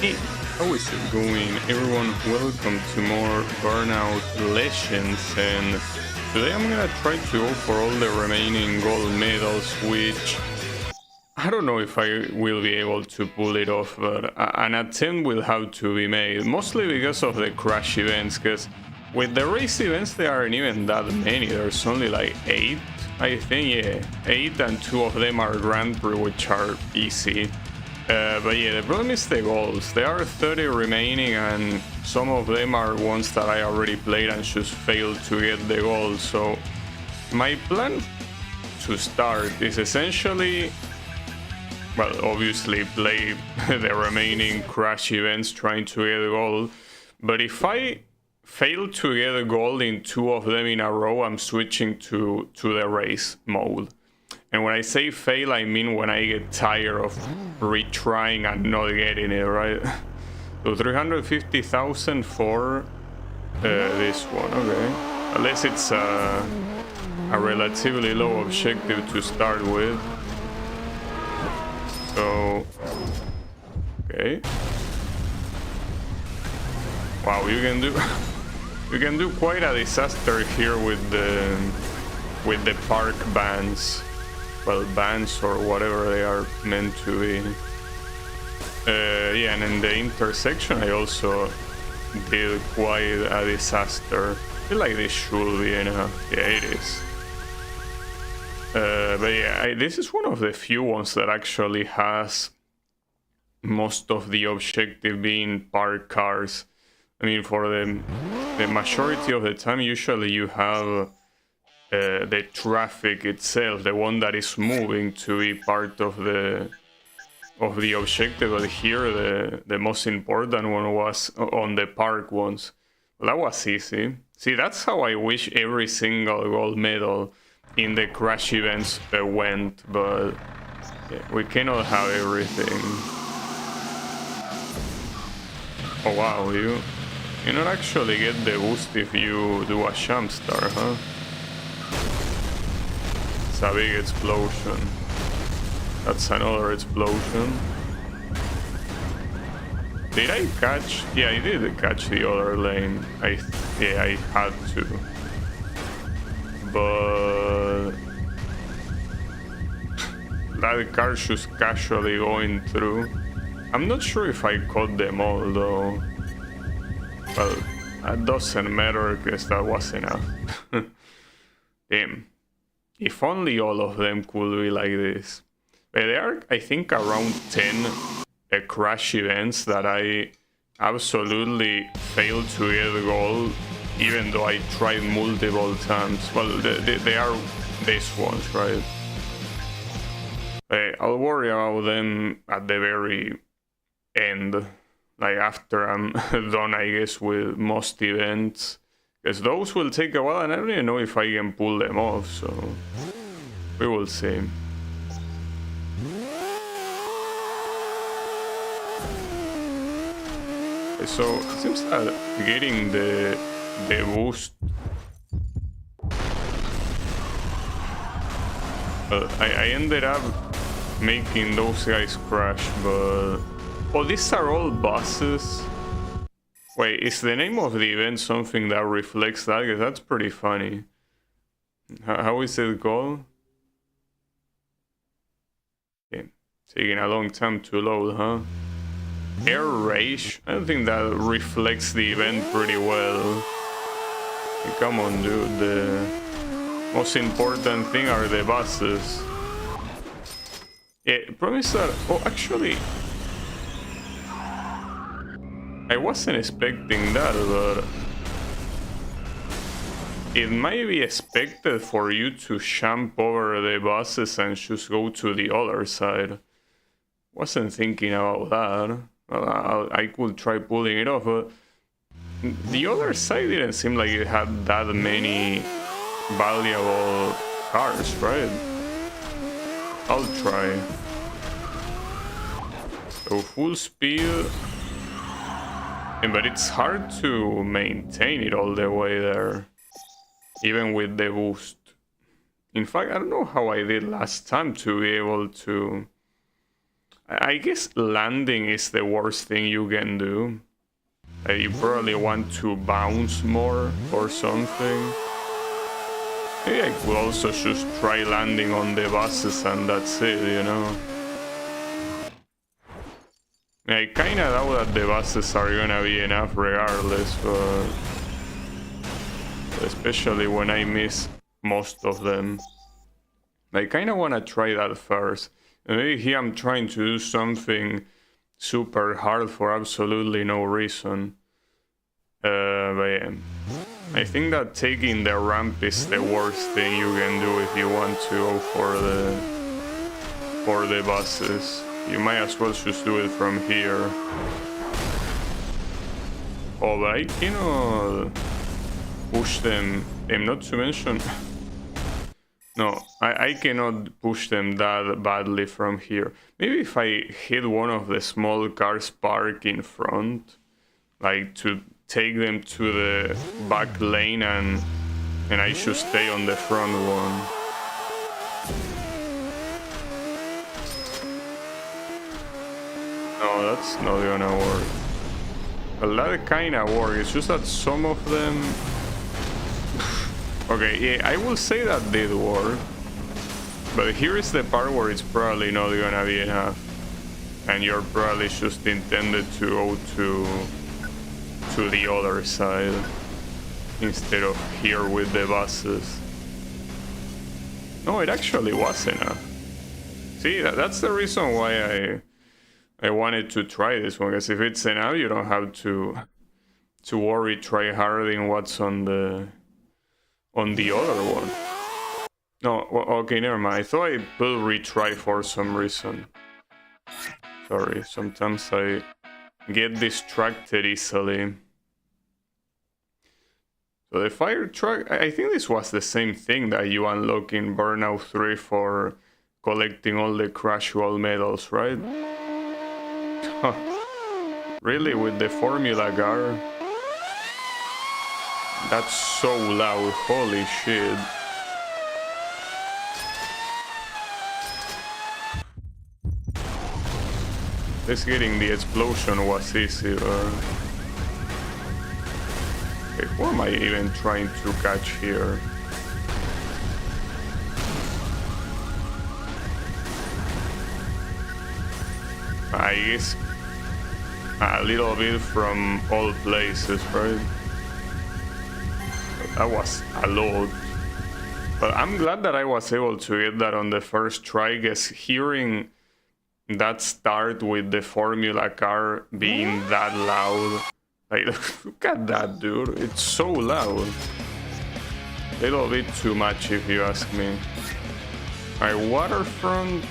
Hey, how is it going, everyone? Welcome to more Burnout Legends, and today I'm gonna try to go for all the remaining gold medals, which I don't know if I will be able to pull it off, but an attempt will have to be made, mostly because of the crash events, because with the race events there aren't even that many. There's only like 8, I think, yeah, 8, and 2 of them are Grand Prix, which are easy. But yeah, the problem is the goals. There are 30 remaining, and some of them are ones that I already played and just failed to get the goals. So my plan to start is essentially, well, obviously play the remaining crash events trying to get a goal. But if I fail to get a goal in 2 of them in a row, I'm switching to the race mode. And when I say fail, I mean when I get tired of retrying and not getting it, right? So 350,000 for this one, okay. Unless it's a relatively low objective to start with. So, okay. Wow, you can do quite a disaster here with the park bands. Well, bands or whatever they are meant to be. Yeah, and in the intersection I also did quite a disaster. I feel like this should be enough. Yeah, it is. But yeah, this is one of the few ones that actually has most of the objective being parked cars. I mean, for the majority of the time, usually you have the traffic itself, the one that is moving, to be part of the objective. But here the most important one was on the park ones. Well, that was easy. See, that's how I wish every single gold medal in the crash events went, but yeah, we cannot have everything. Oh wow, you not actually get the boost if you do a jump star, huh? It's a big explosion. That's another explosion. Did I catch? Yeah, I did catch the other lane. Yeah, I had to. But that car just casually going through. I'm not sure if I caught them all though. Well, that doesn't matter because that was enough. Damn. If only all of them could be like this. But there are, I think, around 10 crash events that I absolutely failed to get a goal, even though I tried multiple times. Well, they are these ones, right? I'll worry about them at the very end, like after I'm done, I guess, with most events. Because those will take a while, and I don't even know if I can pull them off, so we will see. So it seems that getting the boost, I ended up making those guys crash, but oh, these are all buses. Wait, is the name of the event something that reflects that? Because that's pretty funny. How is it called? Okay. Taking a long time to load, huh? Air Rage? I don't think that reflects the event pretty well. Hey, come on, dude. The most important thing are the buses. Yeah, promise that... Oh, actually... I wasn't expecting that, but it might be expected for you to jump over the buses and just go to the other side. Wasn't thinking about that. Well, I could try pulling it off, but the other side didn't seem like it had that many valuable cars, right? I'll try. So full speed. But it's hard to maintain it all the way there, even with the boost. In fact, I don't know how I did last time to be able to I guess landing is the worst thing you can do. You probably want to bounce more or something. Maybe I could also just try landing on the buses and that's it, you know? I kinda doubt that the buses are gonna be enough regardless, but especially when I miss most of them. I kinda wanna try that first. And maybe here I'm trying to do something super hard for absolutely no reason. But yeah. I think that taking the ramp is the worst thing you can do if you want to go for the buses. You might as well just do it from here. Oh, but I cannot push them, not to mention... No, I cannot push them that badly from here. Maybe if I hit one of the small cars parked in front, like to take them to the back lane and I should stay on the front one. No, that's not gonna work. Well, that kinda works, it's just that some of them... Okay, yeah, I will say that did work. But here is the part where it's probably not gonna be enough. And you're probably just intended to go to the other side instead of here with the buses. No, it actually was enough. See, that's the reason why I wanted to try this one, because if it's enough, you don't have to worry tryharding what's on the other one. No, okay, never mind. I thought I will retry for some reason. Sorry, sometimes I get distracted easily. So the fire truck, I think this was the same thing that you unlock in Burnout 3 for collecting all the crash wall medals, right? Really, with the formula car? That's so loud, holy shit. This getting the explosion was easy, okay, who am I even trying to catch here? I guess a little bit from all places, right? That was a lot. But I'm glad that I was able to get that on the first try, because hearing that start with the formula car being that loud, like, look at that, dude, it's so loud. A little bit too much if you ask me. Alright, waterfront.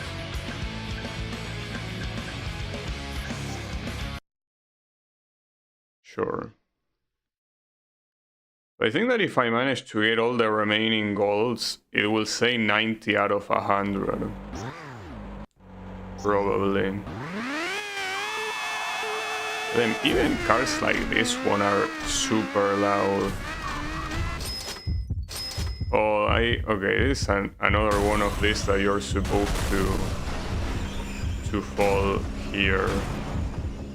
Sure. I think that if I manage to get all the remaining golds, it will say 90 out of 100. Probably. Then even cars like this one are super loud. Oh, okay, this is another one of these that you're supposed to fall here.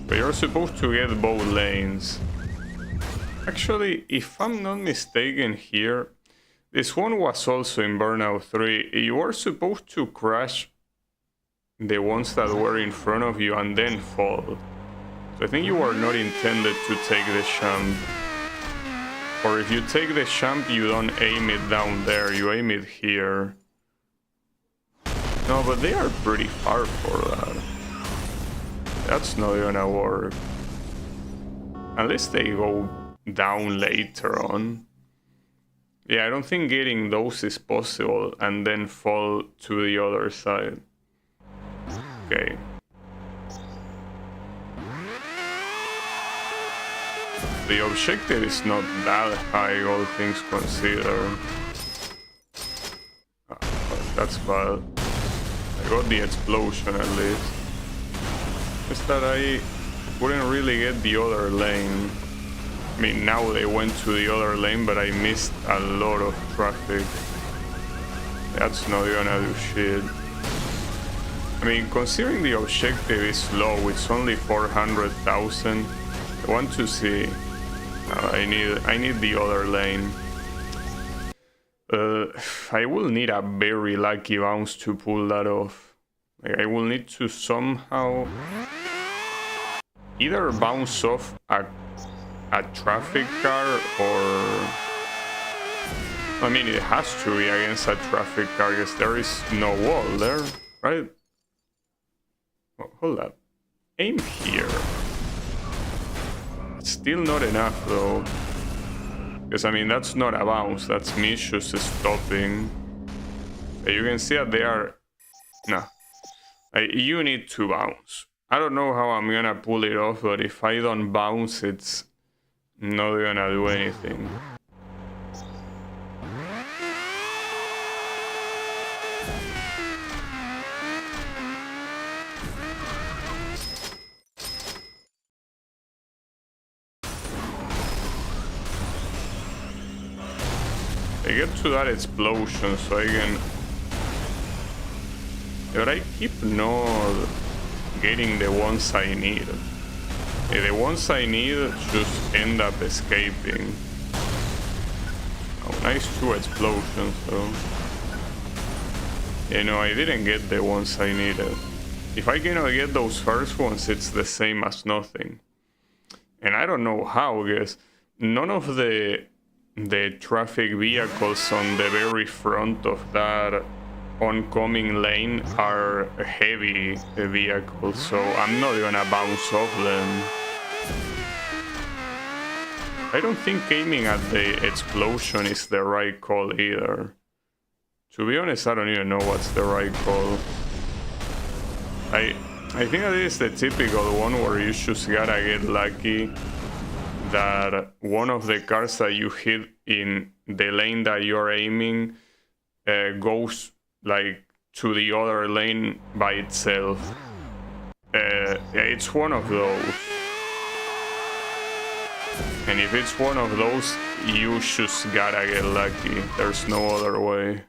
But you're supposed to get both lanes. Actually, if I'm not mistaken here, this one was also in Burnout 3. You were supposed to crash the ones that were in front of you and then fall. So I think you were not intended to take the jump. Or if you take the jump, you don't aim it down there, you aim it here. No, but they are pretty far for that. That's not gonna work. Unless they go down later on. Yeah, I don't think getting those is possible and then fall to the other side. Okay. The objective is not that high, all things considered. That's bad. I got the explosion at least. Just that I couldn't really get the other lane. I mean, now they went to the other lane, but I missed a lot of traffic. That's not gonna do shit. I mean, considering the objective is low, it's only 400,000. I want to see. I need the other lane. I will need a very lucky bounce to pull that off. Like, I will need to somehow either bounce off a traffic car, or I mean, it has to be against a traffic car because there is no wall there, right? Oh, hold up. Aim here. It's still not enough though. Because I mean, that's not a bounce, that's me just stopping. You can see that they are... Nah. You need to bounce. I don't know how I'm gonna pull it off, but if I don't bounce, it's not gonna do anything. I get to that explosion so I can... But I keep not getting the ones I need. The ones I need just end up escaping. Oh, nice 2 explosions though. You know, I didn't get the ones I needed. If I cannot get those first ones, it's the same as nothing. And I don't know how, because none of the traffic vehicles on the very front of that oncoming lane are heavy vehicles, so I'm not gonna bounce off them. I don't think aiming at the explosion is the right call either. To be honest, I don't even know what's the right call. I think that is the typical one where you just gotta get lucky that one of the cars that you hit in the lane that you're aiming goes like to the other lane by itself. It's one of those. And if it's one of those, you just gotta get lucky. There's no other way.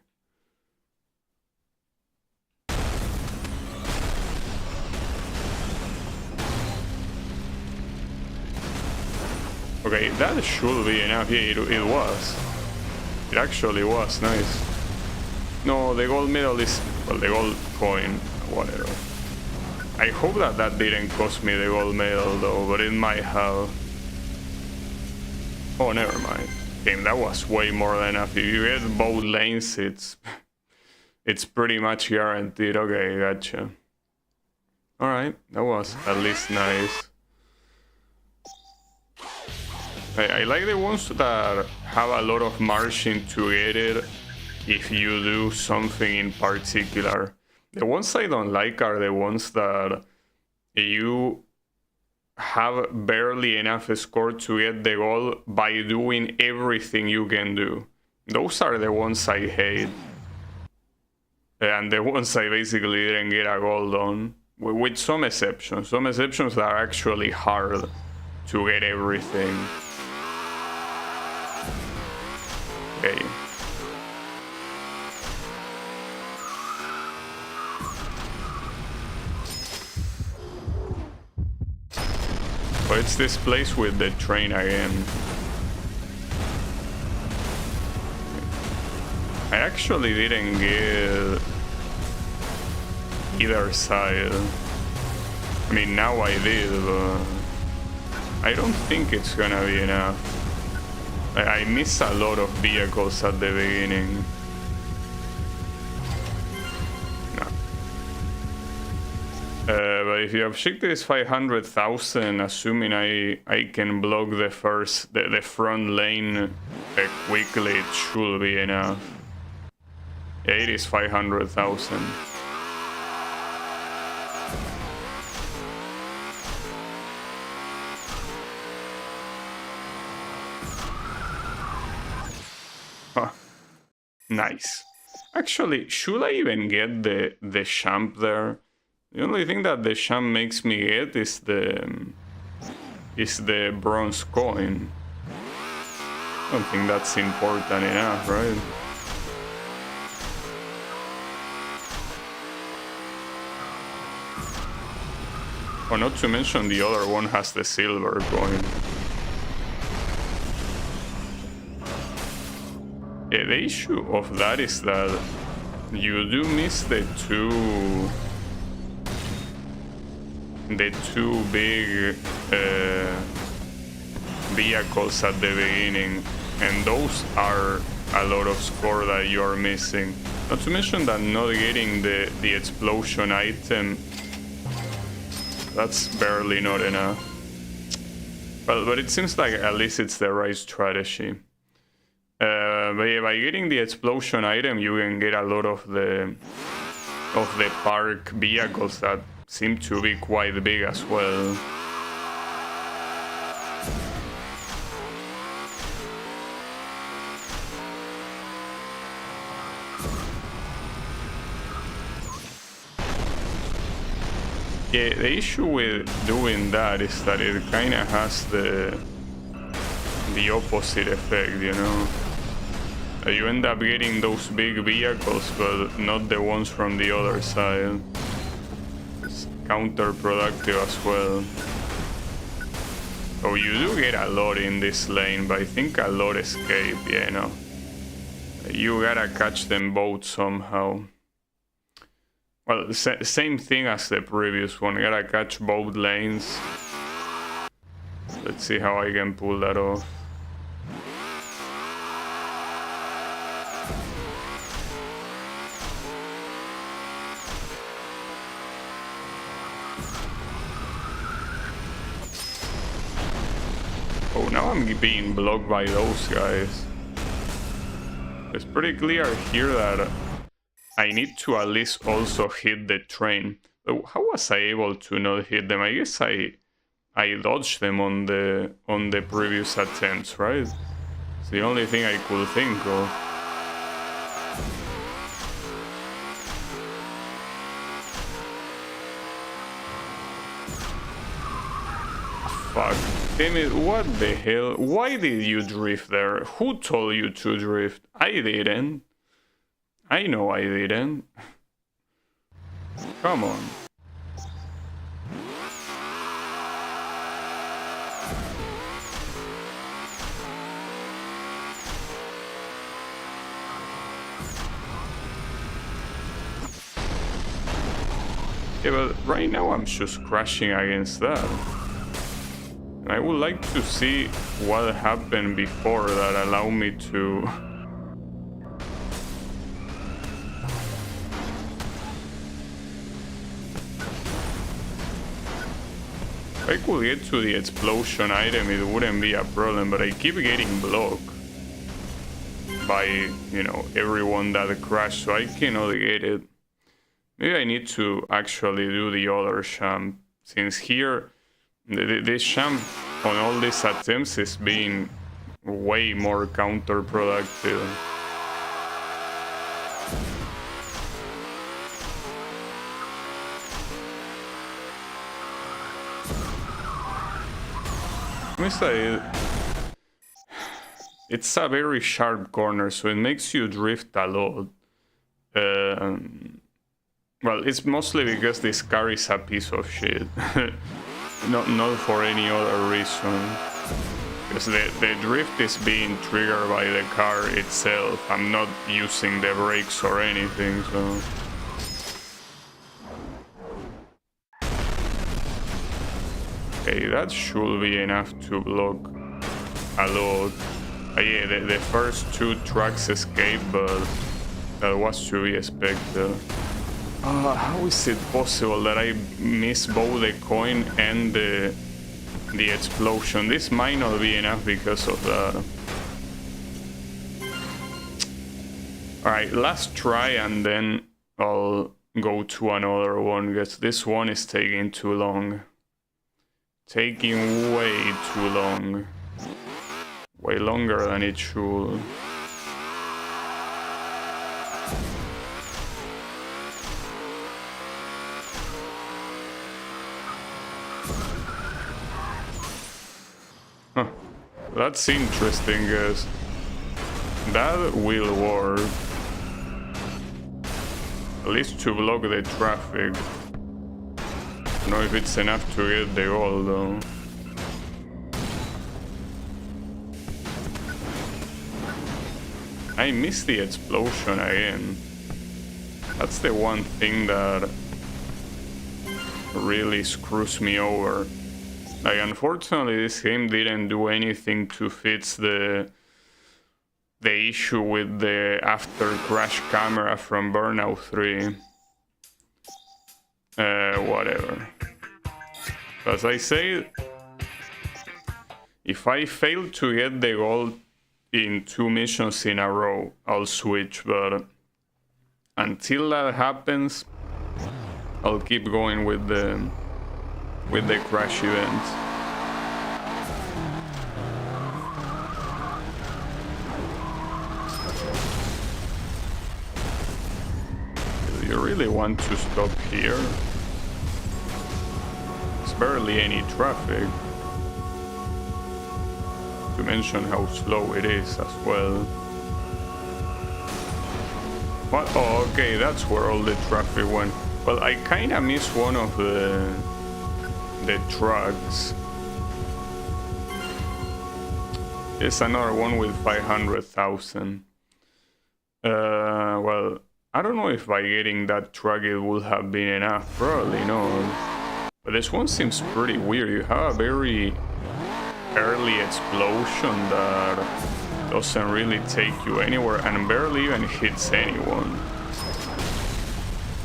Okay, that should be enough. Yeah, it was. It actually was. Nice. No, the gold medal is... Well, the gold coin. Whatever. I hope that that didn't cost me the gold medal, though, but it might have. Oh, never mind. Damn, that was way more than enough. If you get both lanes, it's pretty much guaranteed. Okay, gotcha. Alright, that was at least nice. I like the ones that have a lot of margin to get it if you do something in particular. The ones I don't like are the ones that you have barely enough score to get the goal by doing everything you can do. Those are the ones I hate. And the ones I basically didn't get a goal on. With some exceptions. Some exceptions that are actually hard to get everything. Okay. But it's this place with the train again. I actually didn't get either side. I mean, now I did, but I don't think it's gonna be enough. I missed a lot of vehicles at the beginning. No. But if the objective is 500,000, assuming I can block the front lane quickly, it should be enough. Yeah, it is 500,000. Nice. Actually, should I even get the champ there? The only thing that the champ makes me get is the bronze coin. I don't think that's important enough, right? Oh, not to mention the other one has the silver coin. Yeah, the issue of that is that you do miss the two big vehicles at the beginning, and those are a lot of score that you are missing. Not to mention that not getting the explosion item, that's barely not enough. But it seems like at least it's the right strategy. But yeah, by getting the explosion item, you can get a lot of the park vehicles that seem to be quite big as well. Yeah, the issue with doing that is that it kind of has the opposite effect, you know. You end up getting those big vehicles, but not the ones from the other side. It's counterproductive as well. So you do get a lot in this lane, but I think a lot escape, yeah, no. You gotta catch them both somehow. Well, same thing as the previous one, gotta catch both lanes. Let's see how I can pull that off. Oh, now I'm being blocked by those guys. It's pretty clear here that I need to at least also hit the train. But how was I able to not hit them? I guess I dodged them on the previous attempts, right? It's the only thing I could think of. Fuck. Damn it, what the hell? Why did you drift there? Who told you to drift? I didn't. I know I didn't. Come on. Yeah, but right now I'm just crashing against that. I would like to see what happened before that allowed me to... If I could get to the explosion item, it wouldn't be a problem, but I keep getting blocked by, you know, everyone that crashed, so I cannot get it. Maybe I need to actually do the other champ, since here this champ on all these attempts is being way more counterproductive. It's a very sharp corner, so it makes you drift a lot. Well, it's mostly because this car is a piece of shit. Not for any other reason. Because the drift is being triggered by the car itself. I'm not using the brakes or anything, so... Okay, that should be enough to block a lot. Yeah, the first two tracks escaped, but that was to be expected. How is it possible that I miss both the coin and the explosion? This might not be enough because of that. Alright, last try and then I'll go to another one, because this one is taking too long. Taking way too long. Way longer than it should. Huh. That's interesting, guys. That will work. At least to block the traffic. know if it's enough to get the gold though. I missed the explosion again. That's the one thing that really screws me over. Like, unfortunately, this game didn't do anything to fix the issue with the after crash camera from Burnout 3. Whatever. As I say, if I fail to get the gold in 2 missions in a row, I'll switch, but until that happens, I'll keep going with the crash events. Do you really want to stop here? There's barely any traffic. To mention how slow it is as well. What? Oh, okay, that's where all the traffic went. Well, I kinda missed one of the trucks. There's another one with 500,000. Well, I don't know if by getting that truck it would have been enough. Probably not. But this one seems pretty weird. You have a very early explosion that doesn't really take you anywhere and barely even hits anyone.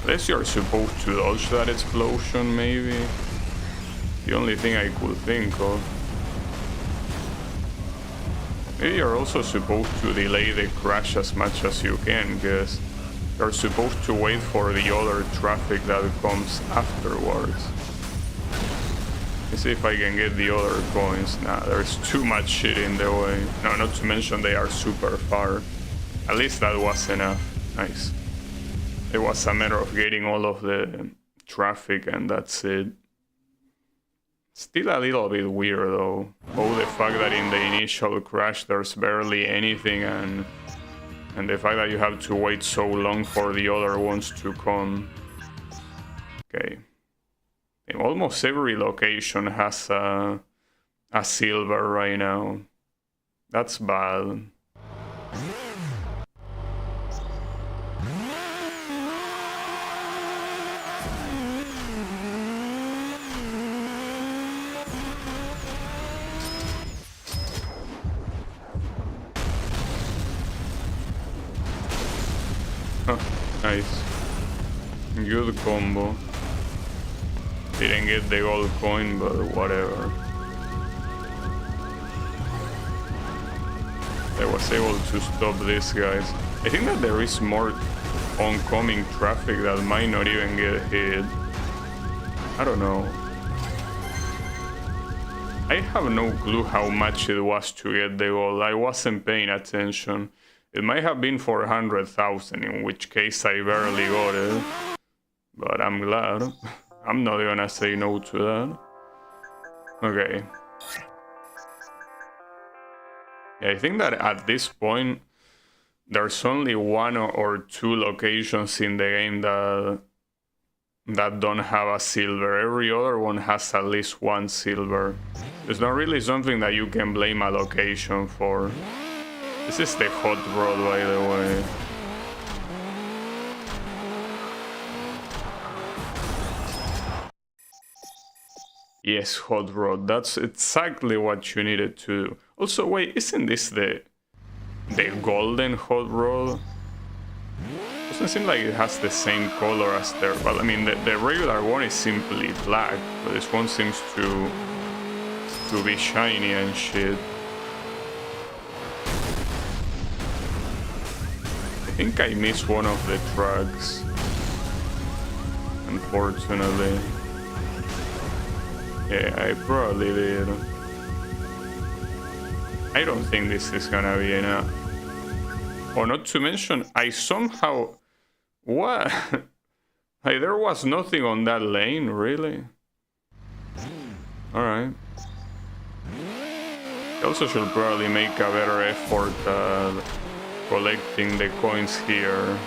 Unless you're supposed to dodge that explosion, maybe. The only thing I could think of. Maybe you're also supposed to delay the crash as much as you can, because you're supposed to wait for the other traffic that comes afterwards. Let's see if I can get the other coins. Nah, there's too much shit in the way. No, not to mention they are super far. At least that was enough. Nice. It was a matter of getting all of the traffic and that's it. Still a little bit weird though. Oh, the fact that in the initial crash there's barely anything and the fact that you have to wait so long for the other ones to come. Okay. Almost every location has a silver right now. That's bad. Huh, nice. Good combo. Didn't get the gold coin, but whatever. I was able to stop these guys. I think that there is more oncoming traffic that might not even get hit. I don't know. I have no clue how much it was to get the gold. I wasn't paying attention. It might have been 400,000, in which case I barely got it. But I'm glad. I'm not gonna say no to that. Okay. Yeah, I think that at this point, there's only 1 or 2 locations in the game that don't have a silver. Every other one has at least 1 silver. It's not really something that you can blame a location for. This is the hot rod, by the way. Yes, hot rod. That's exactly what you needed to do. Also, wait, isn't this the golden hot rod? Doesn't seem like it has the same color as there. Well, I mean, the regular one is simply black, but this one seems to be shiny and shit. I think I missed one of the tracks, unfortunately. Yeah, I probably did. I don't think this is gonna be enough. Or not to mention, I somehow... What? Like, there was nothing on that lane, really? Alright. I also should probably make a better effort collecting the coins here.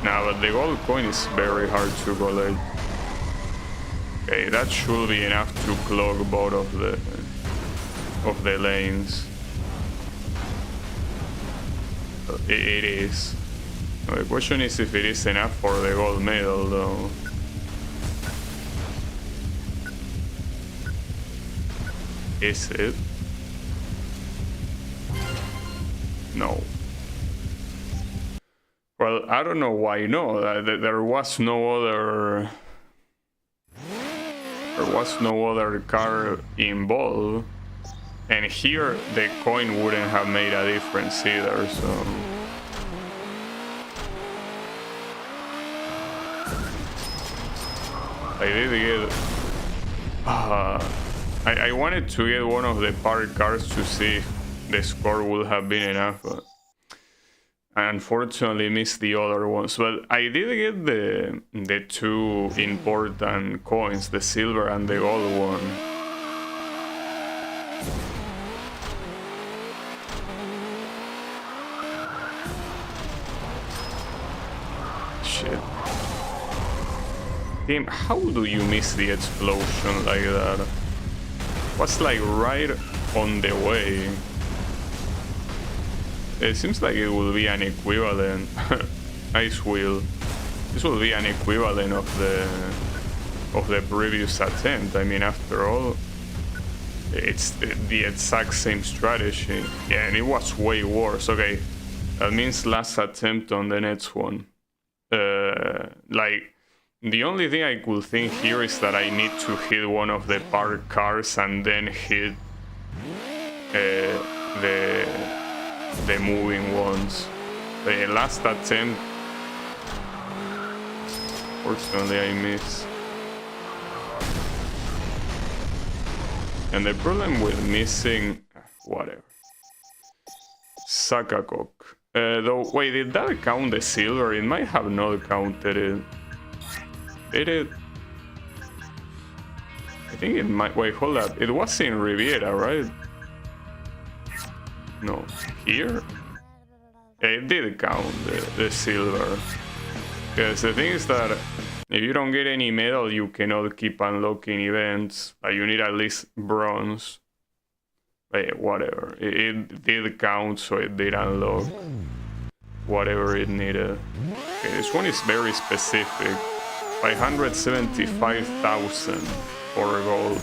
Nah, but the gold coin is very hard to collect. Okay, that should be enough to clog both of the lanes. It is. The question is if it is enough for the gold medal, though. Is it? No. Well, I don't know why no. There was no other. There was no other car involved, and here the coin wouldn't have made a difference either. So. I did get. I wanted to get one of the parked cars to see if the score would have been enough, but I unfortunately missed the other ones. But I did get the two important coins, the silver and the gold one. Shit. Damn, how do you miss the explosion like that? Was like right on the way. It seems like it will be an equivalent. Nice wheel. This will be an equivalent of the previous attempt. I mean, after all, it's the exact same strategy. Yeah, and it was way worse. Okay, that means last attempt on the next one. Like, the only thing I could think here is that I need to hit one of the parked cars and then hit the moving ones. The last attempt, fortunately I missed. And the problem with missing, whatever. Suck a cock. Though, wait, did that count the silver? It might have not counted it. Did it? I think it might. Wait, hold up. It was in Riviera, right? No. Here? It did count the silver. Because the thing is that if you don't get any medal, you cannot keep unlocking events. You need at least bronze. But whatever. It did count, so it did unlock whatever it needed. Okay, this one is very specific. 575,000 for gold.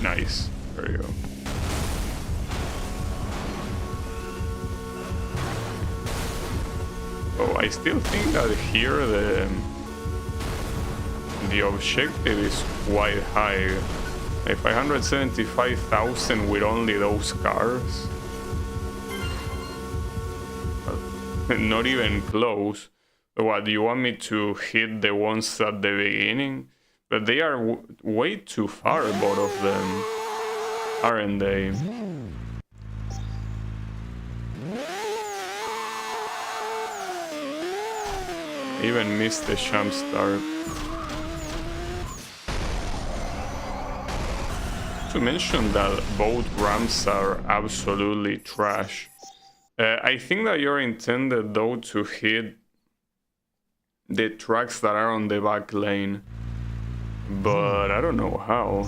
Nice. There you go. Oh, I still think that here the objective is quite high. 575,000 with only those cars. Not even close. What, do you want me to hit the ones at the beginning? But they are way too far, both of them, aren't they? Even missed the jump start. To mention that both ramps are absolutely trash. I think that you're intended though to hit the tracks that are on the back lane, but I don't know how.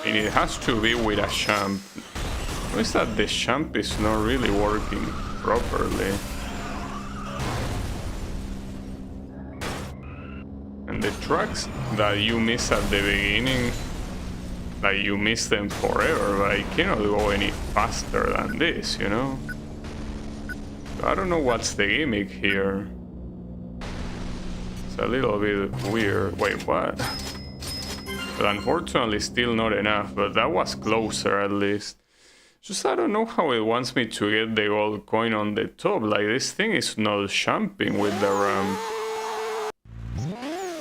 And it has to be with a jump. Notice that the jump is not really working properly. And the tracks that you miss at the beginning, like you miss them forever, but I cannot go any faster than this, you know? So I don't know what's the gimmick here. It's a little bit weird. Wait, what? But unfortunately still not enough, but that was closer at least. Just I don't know how it wants me to get the gold coin on the top. Like, this thing is not jumping with the ramp.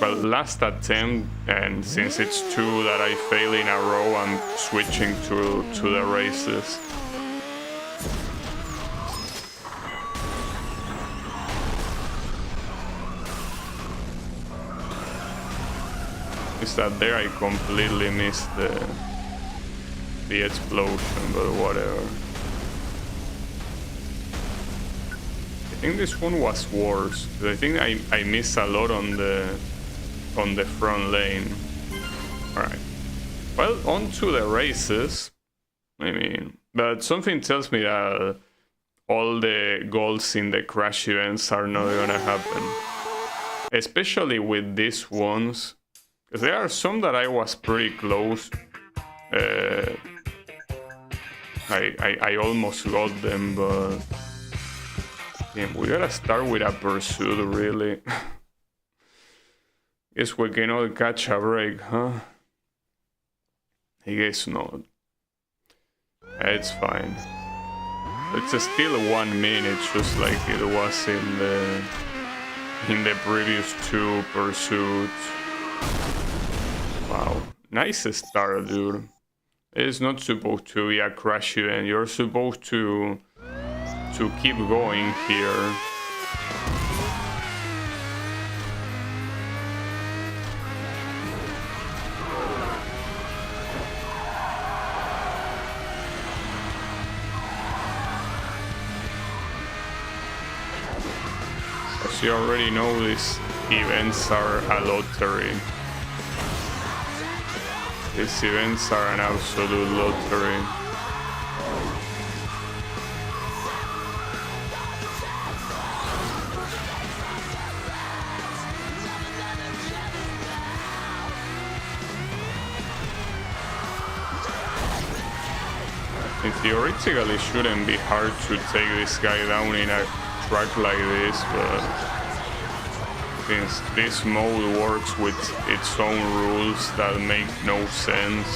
Well, last attempt, and since it's two that I fail in a row, I'm switching to the races. Is that there I completely missed the the explosion, but whatever. I think this one was worse, because I think I missed a lot on the front lane. Alright. Well, on to the races. I mean, but something tells me that all the goals in the crash events are not gonna happen. Especially with these ones. Because there are some that I was pretty close. I almost got them, but... Damn, we gotta start with a pursuit, really. Guess we cannot catch a break, huh? I guess not. It's fine. It's still 1 minute, just like it was in the previous 2 pursuits. Wow, nice start, dude. It's not supposed to be a crash event. You're supposed to keep going here. As you already know, these events are a lottery. These events are an absolute lottery. It theoretically shouldn't be hard to take this guy down in a track like this, but since this mode works with its own rules that make no sense,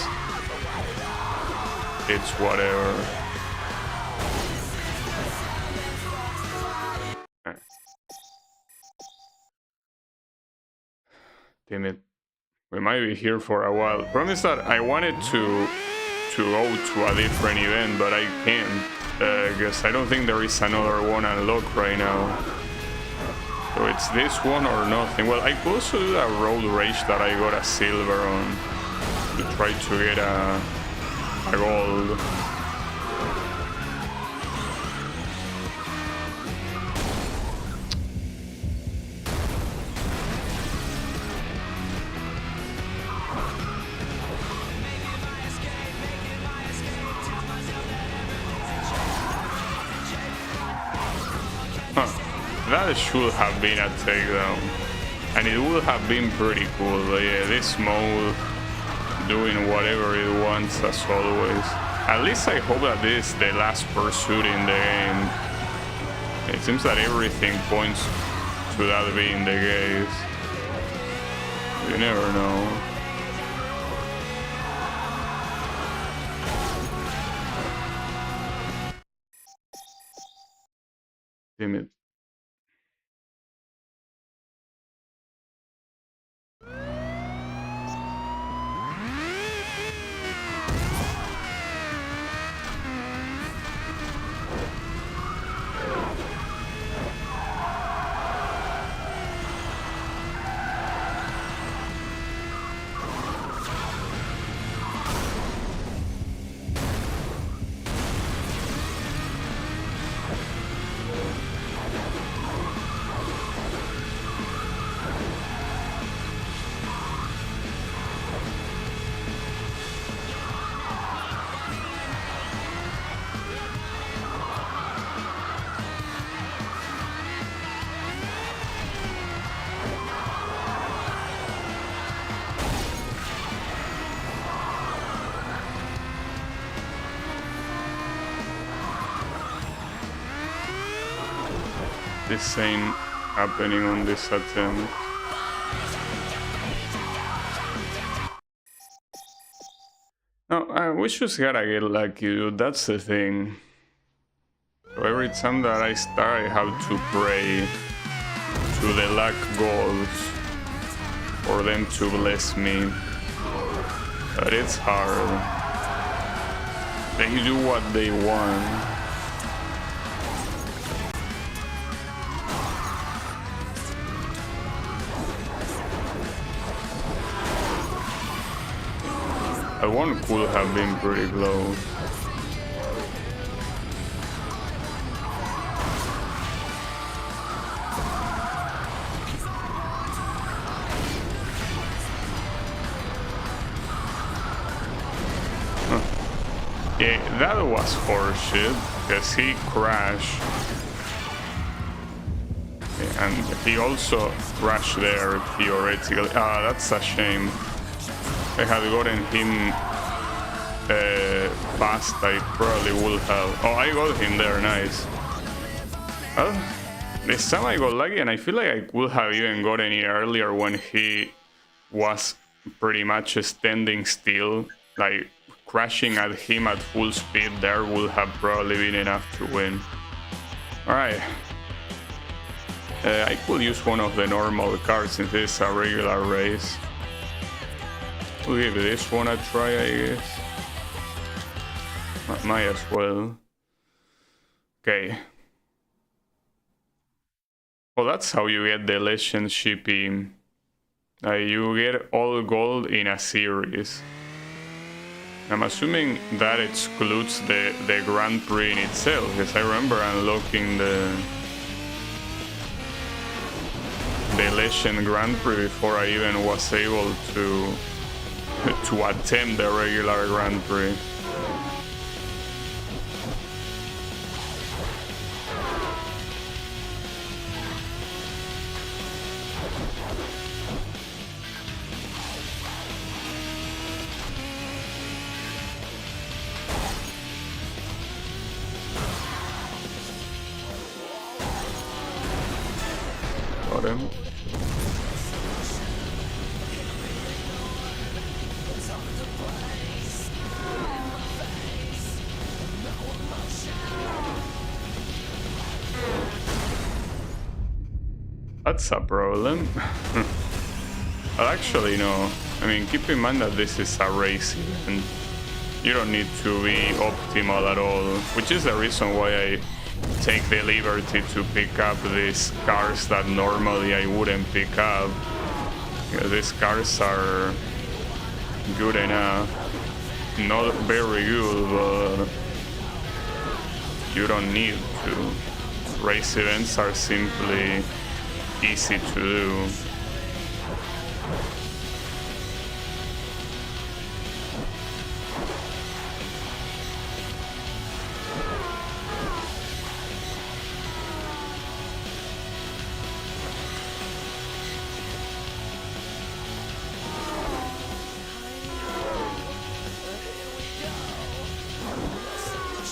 it's whatever. Damn it. We might be here for a while. Promise that I wanted to go to a different event, but I can't. Because I don't think there is another one unlocked right now. So it's this one or nothing. Well, I could also do a road rage that I got a silver on to try to get a gold. That should have been a takedown, and it would have been pretty cool. But yeah, this mode doing whatever it wants as always. At least I hope that this is the last pursuit in the game. It seems that everything points to that being the case. You never know. Damn it. This ain't happening on this attempt. No, we just gotta get lucky, dude. That's the thing. So every time that I start, I have to pray to the luck gods for them to bless me. But it's hard. They do what they want. But one could have been pretty close. Yeah, that was horseshit, because he crashed. Yeah, and he also crashed there, theoretically. Ah, that's a shame. If I had gotten him fast, I probably would have. Oh, I got him there, nice. Well, this time I got lucky, and I feel like I could have even gotten it earlier when he was pretty much standing still, like crashing at him at full speed there would have probably been enough to win. Alright. I could use one of the normal cars since it's a regular race. We'll give this one a try, I guess. Might as well. Okay. Well, that's how you get the Legend shipping. You get all gold in a series. I'm assuming that excludes the Grand Prix in itself, because I remember unlocking the Legend Grand Prix before I even was able to attempt the regular Grand Prix. Got him. That's a problem. Well, actually, no. I mean, keep in mind that this is a race and you don't need to be optimal at all, which is the reason why I take the liberty to pick up these cars that normally I wouldn't pick up. Because these cars are good enough. Not very good, but you don't need to. Race events are simply easy to do.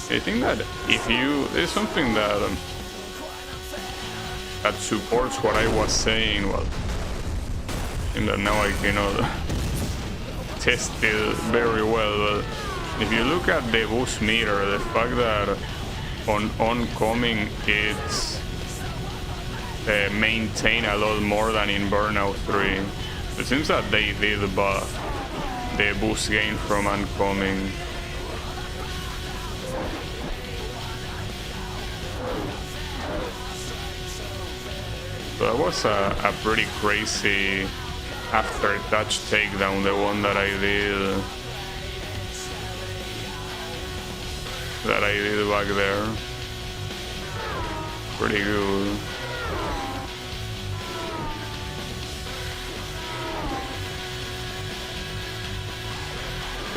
I think that if you, there's something that supports what I was saying. Well, in that now I cannot test it very well, but if you look at the boost meter, the fact that on oncoming it's maintained a lot more than in Burnout 3. It seems that they did buff the boost gain from oncoming. So that was a pretty crazy after touch takedown, the one that I did back there. Pretty good.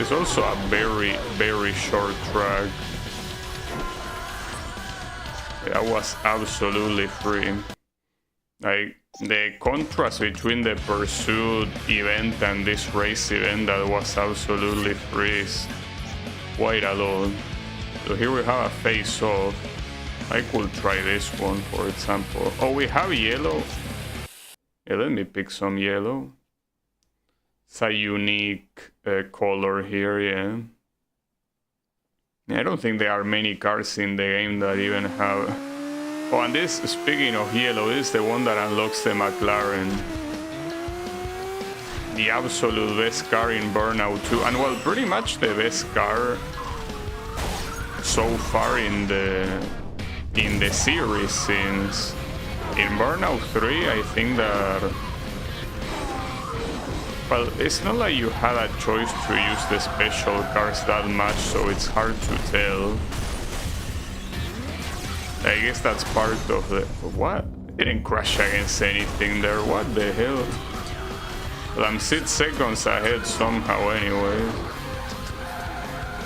It's also a very, very short track. That was absolutely free. Like, the contrast between the pursuit event and this race event that was absolutely free is quite a lot. So here we have a face-off. I could try this one, for example. Oh, we have yellow. Yeah, let me pick some yellow. It's a unique color here, yeah. I don't think there are many cars in the game that even have... Oh, and this, speaking of yellow, is the one that unlocks the McLaren. The absolute best car in Burnout 2. And well, pretty much the best car so far in the series, since in Burnout 3, I think that Well, it's not like you had a choice to use the special cards that much, so it's hard to tell. I guess that's part of the... What? It didn't crash against anything there, what the hell? Well, I'm 6 seconds ahead somehow anyway.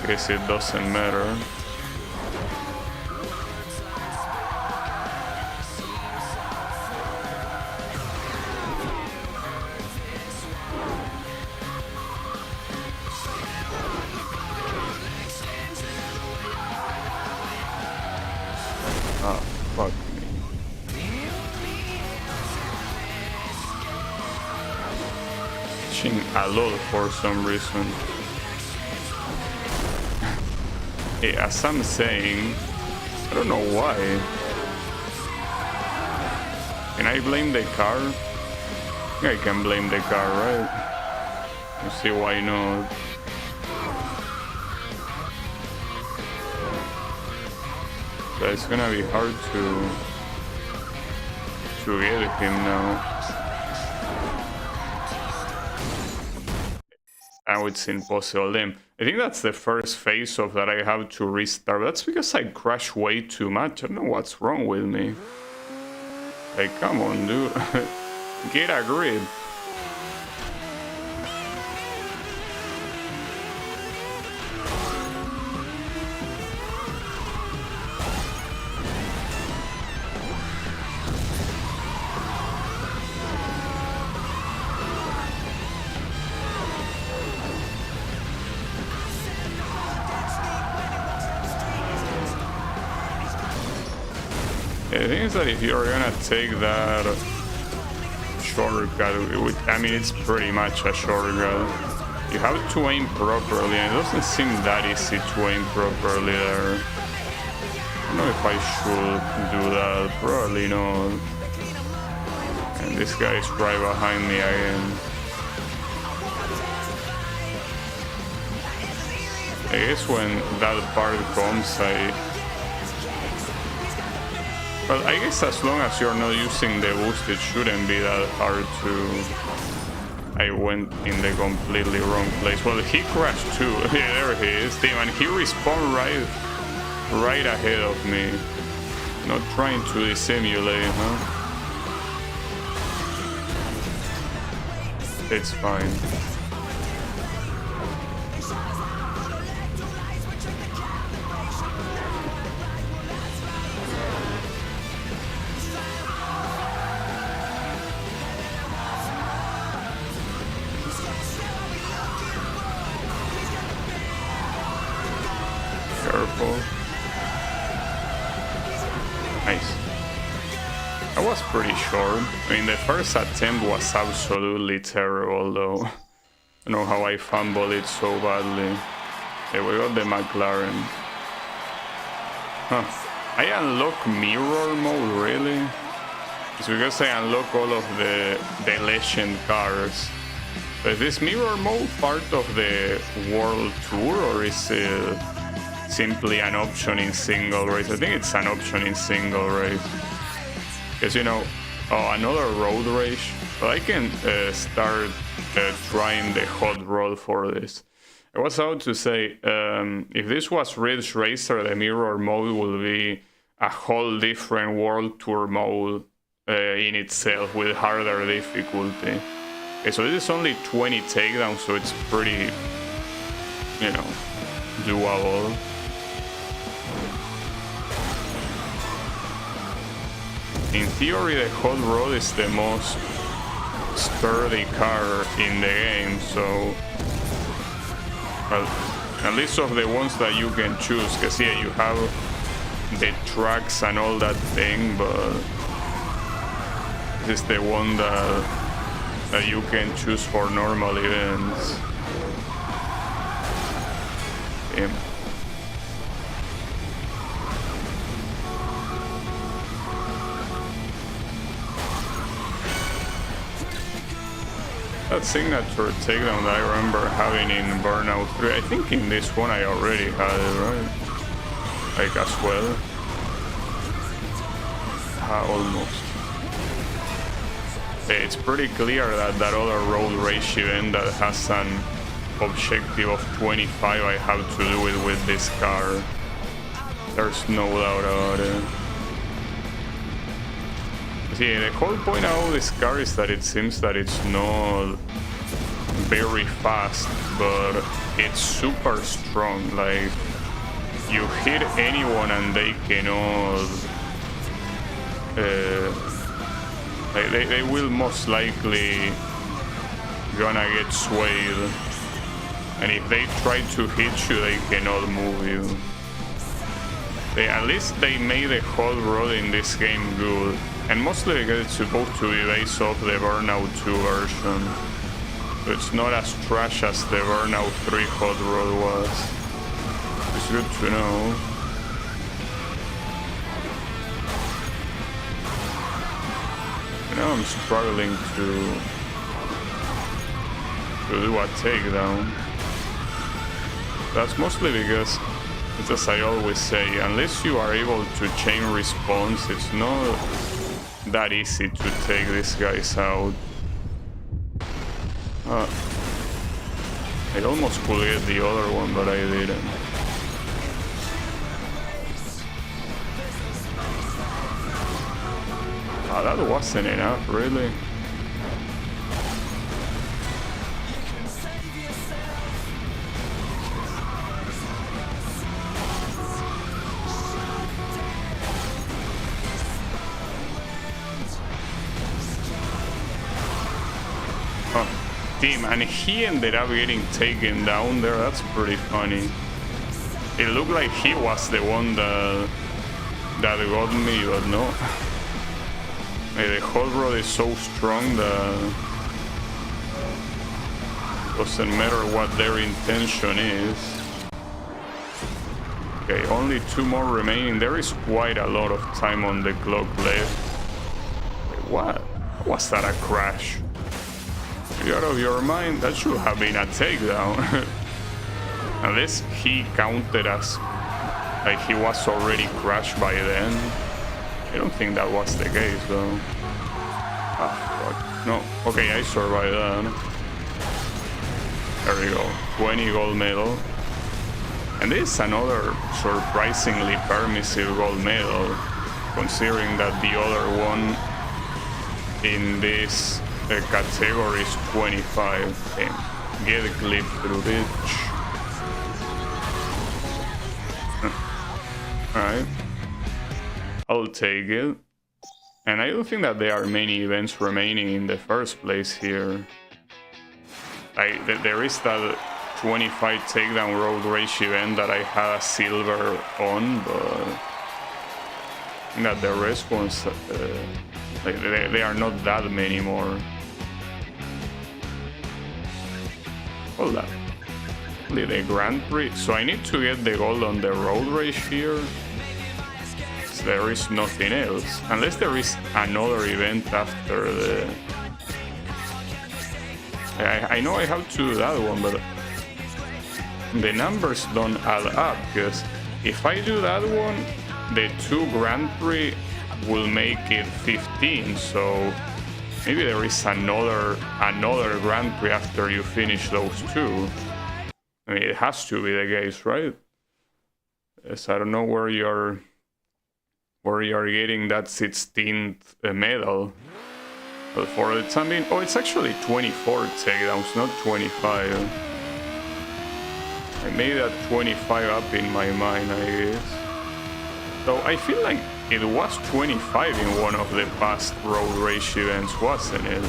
Guess it doesn't matter. Fuck me. Itching a lot for some reason. Hey, as I'm saying, I don't know why. Can I blame the car? I think I can blame the car, right? You see why not? So it's gonna be hard to get him now. Now it's impossible. Damn. I think that's the first phase of that I have to restart. That's because I crash way too much. I don't know what's wrong with me. Like, come on, dude. Get a grip. The thing is that if you're gonna take that shortcut, I mean, it's pretty much a shortcut. You have to aim properly, and it doesn't seem that easy to aim properly there. I don't know if I should do that, probably not. And this guy is right behind me again. I guess when that part comes, well, I guess as long as you're not using the boost, it shouldn't be that hard to... I went in the completely wrong place. Well, he crashed too. Yeah, there he is, Tim, and he respawned right ahead of me. Not trying to dissimulate, huh? It's fine. Careful. Nice. That was pretty short. I mean, the first attempt was absolutely terrible, though. I don't know how I fumbled it so badly. Yeah, we got the McLaren. Huh. I unlock mirror mode, really? It's because I unlock all of the legend cars. So is this mirror mode part of the world tour, or is it simply an option in single race? I think it's an option in single race. Because, you know, another road race. But I can start trying the hot rod for this. I was about to say, if this was Ridge Racer, the mirror mode will be a whole different world tour mode in itself with harder difficulty. Okay, so this is only 20 takedowns, so it's pretty, you know, doable. In theory, the hot rod is the most sturdy car in the game, so... Well, at least of the ones that you can choose, because yeah, you have the tracks and all that thing, but this is the one that you can choose for normal events. Damn. That signature takedown that I remember having in Burnout 3, I think in this one I already had it, right? Like as well. Almost. It's pretty clear that that other road race event that has an objective of 25, I have to do it with this car. There's no doubt about it. See, the whole point of this car is that it seems that it's not very fast, but it's super strong. Like, you hit anyone and they cannot... they will most likely gonna get swayed, and if they try to hit you, they cannot move you. At least they made the whole road in this game good, and mostly because it's supposed to be based off the Burnout 2 version, so it's not as trash as the Burnout 3 hot road was. It's good to know. Now I'm struggling to do a takedown. That's mostly because, it's as I always say, unless you are able to chain response, it's not that easy to take these guys out. I almost could get the other one, but I didn't. That wasn't enough, really. Team, and he ended up getting taken down there. That's pretty funny. It looked like he was the one that got me, but no. The whole road is so strong that doesn't matter what their intention is. Okay, only 2 more remaining. There is quite a lot of time on the clock left. Wait, what? Was that a crash? You're out of your mind? That should have been a takedown. Unless he counted as like he was already crashed by then. I don't think that was the case though. Ah, fuck. No. Okay, I survived that. There we go. 20 gold medal. And this is another surprisingly permissive gold medal, considering that the other one in this category is 25. Okay. Get a clip through, bitch. Alright. I'll take it. And I don't think that there are many events remaining in the first place here. There is that 25 takedown road race event that I had a silver on, but I think that the rest ones, they are not that many more. Hold up. The Grand Prix. So I need to get the gold on the road race here. There is nothing else, unless there is another event after the... I know I have to do that one, but the numbers don't add up, because if I do that one, the 2 Grand Prix will make it 15, so maybe there is another Grand Prix after you finish those 2. I mean, it has to be the case, right? Yes, I don't know where you're getting that 16th medal. But for the time being... Oh, it's actually 24 takedowns, not 25. I made that 25 up in my mind, I guess. So I feel like it was 25 in one of the past road race events, wasn't it?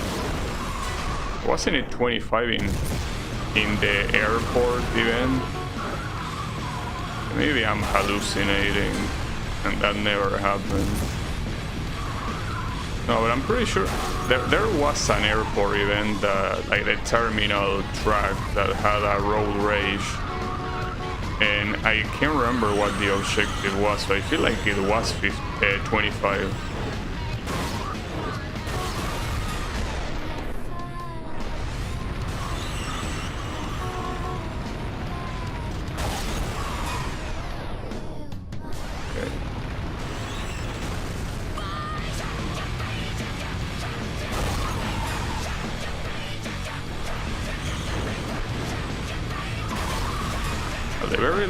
Wasn't it 25 in the airport event? Maybe I'm hallucinating. And that never happened. No, but I'm pretty sure there was an airport event, like the terminal track that had a road race. And I can't remember what the objective was, so I feel like it was 25.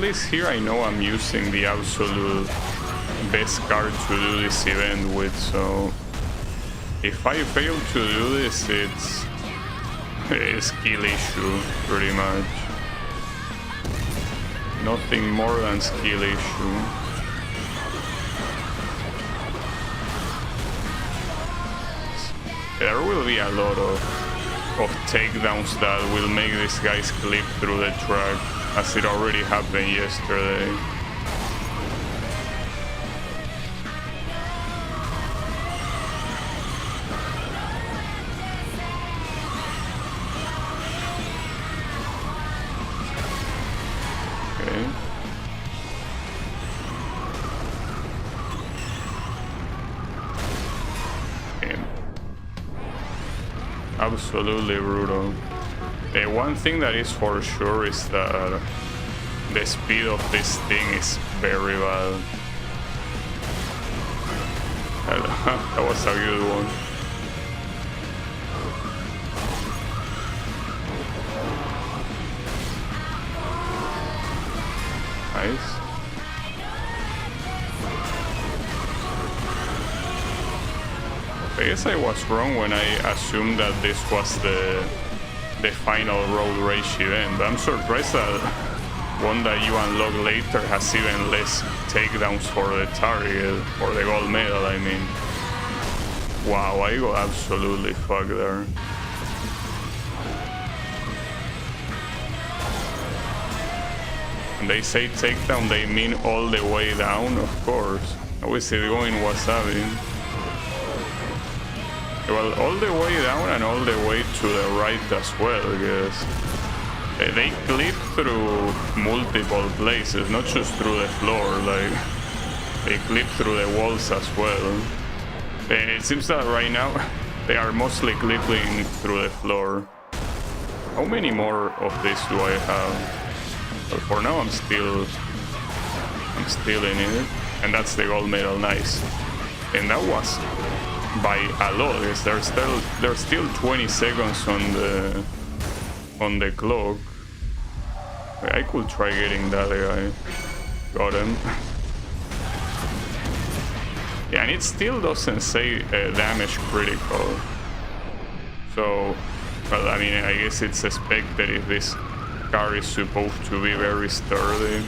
least here I know I'm using the absolute best card to do this event with, so if I fail to do this, it's a skill issue, pretty much. Nothing more than skill issue. There will be a lot of takedowns that will make these guys clip through the track, as it already happened yesterday. Absolutely brutal. One thing that is for sure is that the speed of this thing is very bad. That was a good one. Nice. I guess I was wrong when I assumed that this was the final road rage event, but I'm surprised that one that you unlock later has even less takedowns for the target, or the gold medal, I mean. Wow, I got absolutely fucked there. When they say takedown, they mean all the way down, of course. How is it going wasabi? Well, all the way down and all the way to the right as well, because they clip through multiple places, not just through the floor, like they clip through the walls as well. It seems that right now they are mostly clipping through the floor. How many more of this do I have? Well, for now I'm still in it, and that's the gold medal, nice. And that was by a lot, because there's still 20 seconds on the clock. I could try getting that guy. Got him. Yeah, and it still doesn't say damage critical. So, well, I mean, I guess it's expected if this car is supposed to be very sturdy.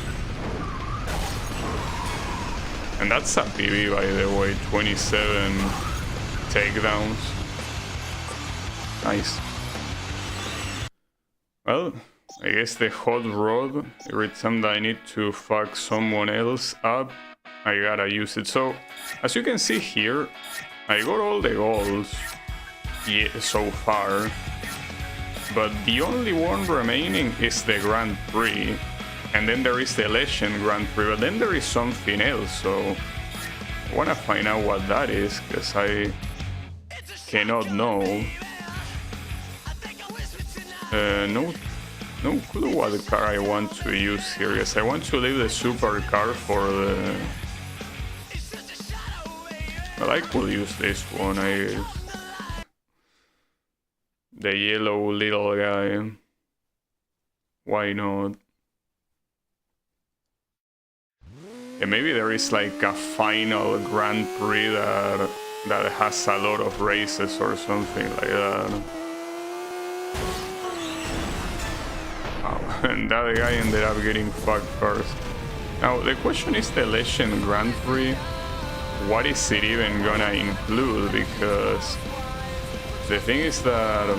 And that's a PB, by the way, 27 takedowns. Nice. Well, I guess the hot rod, every time that I need to fuck someone else up, I gotta use it. So, as you can see here, I got all the goals so far, but the only one remaining is the Grand Prix, and then there is the Legend Grand Prix, but then there is something else, so I wanna find out what that is, because I cannot know. No clue what car I want to use here. Yes, I want to leave the super car for the... Well, I could use this one, I guess. The yellow little guy. Why not? Yeah, maybe there is like a final Grand Prix that has a lot of races or something like that. Wow, and that guy ended up getting fucked first. Now, the question is the Legend Grand Prix, what is it even gonna include? Because the thing is that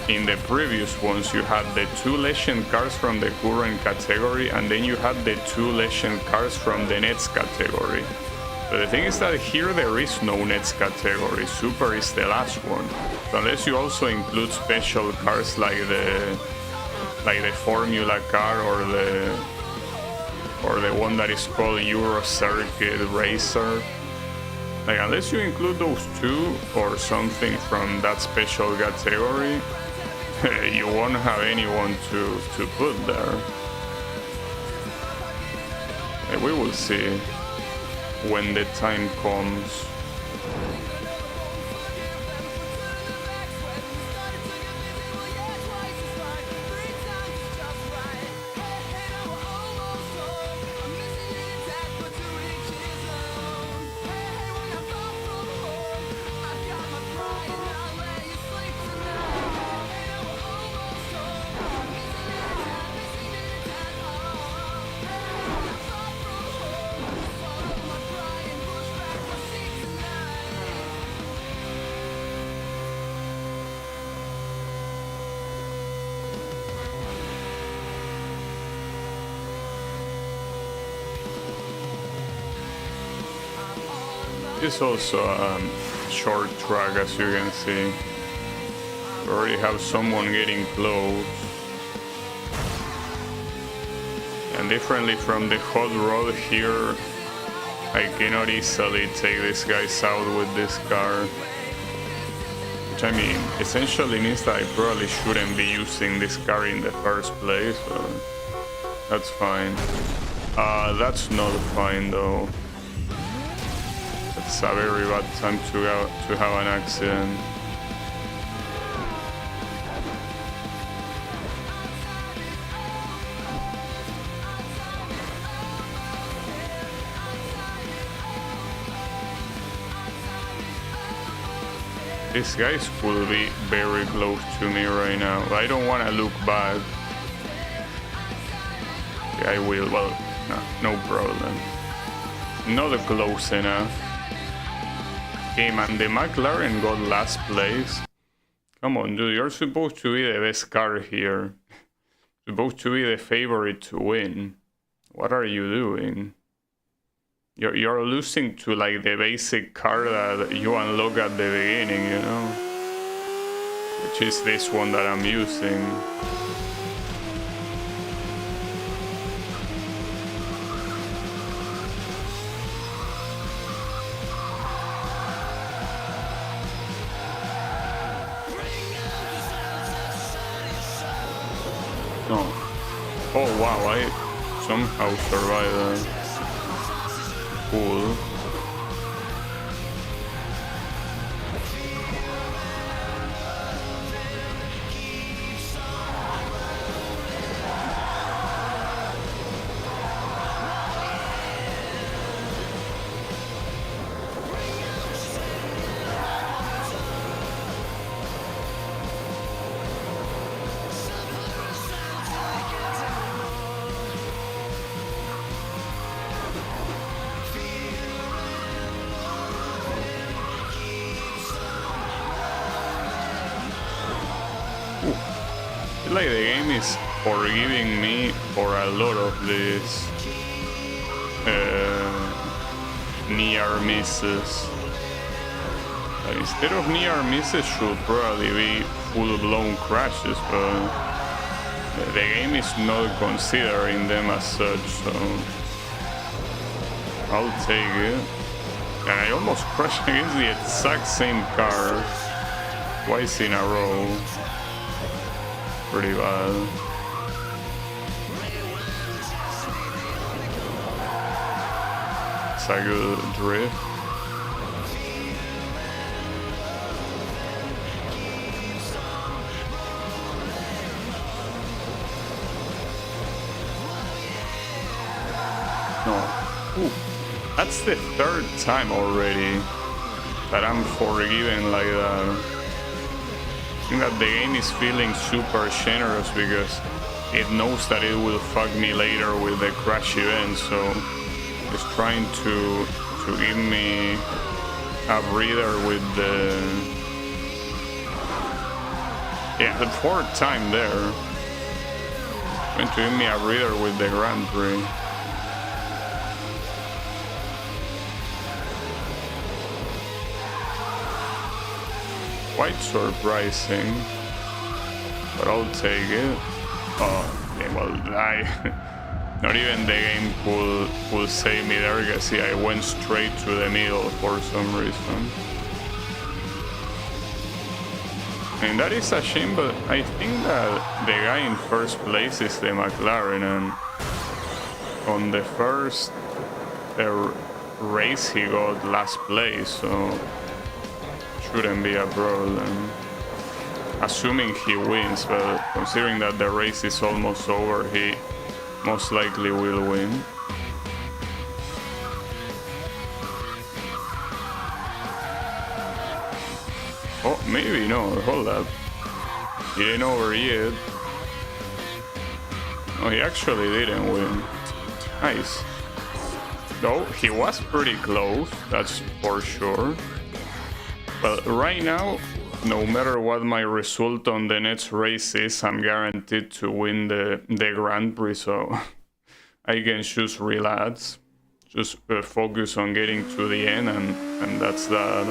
in the previous ones you had the 2 Legend cars from the current category, and then you had the 2 Legend cars from the next category. But the thing is that here there is no next category. Super is the last one. So unless you also include special cars like the Formula car or the one that is called Euro Circuit Racer. Like, unless you include those 2 or something from that special category, you won't have anyone to put there. And we will see when the time comes. It's also a short track, as you can see. We already have someone getting close. And differently from the hot rod here, I cannot easily take these guys out with this car. Which, I mean, essentially means that I probably shouldn't be using this car in the first place, so that's fine. That's not fine though. It's a very bad time to have an accident. These guys could be very close to me right now. I don't want to look bad. Yeah, I will. Well, no problem. Not close enough. Okay, man, the McLaren got last place. Come on, dude, you're supposed to be the best car here. Supposed to be the favorite to win. What are you doing? You're losing to like the basic car that you unlock at the beginning, you know? Which is this one that I'm using. No. Oh wow, I somehow survived that. Cool. Like the game is forgiving me for a lot of these near misses. But instead of near misses, should probably be full-blown crashes, but the game is not considering them as such, so I'll take it. And I almost crashed against the exact same car twice in a row. Pretty bad. It's a good drift. No. Ooh. That's the third time already that I'm forgiven like that. I think that the game is feeling super generous because it knows that it will fuck me later with the crash event, so it's trying to give me a breather with the... Yeah, the fourth time there. Trying to give me a breather with the Grand Prix. Quite surprising, but I'll take it. Oh, okay, well, not even the game could save me there, because see, I went straight to the middle for some reason. And that is a shame, but I think that the guy in first place is the McLaren, and on the first race he got last place, so shouldn't be a problem. Assuming he wins, but considering that the race is almost over, he most likely will win. Oh, maybe no, hold up. He ain't over yet. Oh, he actually didn't win. Nice. Though, he was pretty close, that's for sure. But right now, no matter what my result on the next race is, I'm guaranteed to win the Grand Prix, so I can choose relax. just focus on getting to the end, and that's that.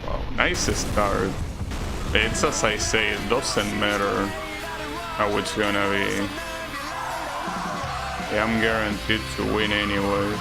Wow, nice start. It's as I say, it doesn't matter how it's gonna be. Yeah, I'm guaranteed to win anyway.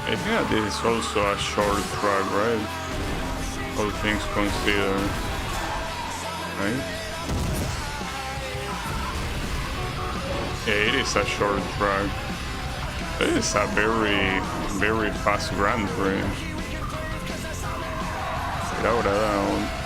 I think that this is also a short track, right? All things considered, right? Yeah, it is a short track. It is a very, very fast Grand Prix. Without a doubt.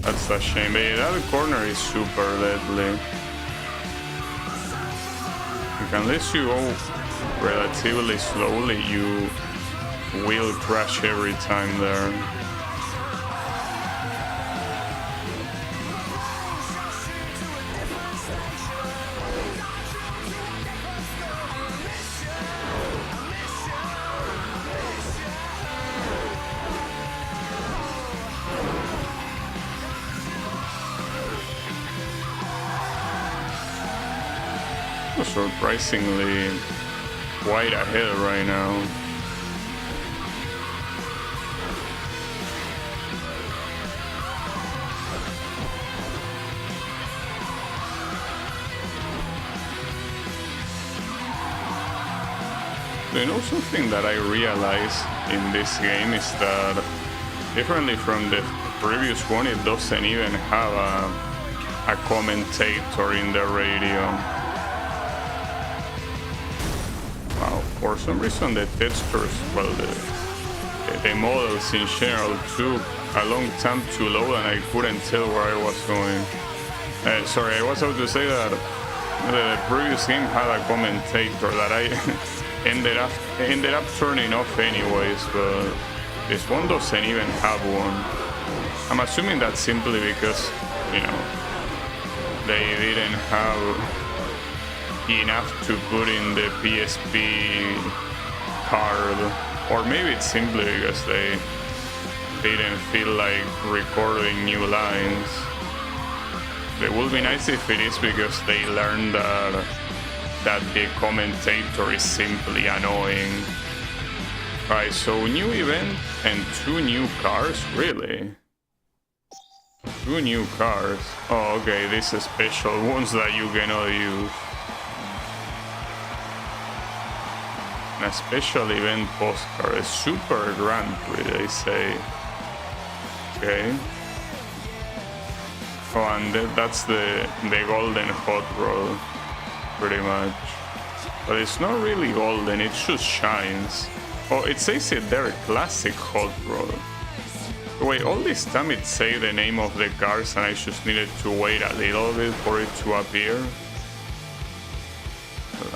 That's a shame. But that corner is super deadly. Unless you go relatively slowly, you will crash every time there. Surprisingly quite ahead right now. You know, something that I realized in this game is that differently from the previous one, it doesn't even have a commentator in the radio. For some reason the textures, well, the models in general took a long time to load and I couldn't tell where I was going. Sorry, I was about to say that the previous game had a commentator that I ended up turning off anyways, but this one doesn't even have one. I'm assuming that's simply because, you know, they didn't have enough to put in the PSP card, or maybe it's simply because they didn't feel like recording new lines. It would be nice if it is because they learned that the commentator is simply annoying. Alright, so new event and 2 new cars, really? 2 new cars. Oh, okay, these are special ones that you cannot use. A special event postcard, a super Grand Prix, they say. Okay. Oh, and that's the golden hot rod, pretty much. But it's not really golden, it just shines. Oh, it says it there, classic hot rod. Wait, all this time it say the name of the cars and I just needed to wait a little bit for it to appear.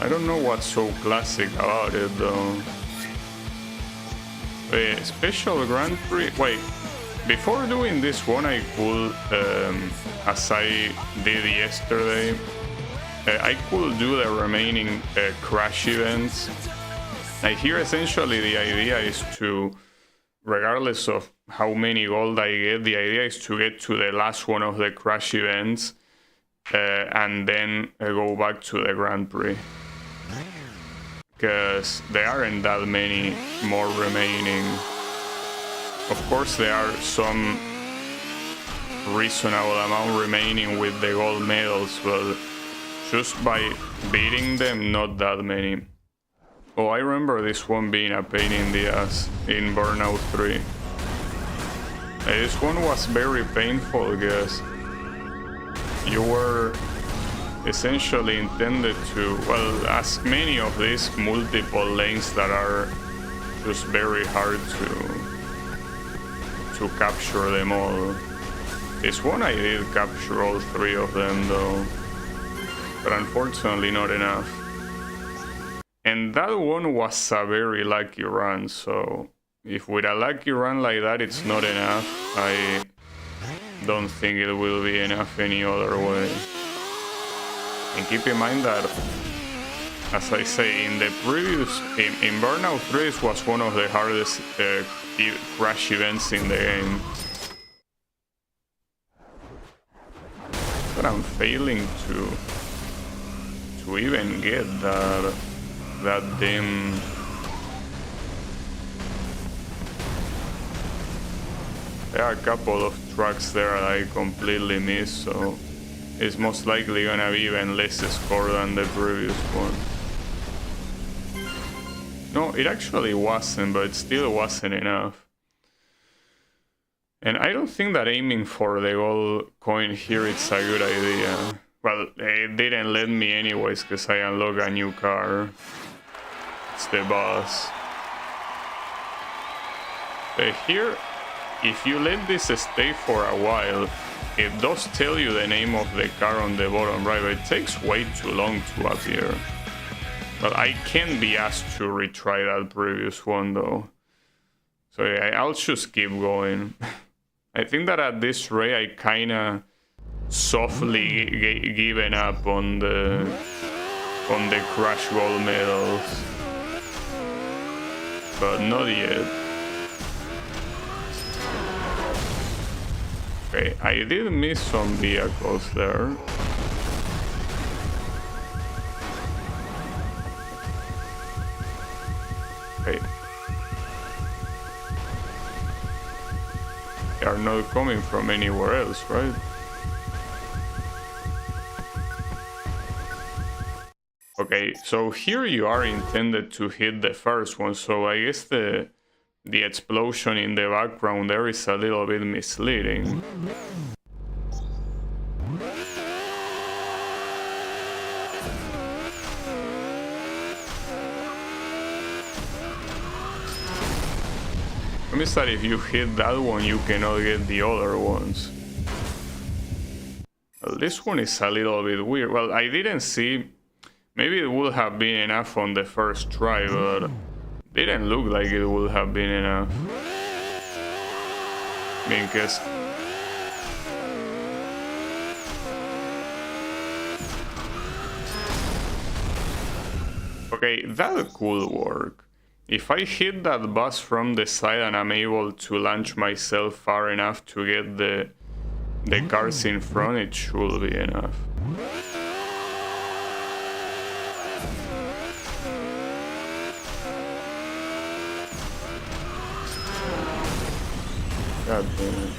I don't know what's so classic about it though. Wait, special Grand Prix. Wait, before doing this one I could, as I did yesterday, I could do the remaining crash events. Here essentially the idea is to, regardless of how many gold I get, the idea is to get to the last one of the crash events and then go back to the Grand Prix. Because there aren't that many more remaining. Of course there are some reasonable amount remaining with the gold medals, but just by beating them, not that many. Oh, I remember this one being a pain in the ass in Burnout 3. This one was very painful, guys. You were essentially intended to, well, as many of these multiple lanes that are just very hard to capture them all. This one I did capture all 3 of them though, but unfortunately not enough. And that one was a very lucky run, so if with a lucky run like that it's not enough, I don't think it will be enough any other way. And keep in mind that, as I say, in the previous, in Burnout 3 this was one of the hardest crash events in the game. But I'm failing to even get that damn. There are a couple of tracks there that I completely missed, so it's most likely gonna be even less score than the previous one. No, it actually wasn't, but it still wasn't enough. And I don't think that aiming for the gold coin here is a good idea. Well, it didn't let me anyways, because I unlocked a new car. It's the boss. Here, if you let this stay for a while, it does tell you the name of the car on the bottom right, but it takes way too long to appear. But I can be asked to retry that previous one though. So yeah, I'll just keep going. I think that at this rate I kinda softly given up on the crash gold medals. But not yet. Okay, I did miss some vehicles there. Okay. They are not coming from anywhere else, right? Okay, so here you are intended to hit the first one, so I guess the explosion in the background there is a little bit misleading. It means that if you hit that one, you cannot get the other ones. Well, this one is a little bit weird. Well, I didn't see. Maybe it would have been enough on the first try, but didn't look like it would have been enough. Because okay, that could work. If I hit that bus from the side and I'm able to launch myself far enough to get the cars in front, it should be enough. God damn it.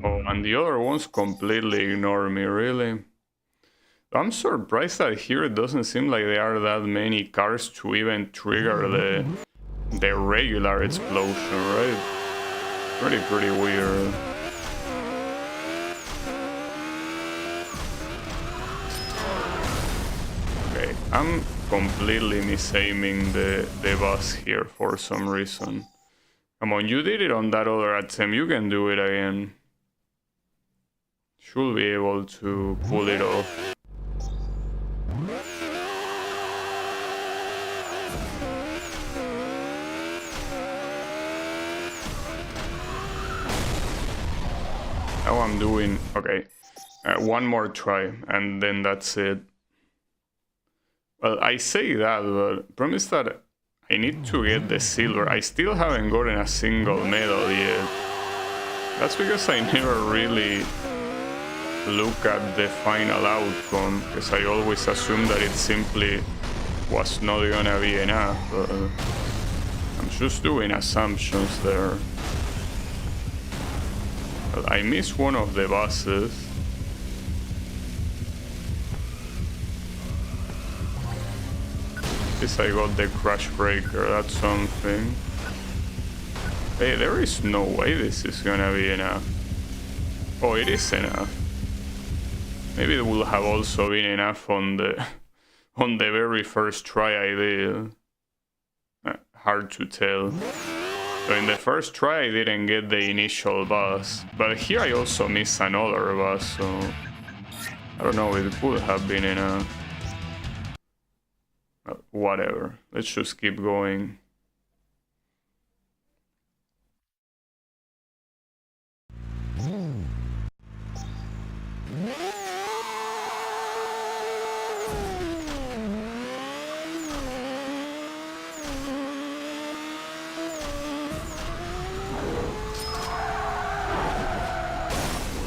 Oh, and the other ones completely ignore me, really. I'm surprised that here it doesn't seem like there are that many cars to even trigger the regular explosion, right? Pretty weird. Okay, I'm completely misaiming the bus here for some reason. Come on, you did it on that other attempt, you can do it again. Should be able to pull it off. Now I'm doing, okay, one more try and then that's it. Well, I say that, but promise that I need to get the silver. I still haven't gotten a single medal yet. That's because I never really look at the final outcome, because I always assume that it simply was not gonna be enough. But I'm I'm just doing assumptions there. Well, I missed one of the bosses. Guess I got the crash breaker, that's something. Hey, there is no way this is gonna be enough. Oh, it is enough. Maybe it will have also been enough on the very first try I did. Hard to tell. So in the first try I didn't get the initial boss, but here I also missed another boss, so I don't know, it could have been enough. Whatever, let's just keep going.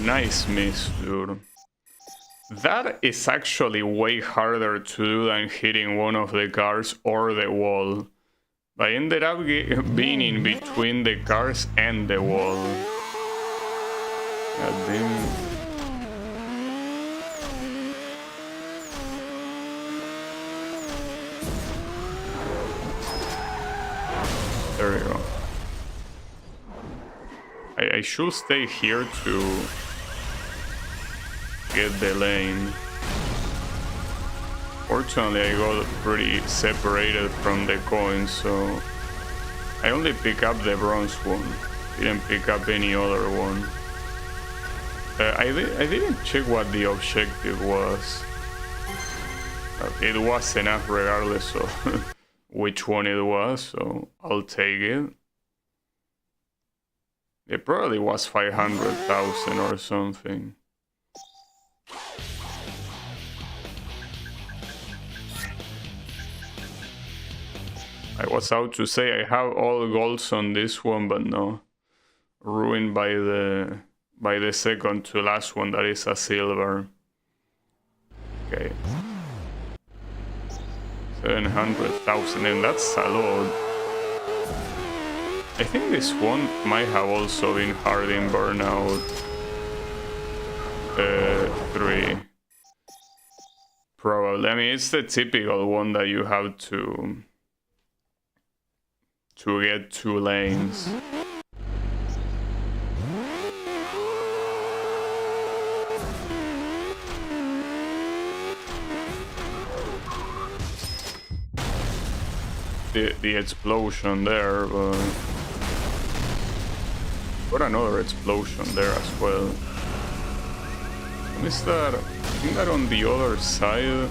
Nice miss, dude. That is actually way harder to do than hitting one of the cars or the wall. I ended up being in between the cars and the wall. God damn. There you go. I should stay here to get the lane. Fortunately, I got pretty separated from the coins, so I only pick up the bronze one. Didn't pick up any other one. I didn't check what the objective was. It was enough regardless of which one it was, so I'll take it. It probably was 500,000 or something. I was out to say I have all golds on this one, but no. Ruined by the second to last one that is a silver. Okay. 700,000, and that's a lot. I think this one might have also been hard in Burnout 3. Probably. I mean, it's the typical one that you have to get 2 lanes. The explosion there, but got another explosion there as well. Is that? I think that on the other side,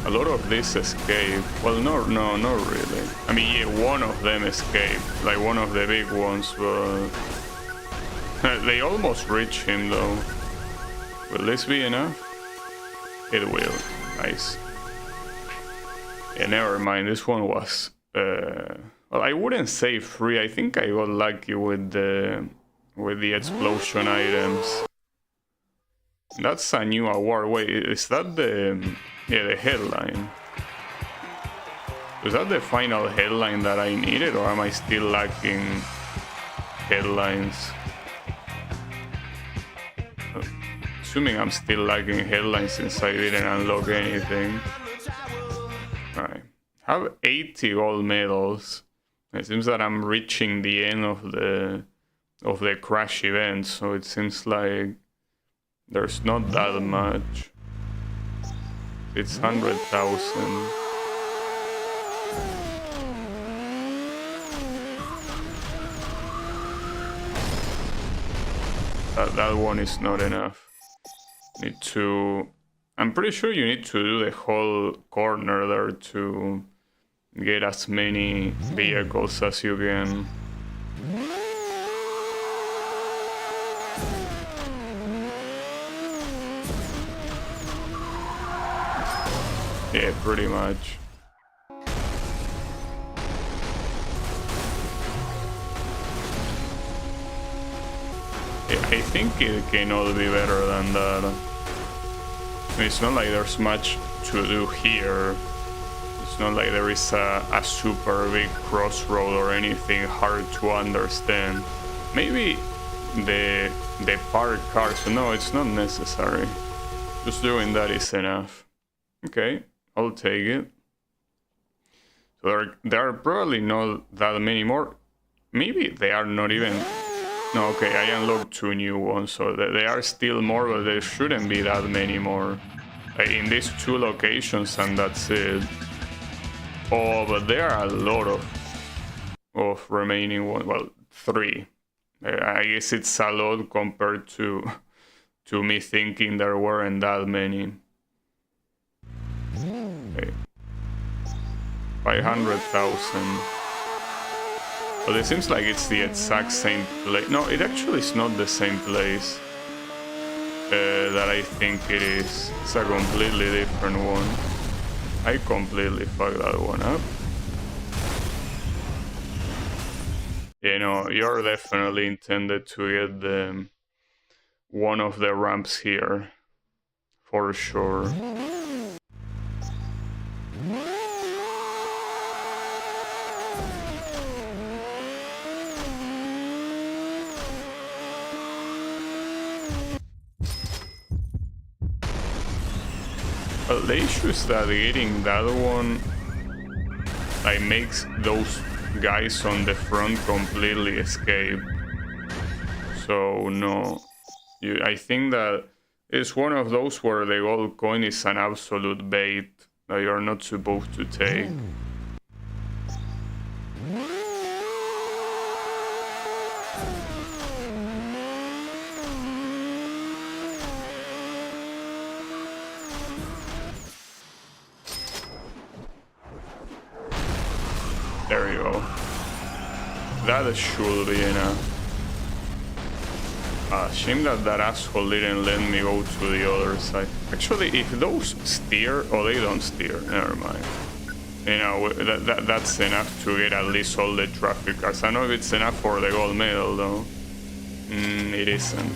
a lot of this escape. Well, no, not really. I mean, yeah, one of them escaped, like one of the big ones, but they almost reach him though. Will this be enough? It will. Nice. Yeah, never mind. This one was. Well, I wouldn't say free. I think I got lucky with the explosion items. That's a new award. Wait, is that the headline? Is that the final headline that I needed, or am I still lacking headlines? Assuming I'm still lacking headlines since I didn't unlock anything. Alright. I have 80 gold medals. It seems that I'm reaching the end of the crash event, so it seems like there's not that much. It's 100,000. That one is not enough. Need to. I'm pretty sure you need to do the whole corner there to get as many vehicles as you can. Yeah, pretty much. Yeah, I think it cannot be better than that. It's not like there's much to do here. It's not like there is a super big crossroad or anything hard to understand. Maybe the parked cars, no, it's not necessary. Just doing that is enough. Okay, I'll take it. So there are probably not that many more. Maybe they are not even... No, okay, I unlocked 2 new ones, so they are still more, but there shouldn't be that many more. In these 2 locations, and that's it. Oh, but there are a lot of remaining ones. Well, 3. I guess it's a lot compared to me thinking there weren't that many. Okay. 500,000. But it seems like it's the exact same place. No, it actually is not the same place that I think it is. It's a completely different one. I completely fucked that one up. You know, you're definitely intended to get one of the ramps here. For sure. Well, the issue is that getting that one like makes those guys on the front completely escape. So no, I think that it's one of those where the gold coin is an absolute bait that you're not supposed to take. There you go. That should be enough. Shame that asshole didn't let me go to the other side. Actually, if those steer... Oh, they don't steer. Never mind. You know, that's enough to get at least all the traffic cars. I don't know if it's enough for the gold medal, though. It isn't.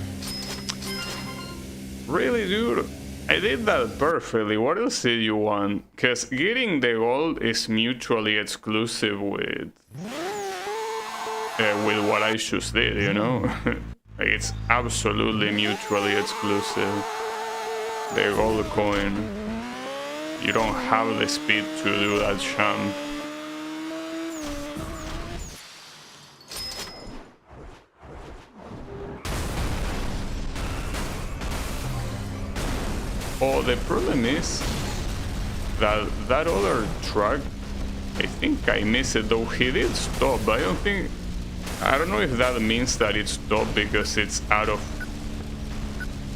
Really, dude? I did that perfectly. What else did you want? Because getting the gold is mutually exclusive with what I just did, you know? It's absolutely mutually exclusive. The gold coin. You don't have the speed to do that jump. Oh, the problem is that other truck, I think I missed it, though he did stop, but I don't know if that means that it stopped because it's out of,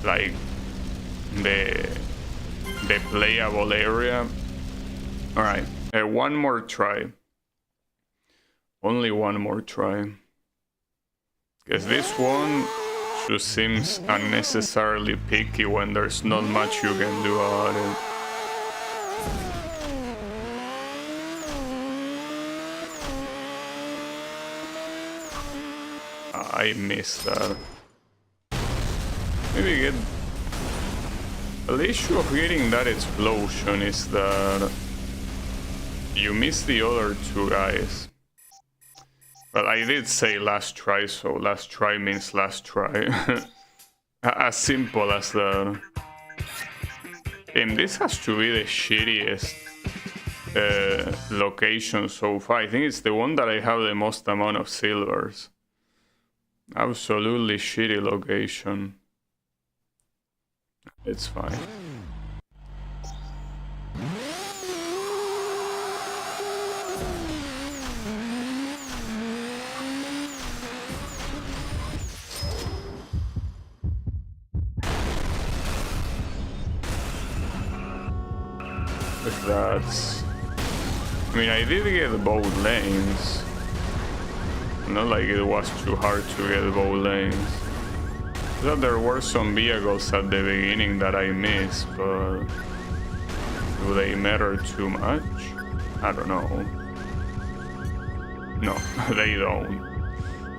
like, the playable area. Alright, one more try. Only one more try. Because this one just seems unnecessarily picky when there's not much you can do about it. I missed that. Maybe get... The issue of getting that explosion is that you miss the other 2 guys. But I did say last try, so last try means last try. As simple as that. And this has to be the shittiest location so far. I think it's the one that I have the most amount of silvers. Absolutely shitty location. It's fine. If that's... I mean, I did get both lanes. Not like it was too hard to get both lanes. I thought there were some vehicles at the beginning that I missed, but do they matter too much? I don't know. No, they don't.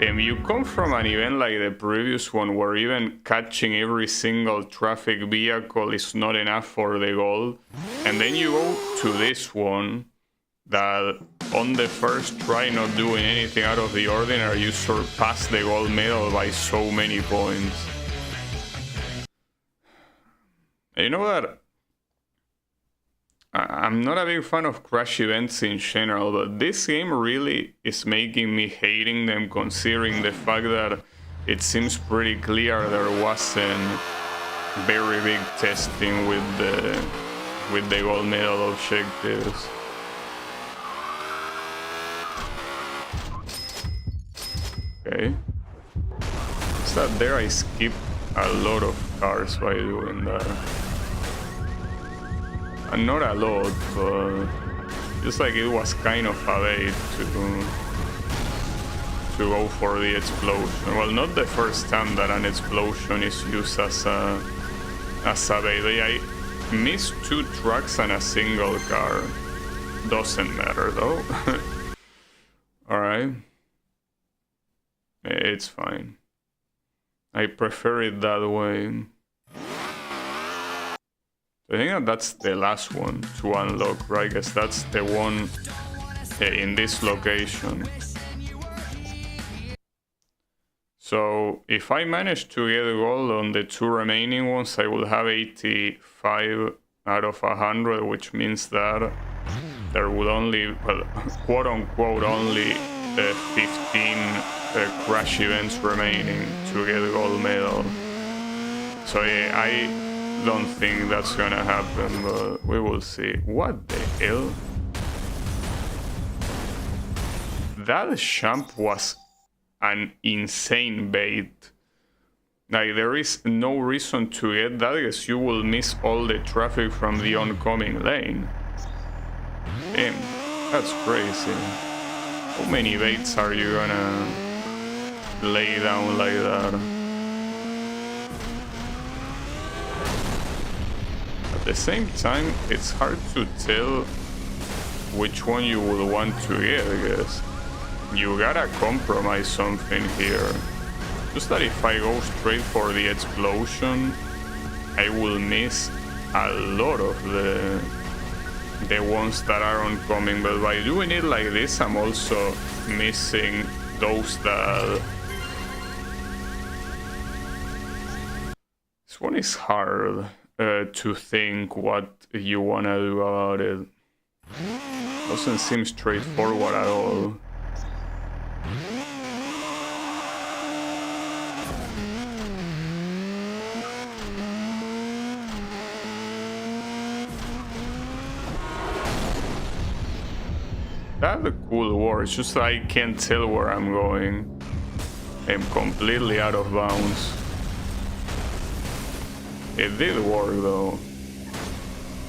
You come from an event like the previous one where even catching every single traffic vehicle is not enough for the goal, and then you go to this one that on the first try, not doing anything out of the ordinary, you surpass the gold medal by so many points. And you know what? I'm not a big fan of crash events in general, but this game really is making me hating them, considering the fact that it seems pretty clear there wasn't very big testing with the gold medal objectives. Okay. Is that there? I skipped a lot of cars by doing that. And not a lot, but just like it was kind of a bait to go for the explosion. Well, not the first time that an explosion is used as a bait. I missed 2 trucks and a single car. Doesn't matter though. Alright. It's fine. I prefer it that way. I think that's the last one to unlock, right? I guess that's the one in this location. So if I manage to get a gold on the 2 remaining ones, I will have 85 out of 100, which means that there will only, well, quote unquote, only 15 crash events remaining to get a gold medal. So yeah, I don't think that's gonna happen, but we will see. What the hell? That champ was an insane bait. Like, there is no reason to get that, because you will miss all the traffic from the oncoming lane. Damn, that's crazy. How many baits are you gonna lay down like that? At the same time, it's hard to tell which one you would want to get, I guess. You gotta compromise something here. Just that if I go straight for the explosion, I will miss a lot of the ones that are oncoming, but by doing it like this, I'm also missing those that... This one is hard. To think what you wanna do about it. Doesn't seem straightforward at all. That's a cool war, it's just I can't tell where I'm going. I'm completely out of bounds. It did work though.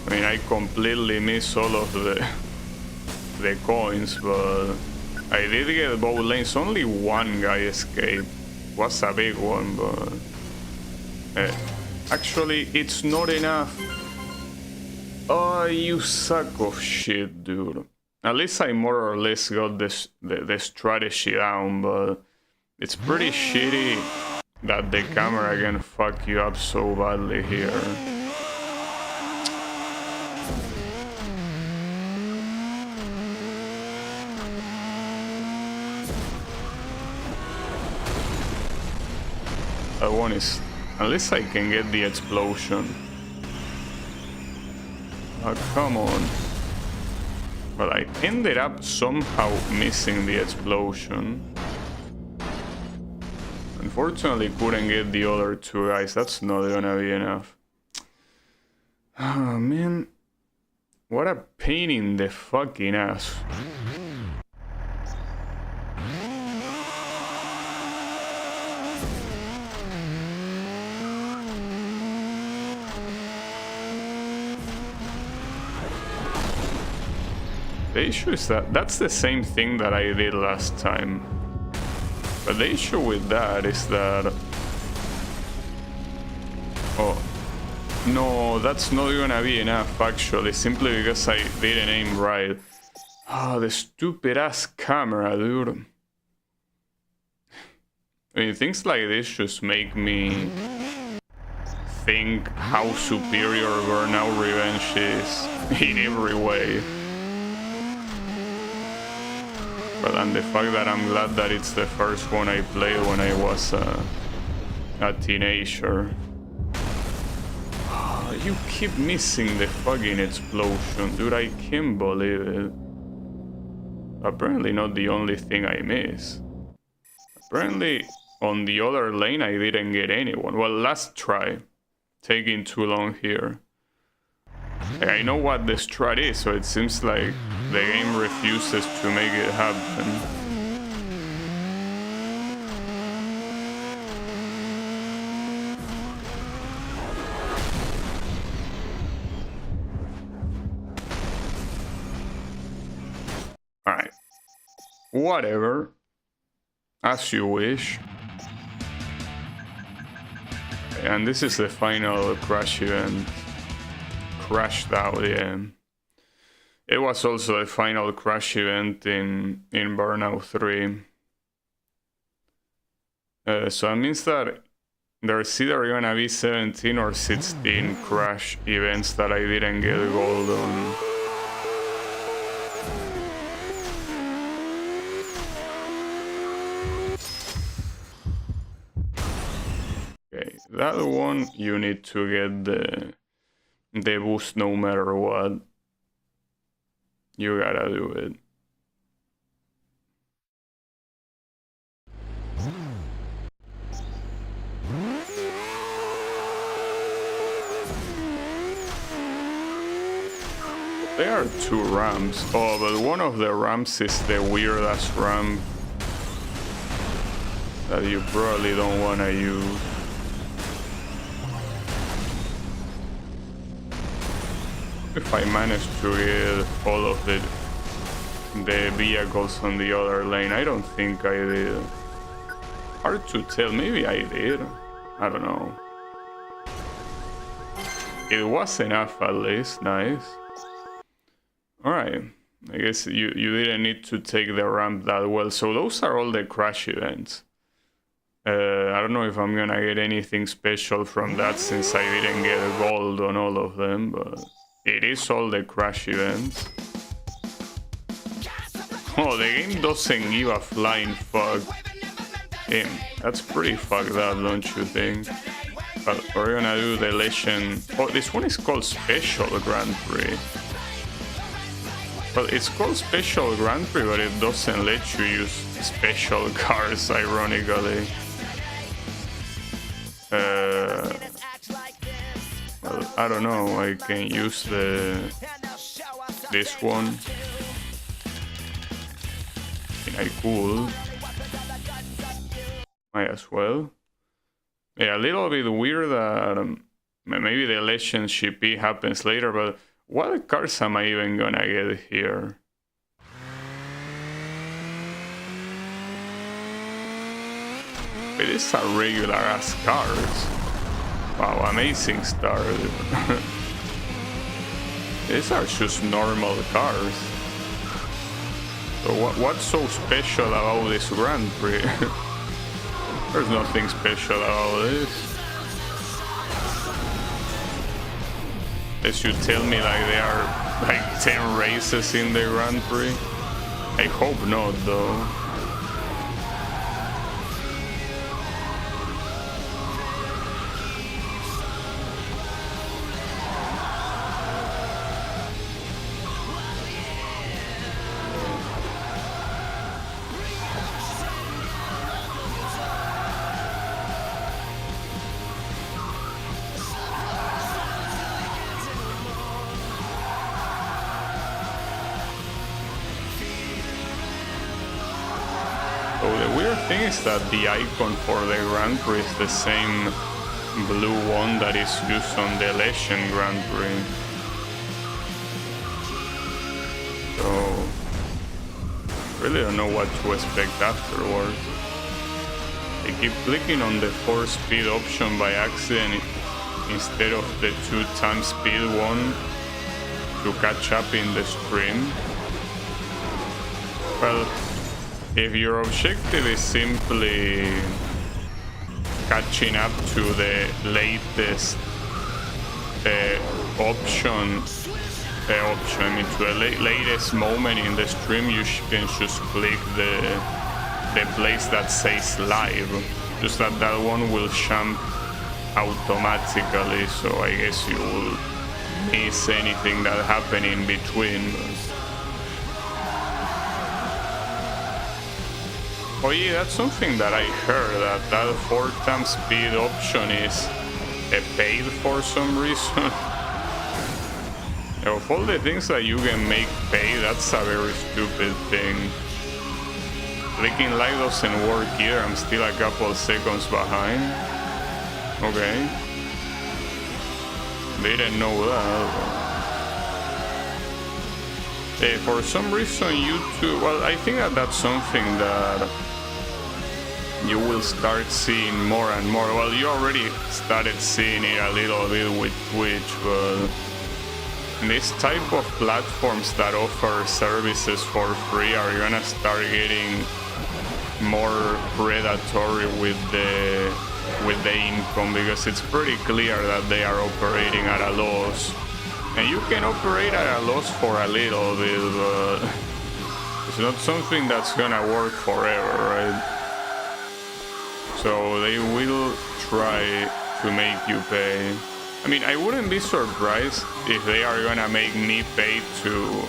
I mean, I completely missed all of the coins, but I did get both lanes. Only one guy escaped. Was a big one, but actually it's not enough. Oh, you sack of shit, dude. At least I more or less got the strategy down, but it's pretty shitty that the camera can fuck you up so badly here. That one is... Unless I can get the explosion. Oh, come on. But I ended up somehow missing the explosion. Unfortunately, couldn't get the other 2 guys. That's not gonna be enough. Oh, man. What a pain in the fucking ass. The issue is that that's the same thing that I did last time. But the issue with that is that... Oh. No, that's not gonna be enough actually, simply because I didn't aim right. Oh, the stupid ass camera, dude. I mean, things like this just make me think how superior Burnout Revenge is in every way. Well, and the fact that I'm glad that it's the first one I played when I was a teenager. You keep missing the fucking explosion, dude. I can't believe it. Apparently not the only thing I miss. Apparently on the other lane I didn't get anyone. Well, last try. Taking too long here. I know what the strat is, so it seems like the game refuses to make it happen. Alright. Whatever. As you wish. And this is the final crash event. Crashed out, yeah. It was also a final crash event in Burnout 3. So it means that there's either gonna be 17 or 16 crash events that I didn't get gold on. Okay, that one you need to get the boost no matter what. You gotta do it. There are two ramps. Oh, but one of the ramps is the weirdest ramp that you probably don't wanna use. If I manage to get all of the vehicles on the other lane, I don't think I did. Hard to tell, maybe I did. I don't know. It was enough at least, nice. Alright, I guess you didn't need to take the ramp that well. So those are all the crash events. I don't know if I'm gonna get anything special from that since I didn't get a gold on all of them, but it is all the crash events. Oh, the game doesn't give a flying fuck. Damn, that's pretty fucked up, don't you think? But we're gonna do the legend. Oh, this one is called Special Grand Prix. Well, it's called Special Grand Prix, but it doesn't let you use special cars, ironically. Well, I don't know, I can use this one. I could. Might as well. Yeah, a little bit weird that maybe the Legend GP happens later, but what cars am I even gonna get here? It is a regular ass cars. Wow, amazing start. These are just normal cars. So what's so special about this Grand Prix? There's nothing special about this. Unless you tell me like there are like 10 races in the Grand Prix. I hope not though. So the weird thing is that the icon for the Grand Prix is the same blue one that is used on the Legend Grand Prix. So really don't know what to expect afterwards. I keep clicking on the 4-speed option by accident instead of the 2x speed one to catch up in the stream. Well, if your objective is simply catching up to the latest option option. I mean, to the latest moment in the stream, you can just click the place that says live. Just that one will jump automatically, so I guess you will miss anything that happened in between. Oh yeah, that's something that I heard, that 4x speed option is paid for some reason. Of all the things that you can make pay, that's a very stupid thing. Clicking live doesn't work here, I'm still a couple seconds behind. Okay. Didn't know that. For some reason YouTube, well, I think that's something that you will start seeing more and more. Well, you already started seeing it a little bit with Twitch, but this type of platforms that offer services for free are gonna start getting more predatory with the income, because it's pretty clear that they are operating at a loss. And you can operate at a loss for a little bit, but it's not something that's gonna work forever, right? So they will try to make you pay. I mean, I wouldn't be surprised if they are gonna make me pay to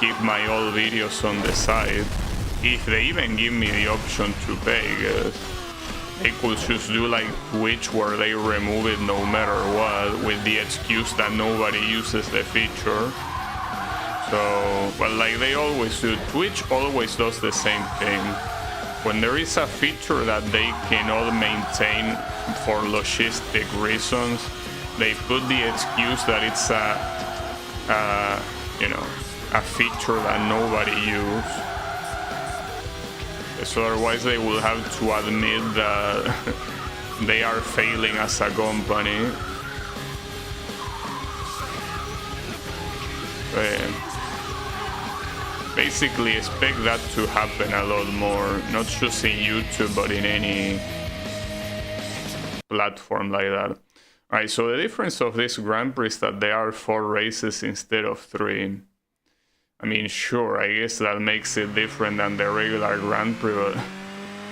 keep my old videos on the side, if they even give me the option to pay. They could just do like Twitch, where they remove it no matter what, with the excuse that nobody uses the feature. So, well, like they always do. Twitch always does the same thing. When there is a feature that they cannot maintain for logistic reasons, they put the excuse that it's a feature that nobody uses. So otherwise they will have to admit that they are failing as a company. Basically expect that to happen a lot more, not just in YouTube, but in any platform like that. Alright, so the difference of this Grand Prix is that there are 4 races instead of 3. I mean, sure, I guess that makes it different than the regular Grand Prix, but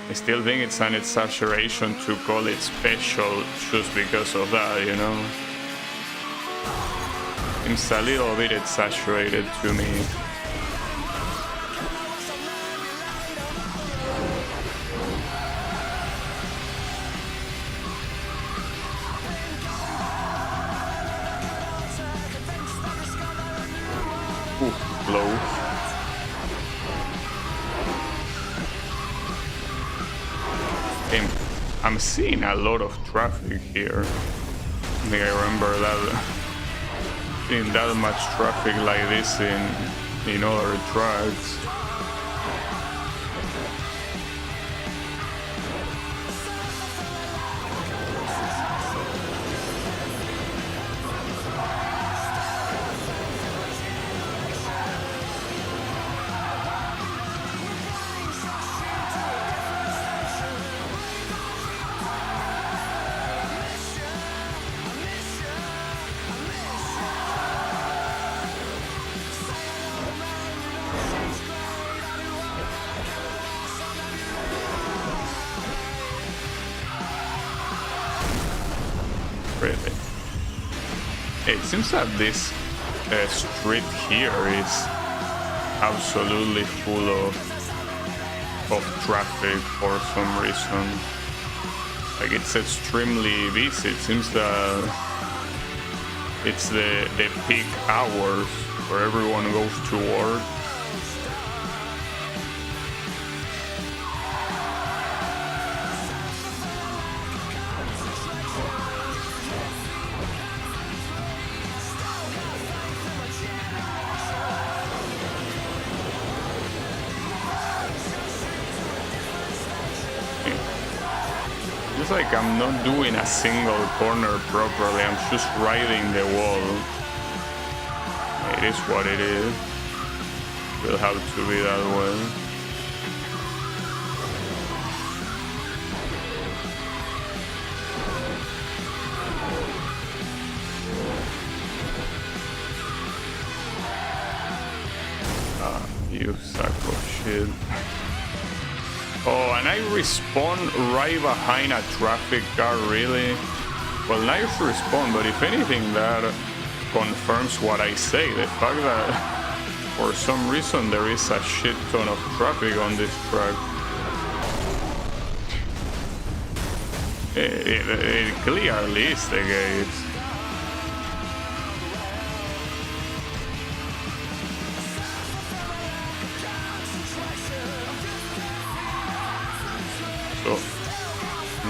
I still think it's an exaggeration to call it special just because of that, you know? Seems a little bit exaggerated to me. I'm seeing a lot of traffic here. I think I remember that seeing that much traffic like this in other tracks. It seems that this street here is absolutely full of traffic for some reason. Like, it's extremely busy. It seems that it's the peak hours where everyone goes to work. Like I'm not doing a single corner properly, I'm just riding the wall. It is what it is. Will have to be that way. you sack of shit. Oh, and I respawn right behind a traffic car, really? Well, nice respawn, but if anything, that confirms what I say. The fact that for some reason there is a shit ton of traffic on this track. It clearly is the case. So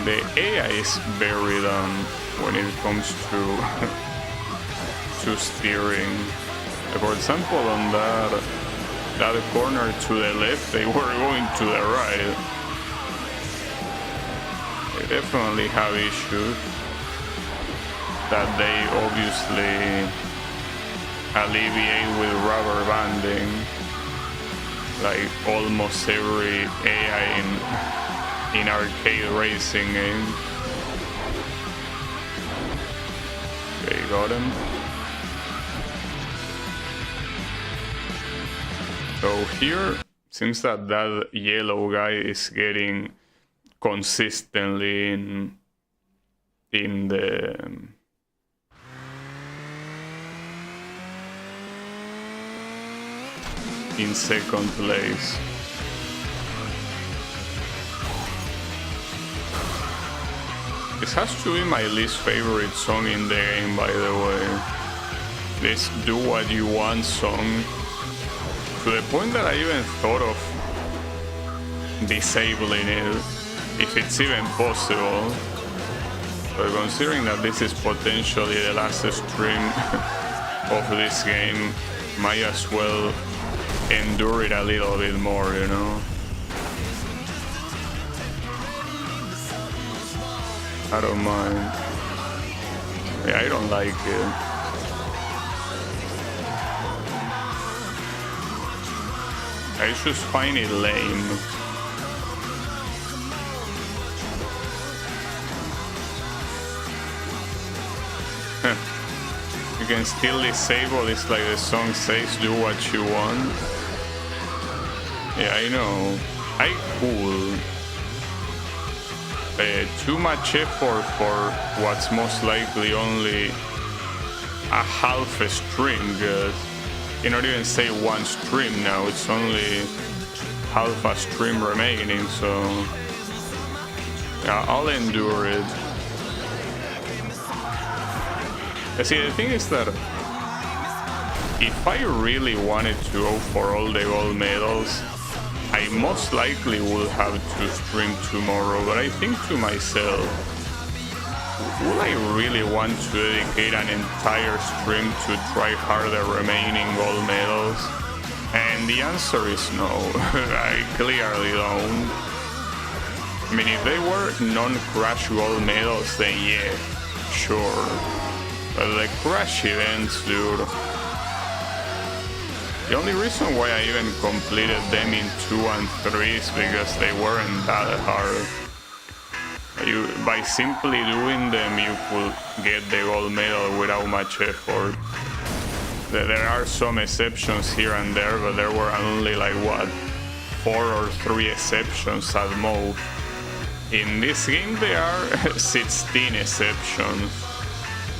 the AI is very dumb when it comes to to steering. For example, on that corner to the left, they were going to the right. They definitely have issues that they obviously alleviate with rubber banding, like almost every AI in arcade racing game. Okay, got him. So here, seems that that yellow guy is getting consistently in the in second place. This has to be my least favorite song in the game, by the way. This "Do What You Want" song. To the point that I even thought of disabling it, if it's even possible. But considering that this is potentially the last stream of this game, might as well endure it a little bit more, you know? I don't mind. Yeah, I don't like it. I just find it lame. You can still disable, it's like the song says, do what you want. Yeah, I know. I cool. Too much effort for what's most likely only a half a stream, because you not even say one stream now, it's only half a stream remaining, so yeah, I'll endure it. See, the thing is that if I really wanted to go for all the gold medals, I most likely will have to stream tomorrow, but I think to myself, would I really want to dedicate an entire stream to try hard the remaining gold medals? And the answer is no. I clearly don't. I mean, if they were non-crash gold medals, then yeah, sure. But the crash events, dude. The only reason why I even completed them in 2 and 3 is because they weren't that hard. By simply doing them, you could get the gold medal without much effort. There are some exceptions here and there, but there were only like, what, 4 or 3 exceptions at most. In this game, there are 16 exceptions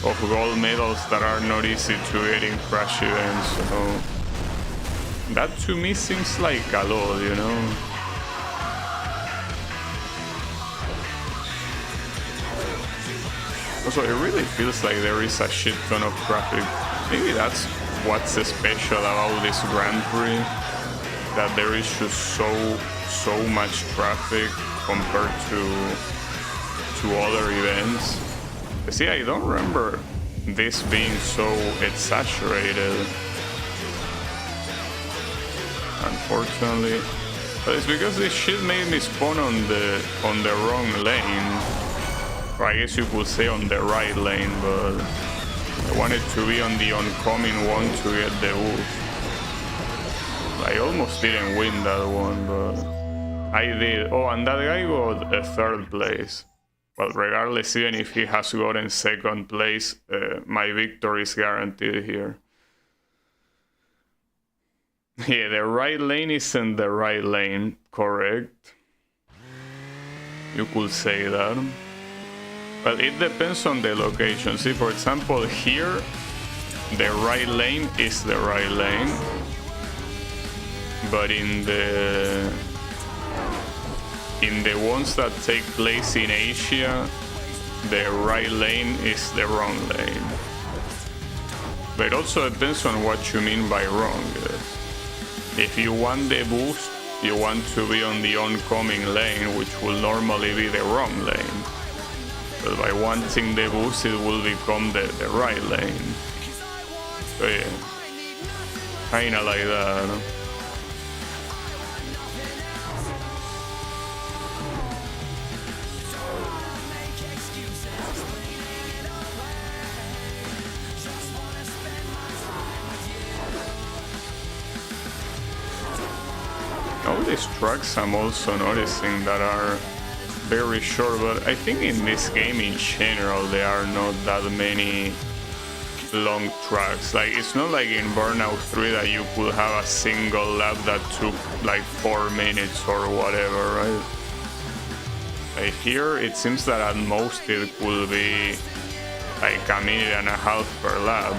of gold medals that are not easy to get in crash events, so that to me seems like a lot, you know? Also, it really feels like there is a shit ton of traffic. Maybe that's what's special about this Grand Prix, that there is just so much traffic compared to other events. See, I don't remember this being so exaggerated, unfortunately. But it's because this shit made me spawn on the wrong lane. Or I guess you could say on the right lane, but I wanted to be on the oncoming one to get the wolf. I almost didn't win that one, but I did. Oh, and that guy got a 3rd place. But regardless, even if he has gotten 2nd place, my victory is guaranteed here. Yeah, the right lane isn't the right lane, correct? You could say that. But it depends on the location. See, for example, here, the right lane is the right lane. But in the ones that take place in Asia, the right lane is the wrong lane. But it also depends on what you mean by wrong. If you want the boost, you want to be on the oncoming lane, which will normally be the wrong lane. But by wanting the boost, it will become the right lane. So yeah, kinda like that. All these tracks I'm also noticing that are very short, but I think in this game in general there are not that many long tracks. Like, it's not like in Burnout 3 that you could have a single lap that took like 4 minutes or whatever, right? Like here it seems that at most it could be like a minute and a half per lap.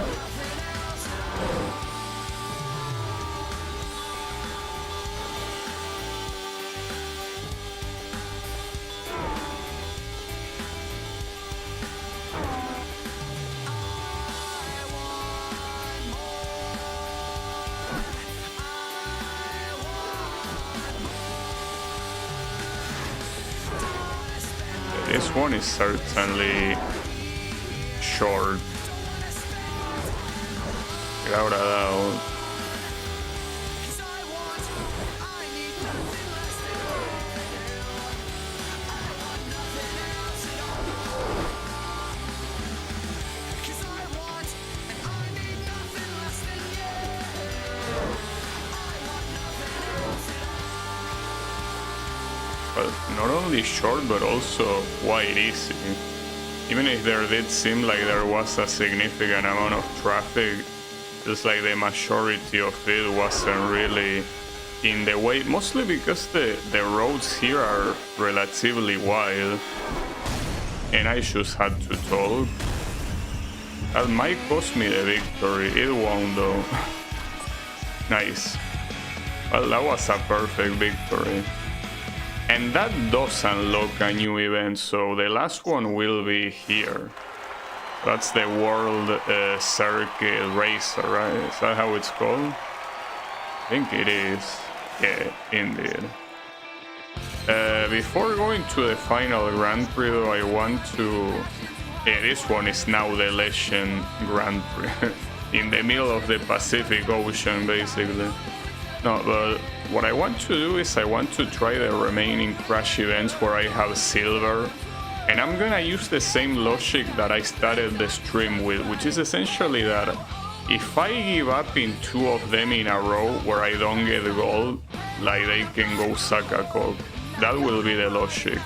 This one is certainly short. Without a doubt. But not only short, but also quite easy. Even if there did seem like there was a significant amount of traffic, just like the majority of it wasn't really in the way, mostly because the roads here are relatively wide. And I just had to talk. That might cost me the victory, it won't though. Nice. Well, that was a perfect victory. And that does unlock a new event, so the last one will be here. That's the World Circuit Racer, right? Is that how it's called? I think it is. Yeah, indeed. Before going to the final Grand Prix, though, I want to... Yeah, this one is now the Legend Grand Prix. In the middle of the Pacific Ocean, basically. No, but what I want to do is I want to try the remaining crash events where I have silver. And I'm gonna use the same logic that I started the stream with, which is essentially that if I give up in 2 of them in a row where I don't get gold, like they can go suck a cock. That will be the logic.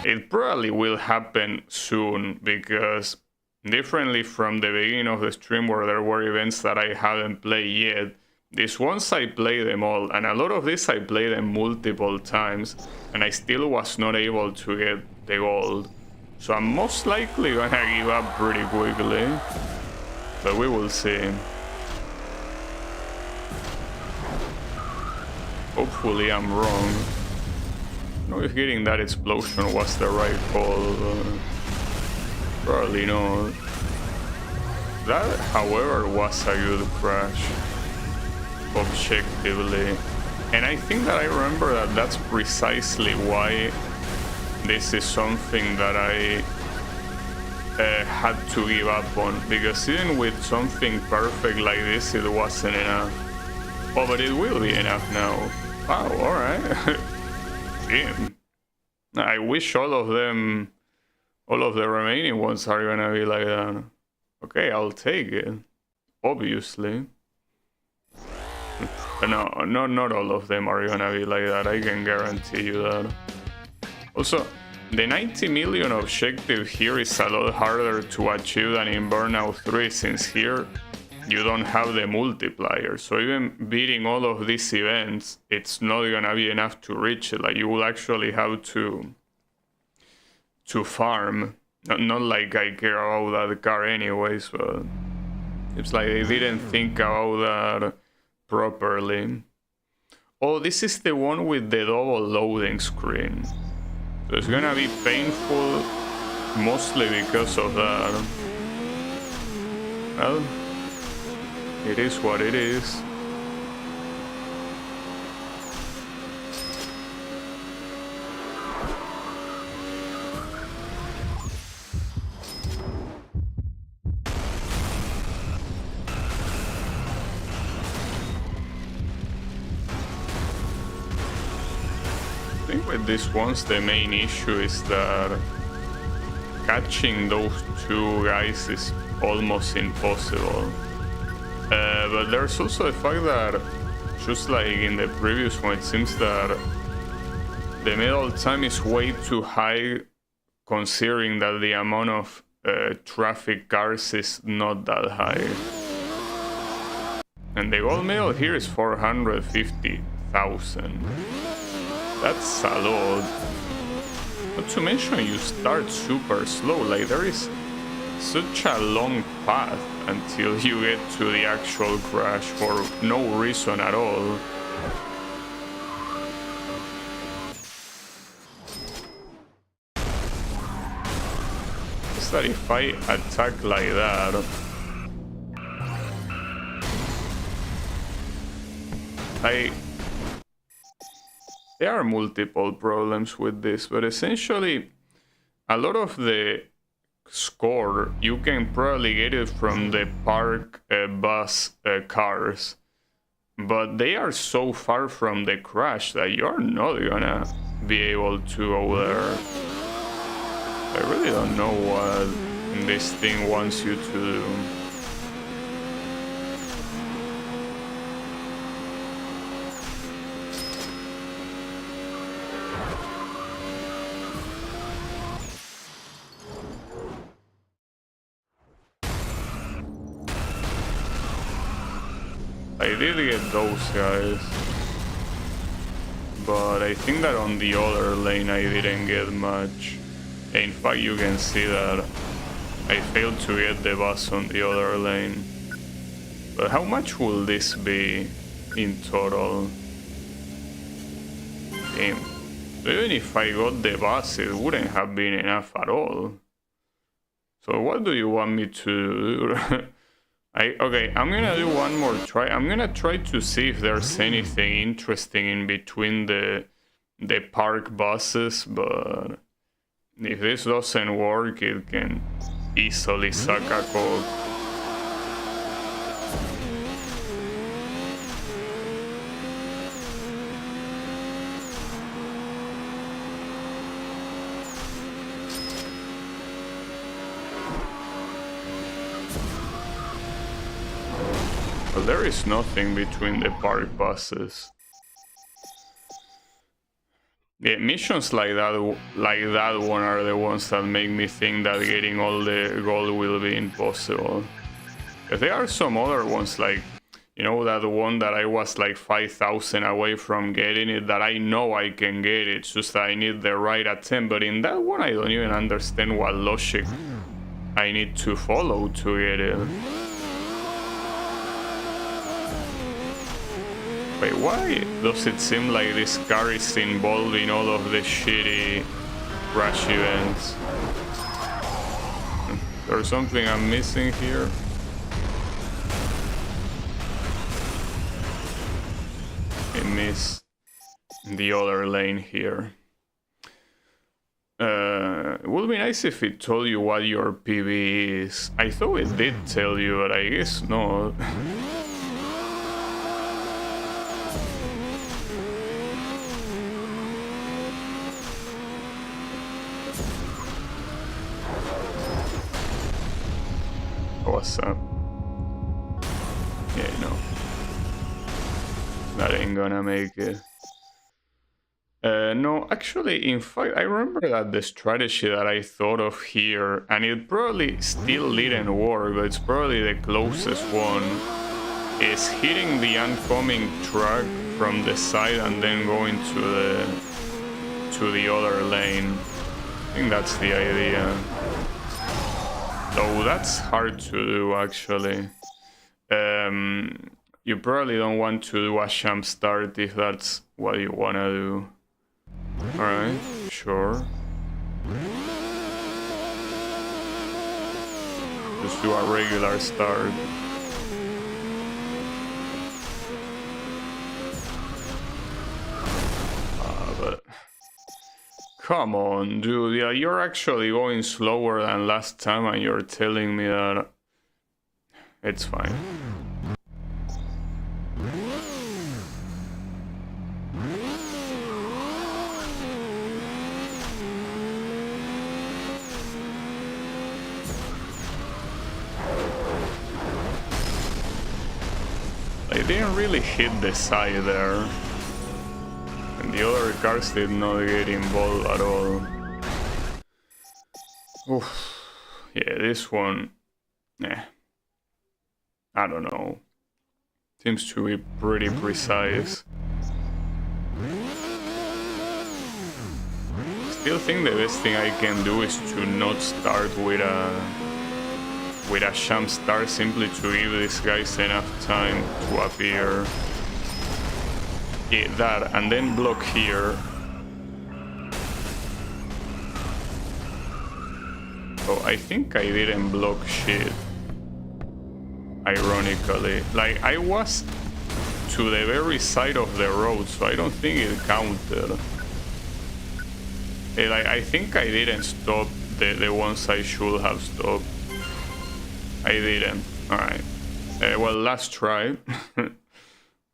It probably will happen soon because differently from the beginning of the stream where there were events that I haven't played yet, these ones I play them all, and a lot of these I played them multiple times, and I still was not able to get the gold. So I'm most likely gonna give up pretty quickly, but we will see. Hopefully I'm wrong. I don't know if getting that explosion was the right call, probably not. That, however, was a good crash. Objectively, and I think that I remember that that's precisely why this is something that I had to give up on, because even with something perfect like this it wasn't enough. Oh, but it will be enough now. Wow, alright. Damn. I wish all of them, all of the remaining ones are gonna be like that. Okay, I'll take it, obviously. No, not all of them are gonna be like that, I can guarantee you that. Also, the 90 million objective here is a lot harder to achieve than in Burnout 3, since here you don't have the multiplier. So even beating all of these events, it's not gonna be enough to reach it. Like you will actually have to farm. Not like I care about that car anyways, but it's like they didn't think about that properly. Oh, this is the one with the double loading screen. So it's gonna be painful, mostly because of that. Well, it is what it is. I think with this ones the main issue is that catching those two guys is almost impossible. But there's also the fact that, just like in the previous one, it seems that the medal time is way too high, considering that the amount of traffic cars is not that high. And the gold medal here is 450,000. That's a lot. Not to mention you start super slow, like there is such a long path until you get to the actual crash for no reason at all. It's that if I attack like that, there are multiple problems with this, but essentially a lot of the score you can probably get it from the park bus cars, but they are so far from the crash that you're not gonna be able to go there. I really don't know what this thing wants you to do. I did get those guys, but I think that on the other lane I didn't get much. In fact, you can see that I failed to get the bus on the other lane. But how much will this be in total? Damn. So even if I got the bus, it wouldn't have been enough at all. So what do you want me to do? Okay, I'm gonna do one more try. I'm gonna try to see if there's anything interesting in between the park buses, but if this doesn't work, it can easily suck a cock. But there is nothing between the park buses. Yeah, missions like that one are the ones that make me think that getting all the gold will be impossible. But there are some other ones, like, you know, that one that I was like 5,000 away from getting it, that I know I can get it, it's just that I need the right attempt. But in that one I don't even understand what logic I need to follow to get it. Wait, why does it seem like this car is involved in all of the shitty crash events? There's something I'm missing here. I missed the other lane here. It would be nice if it told you what your PB is. I thought it did tell you, but I guess not. What's up? Yeah, no. That ain't gonna make it. No, actually, in fact, I remember that the strategy that I thought of here, and it probably still didn't work, but it's probably the closest one, is hitting the oncoming truck from the side and then going to the other lane. I think that's the idea. Though that's hard to do, actually. You probably don't want to do a jump start if that's what you want to do. Alright, sure. Just do a regular start. But come on, dude. Yeah, you're actually going slower than last time and you're telling me that it's fine. They didn't really hit the side there. And the other cars did not get involved at all. Oof. Yeah, this one... Yeah. I don't know. Seems to be pretty precise. Still think the best thing I can do is to not start with a jump start, simply to give these guys enough time to appear. Yeah, that, and then block here. Oh, I think I didn't block shit. Ironically. Like, I was to the very side of the road, so I don't think it counted. Like, I think I didn't stop the ones I should have stopped. I didn't. Alright. Well, last try.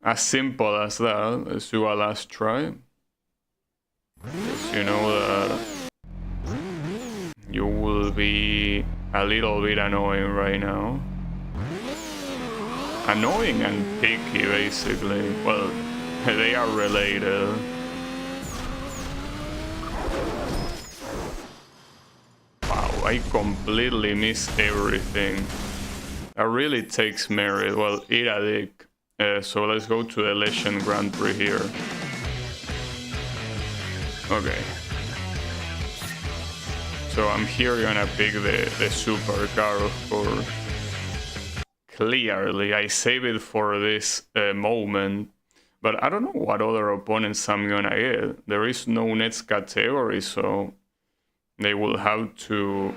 As simple as that. Let's do a last try. Because you know that you will be a little bit annoying right now. Annoying and picky, basically. Well, they are related. Wow, I completely missed everything. That really takes merit. Well, eat a dick. So let's go to the Legend Grand Prix here. Okay. So I'm here gonna pick the supercar, of course. Clearly, I save it for this moment. But I don't know what other opponents I'm gonna get. There is no next category, so they will have to...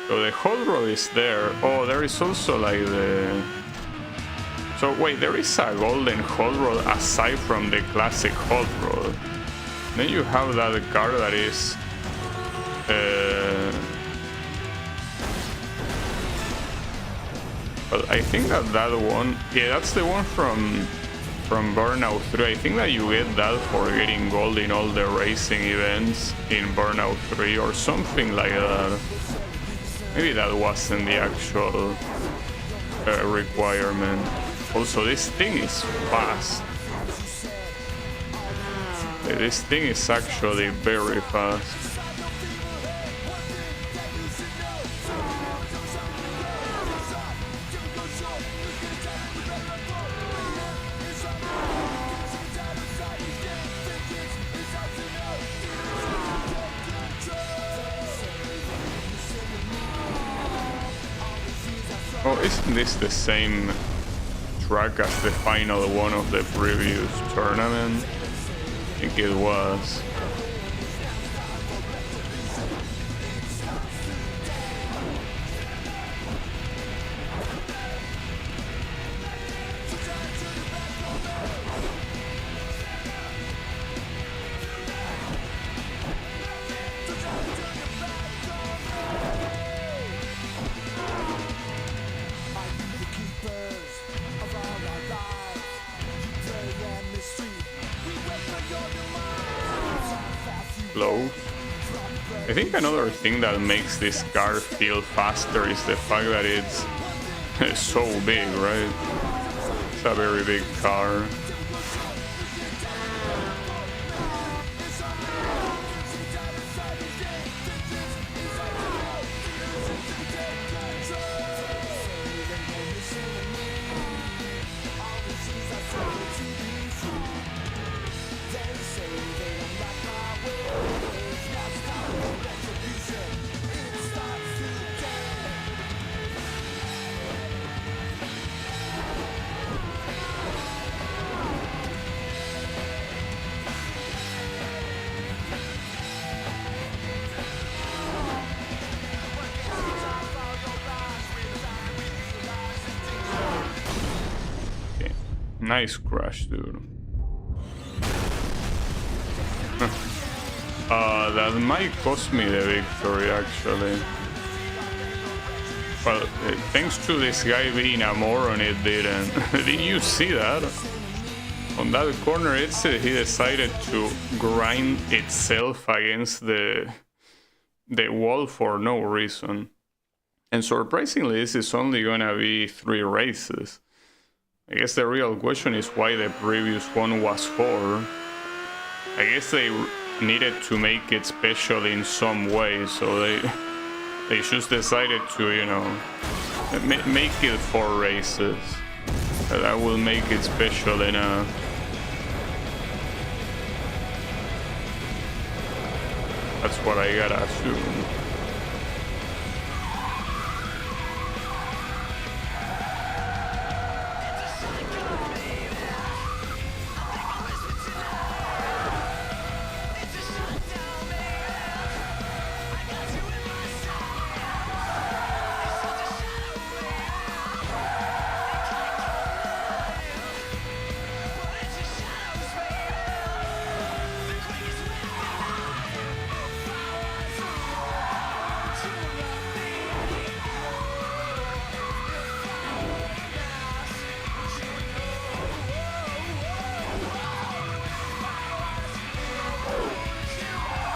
So the hot rod is there. Oh, there is also like the... So wait, there is a golden hot rod aside from the classic hot rod. Then you have that car that is... But I think that one... Yeah, that's the one from Burnout 3. I think that you get that for getting gold in all the racing events in Burnout 3 or something like that. Maybe that wasn't the actual requirement. Also, this thing is fast. This thing is actually very fast. Oh, isn't this the same track as the final one of the previous tournament? I think it was. Close. I think another thing that makes this car feel faster is the fact that it's so big, right? It's a very big car. Nice crash, dude. That might cost me the victory, actually. Well, thanks to this guy being a moron, it didn't. Did you see that? On that corner exit, he decided to grind itself against the wall for no reason. And surprisingly, this is only gonna be 3 races. I guess the real question is why the previous one was 4. I guess they needed to make it special in some way, so they just decided to, you know, make it 4 races. That will make it special enough. That's what I gotta assume.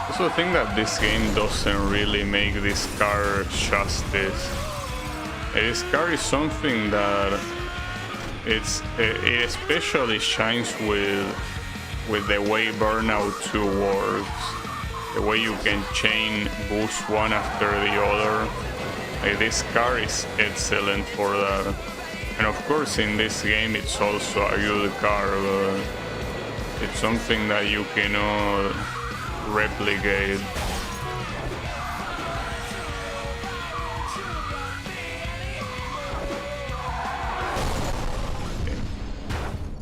I also think that this game doesn't really make this car justice. This car is something that it especially shines with the way Burnout 2 works. The way you can chain boost one after the other. Like, this car is excellent for that. And of course in this game it's also a good car, but it's something that you cannot replicate.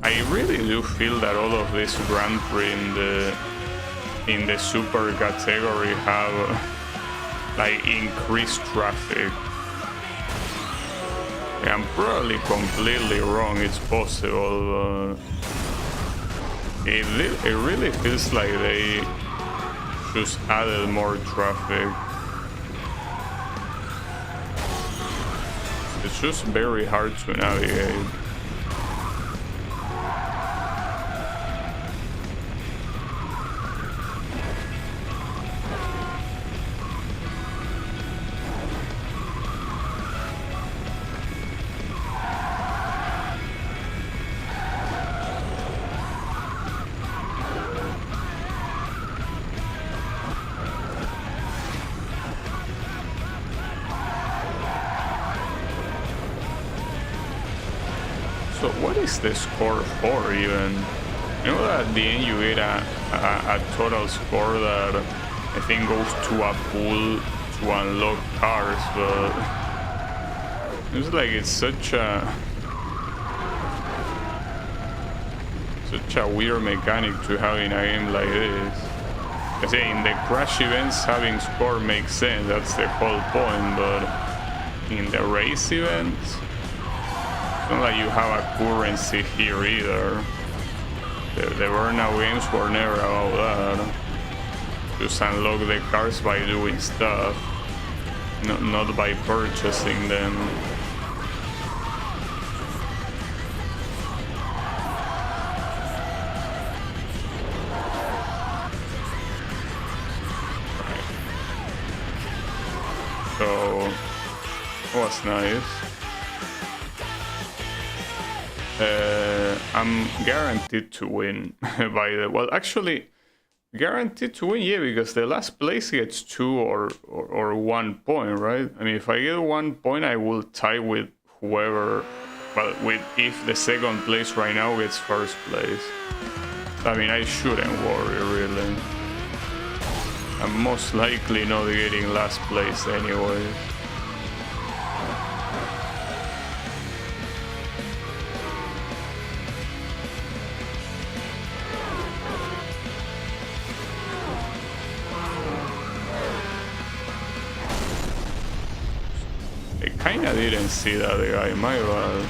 I really do feel that all of this Grand Prix in the super category have like increased traffic. I'm probably completely wrong, it's possible, but it really feels like they just added more traffic. It's just very hard to navigate. So what is the score for even? You know that at the end you get a total score that I think goes to a pool to unlock cars, but it's like it's such a weird mechanic to have in a game like this. I say in the crash events having score makes sense, that's the whole point, but in the race events, it's not like you have a currency here either. The Burnout games were never about that. Just unlock the cars by doing stuff, not by purchasing them. So it was nice. I'm guaranteed to win by the, well, actually guaranteed to win, yeah, because the last place gets 2 or 1 point, right? I mean, if I get 1 point, I will tie with whoever, well, with if the second place right now gets first place. I mean, I shouldn't worry, really. I'm most likely not getting last place anyway. I kinda didn't see that guy, my bad.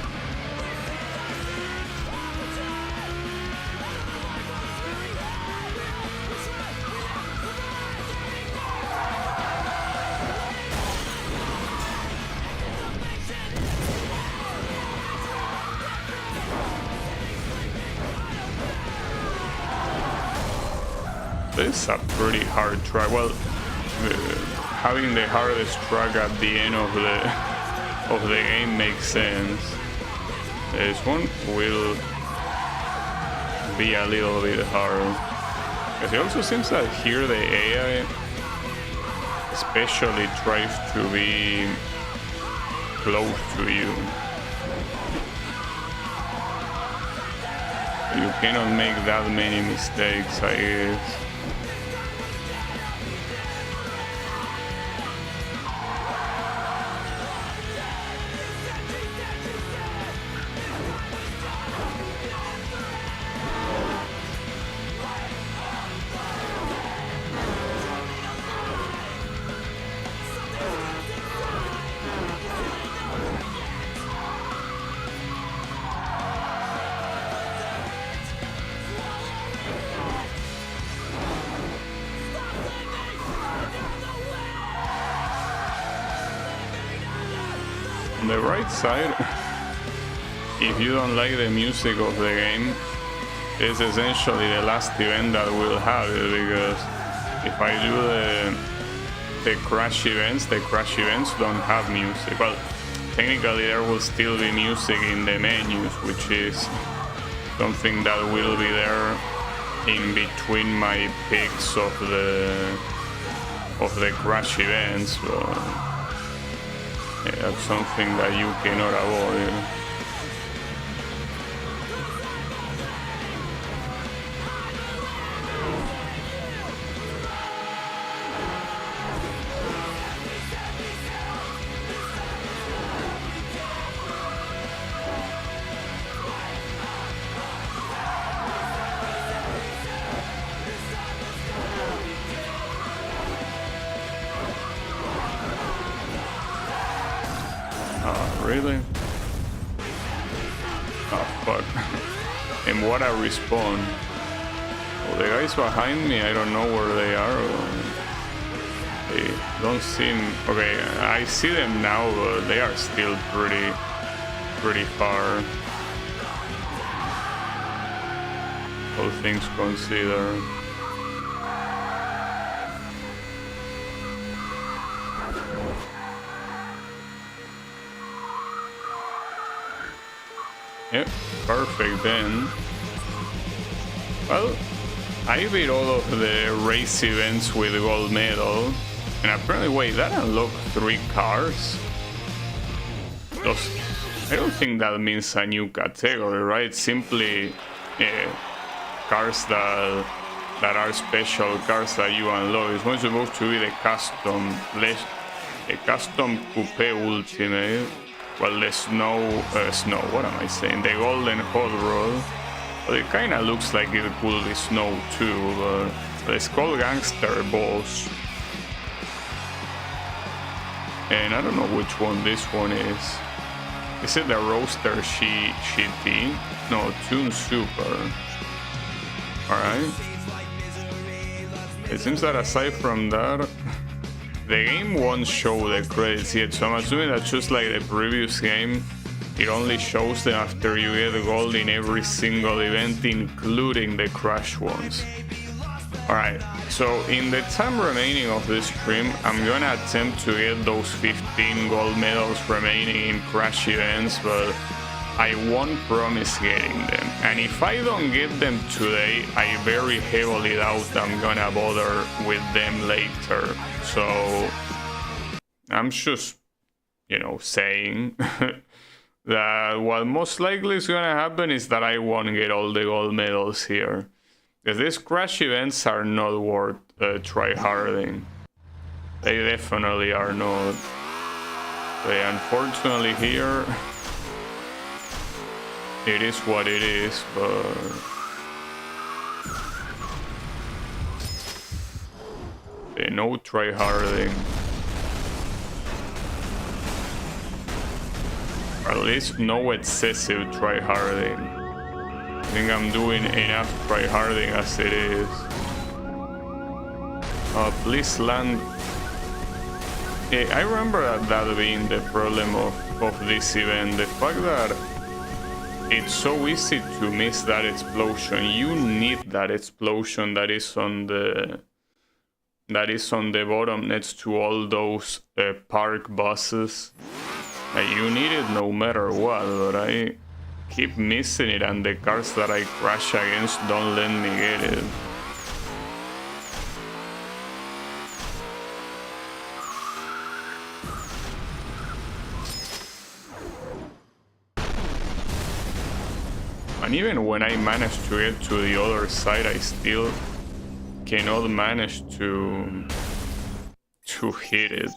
This is a pretty hard track. Well, having the hardest track at the end of the game makes sense. This one will be a little bit hard. Because it also seems that here the AI especially tries to be close to you. You cannot make that many mistakes, I guess. On the right side, if you don't like the music of the game, it's essentially the last event that will have it, because if I do the crash events don't have music. Well, technically there will still be music in the menus, which is something that will be there in between my picks of the crash events, but yeah, that's something that you cannot avoid. Really? Oh fuck. And what a respawn. Well, the guys behind me, I don't know where they are. They don't seem... Okay, I see them now, but they are still pretty far. All things considered. Yep, perfect then. Well, I beat all of the race events with a gold medal, and apparently, wait, that unlocked 3 cars? I don't think that means a new category, right? Simply cars that are special cars that you unlock. It's not supposed to be the custom coupe ultimate. Well, the what am I saying? The golden hot rod. Well, it kinda looks like it could be snow too, but the Skull Gangster boss. And I don't know which one this one is. Is it the Roaster Shitty? No, Tune Super. Alright. It seems that aside from that, the game won't show the credits yet, so I'm assuming that just like the previous game, it only shows them after you get gold in every single event, including the crash ones. Alright, so in the time remaining of this stream, I'm gonna attempt to get those 15 gold medals remaining in crash events, but I won't promise getting them. And if I don't get them today, I very heavily doubt I'm gonna bother with them later. So I'm just, saying that what most likely is gonna happen is that I won't get all the gold medals here. Because these crash events are not worth tryharding. They definitely are not. They unfortunately here, it is what it is, but no tryharding. Or at least no excessive tryharding. I think I'm doing enough tryharding as it is. Please land. I remember that being the problem of this event. The fact that it's so easy to miss that explosion. You need that explosion that is on the bottom next to all those park buses. You need it no matter what, but I keep missing it, and the cars that I crash against don't let me get it. And even when I manage to get to the other side, I still cannot manage to hit it.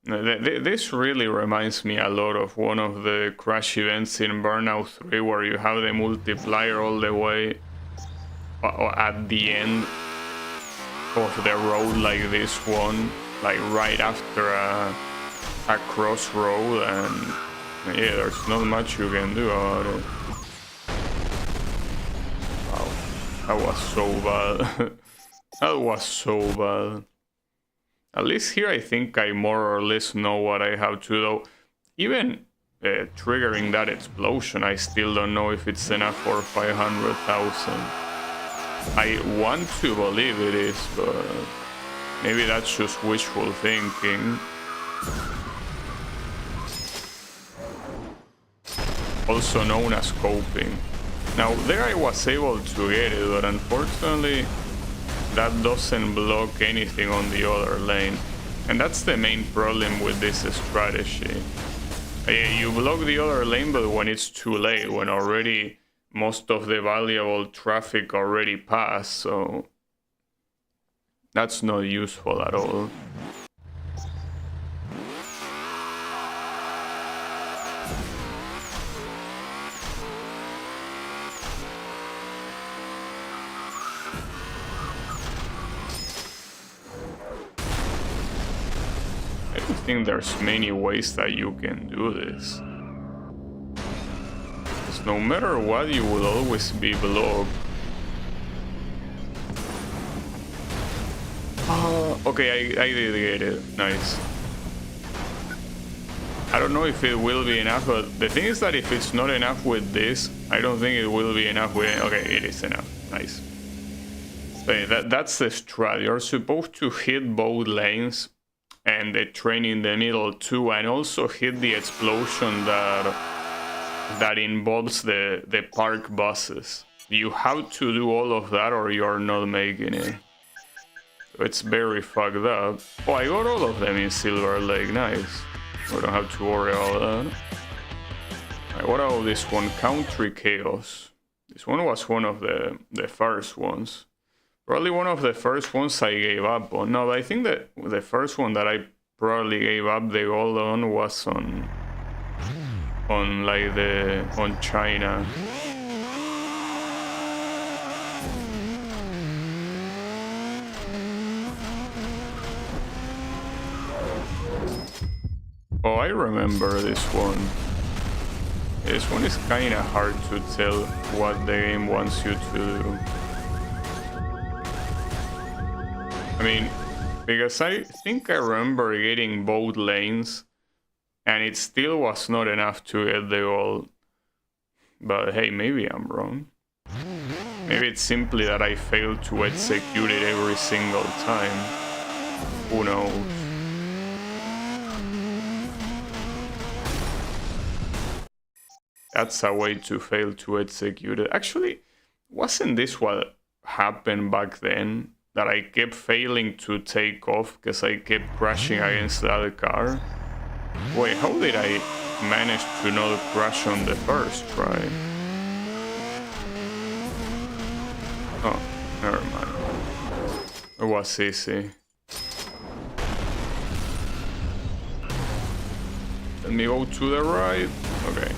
This really reminds me a lot of one of the crash events in Burnout 3, where you have the multiplier all the way at the end of the road, like this one, like right after a crossroad, and yeah, there's not much you can do about it. Wow, that was so bad. That was so bad. At least here I think I more or less know what I have to do. Even triggering that explosion, I still don't know if it's enough for 500,000. I want to believe it is, but maybe that's just wishful thinking. Also known as coping. Now there I was able to get it, but unfortunately that doesn't block anything on the other lane. And that's the main problem with this strategy. You block the other lane, but when it's too late, when already most of the valuable traffic already passed, so that's not useful at all. I don't think there's many ways that you can do this. Because no matter what, you will always be blocked. Okay, I did get it. Nice. I don't know if it will be enough, but the thing is that if it's not enough with this, I don't think it will be enough with... Okay, it is enough. Nice. So that's the strat. You're supposed to hit both lanes and the train in the middle too, and also hit the explosion that involves the park buses. You have to do all of that or you're not making it. It's very fucked up. Oh, I got all of them in Silver Lake. Nice. We don't have to worry about that. Right, what about this one? Country Chaos. This one was one of the first ones. Probably one of the first ones I gave up on. No, but I think that the first one that I probably gave up the gold on was on China. Oh, I remember this one. This one is kind of hard to tell what the game wants you to do. I mean, because I think I remember getting both lanes, and it still was not enough to get the goal. But hey, maybe I'm wrong. Maybe it's simply that I failed to execute it every single time. Who knows? That's a way to fail to execute it. Actually, wasn't this what happened back then? That I kept failing to take off because I kept crashing against the other car? Wait, how did I manage to not crash on the first try? Oh, never mind. It was easy. Let me go to the right. Okay.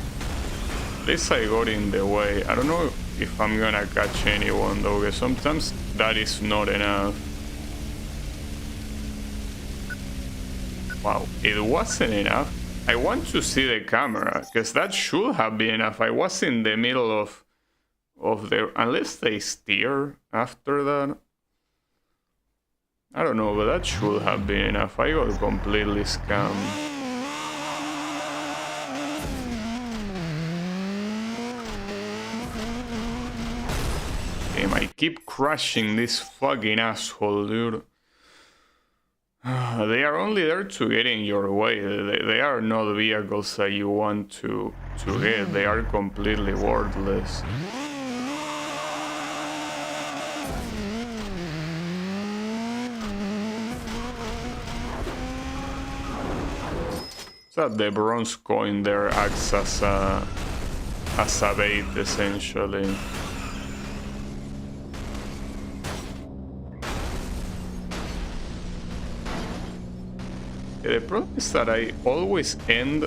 At least I got in the way. I don't know if I'm gonna catch anyone though, because sometimes that is not enough. Wow, it wasn't enough. I want to see the camera, because that should have been enough. I was in the middle of the... Unless they steer after that. I don't know, but that should have been enough. I got completely scammed. Damn, I keep crushing this fucking asshole, dude. They are only there to get in your way. They are not vehicles that you want to get. They are completely worthless. So the bronze coin there acts as a bait, essentially. The problem is that I always end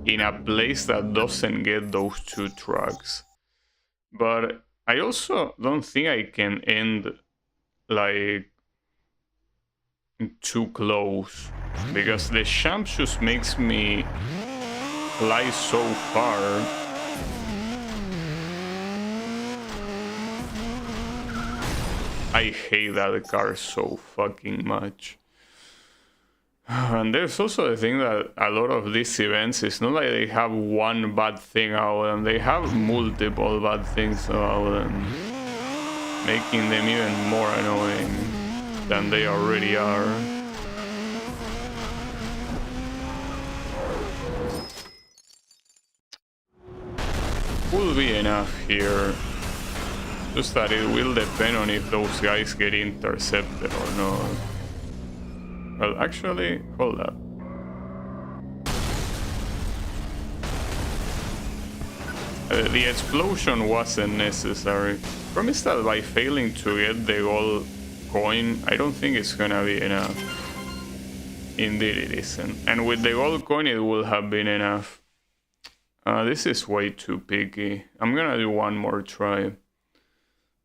in a place that doesn't get those two trucks. But I also don't think I can end like too close, because the champ just makes me fly so far. I hate that car so fucking much. And there's also the thing that a lot of these events, it's not like they have one bad thing about them, they have multiple bad things about them, making them even more annoying than they already are. Will be enough here, just that it will depend on if those guys get intercepted or not. Well, actually, hold up. The explosion wasn't necessary. Promise that by failing to get the gold coin, I don't think it's gonna be enough. Indeed it isn't. And with the gold coin it will have been enough. This is way too picky. I'm gonna do one more try.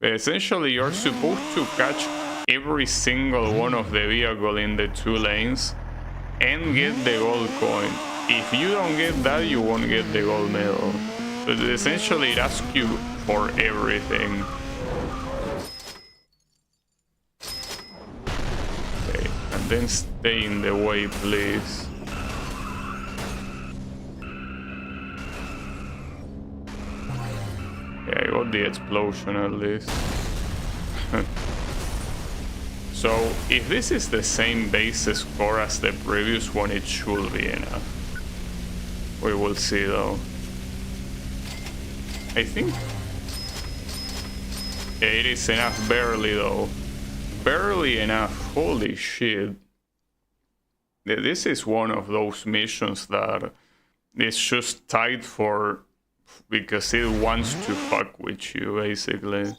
But essentially you're supposed to catch every single one of the vehicle in the 2 lanes and get the gold coin. If you don't get that, you won't get the gold medal. But essentially it asks you for everything. Okay, and then stay in the way, please. Yeah, I got the explosion at least. So, if this is the same base score as the previous one, it should be enough. We will see though. I think... Yeah, it is enough, barely though. Barely enough, holy shit. This is one of those missions that is just tied for... because it wants to fuck with you, basically.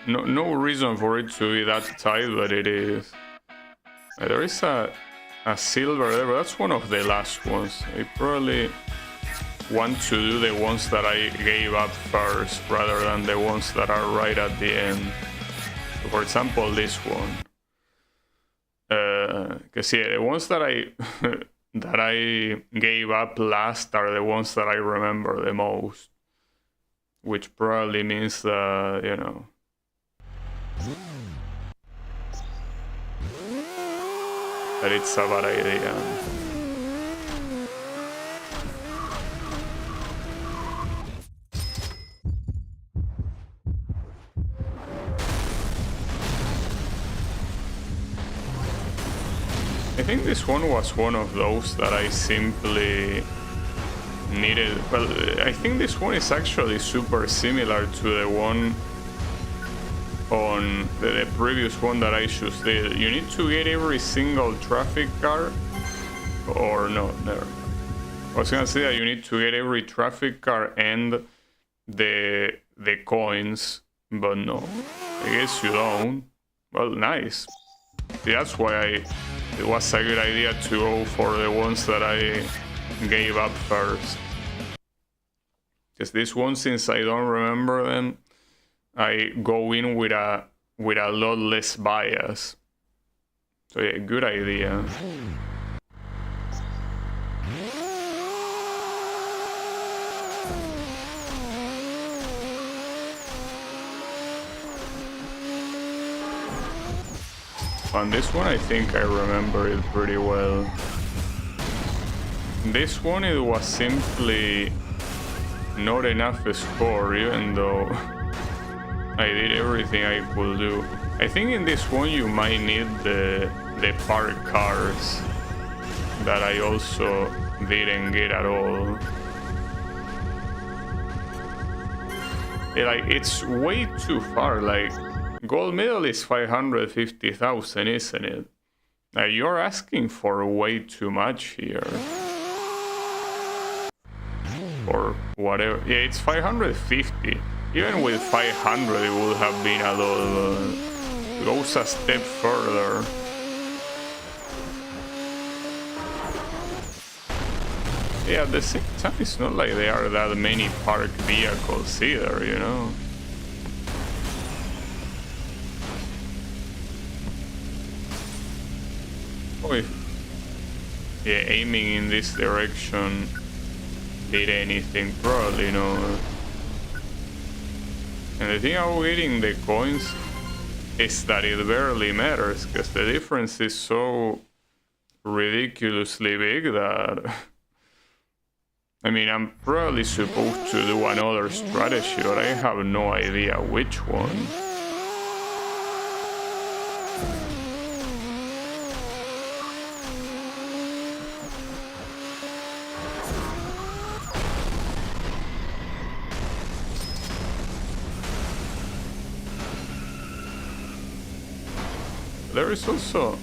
No reason for it to be that tight, but it is. There is a silver there, but that's one of the last ones. I probably want to do the ones that I gave up first, rather than the ones that are right at the end. So for example, this one. Because yeah, the ones that I that I gave up last are the ones that I remember the most. Which probably means that, you know... that it's a bad idea. I think this one was one of those that I simply needed. Well, I think this one is actually super similar to the one on the previous one that I just did. You need to get every single traffic car, or no, never. I was gonna say that you need to get every traffic car and the coins, but no, I guess you don't. Well, nice. See, that's why it was a good idea to go for the ones that I gave up first. Because this one, since I don't remember them, I go in with a lot less bias. So yeah, good idea. On this one, I think I remember it pretty well. This one, it was simply not enough score, even though I did everything I could do. I think in this one you might need the park cars that I also didn't get at all. Like, it's way too far. Like, gold medal is 550,000, isn't it? You're asking for way too much here. Or whatever. Yeah, it's 550. Even with 500 it would have been a lot. Goes a step further. Yeah, at the same time, it's not like there are that many parked vehicles either, you know? Oh, yeah, aiming in this direction did anything, probably no. And the thing about getting the coins is that it barely matters, because the difference is so ridiculously big that... I mean, I'm probably supposed to do another strategy, but I have no idea which one. There is also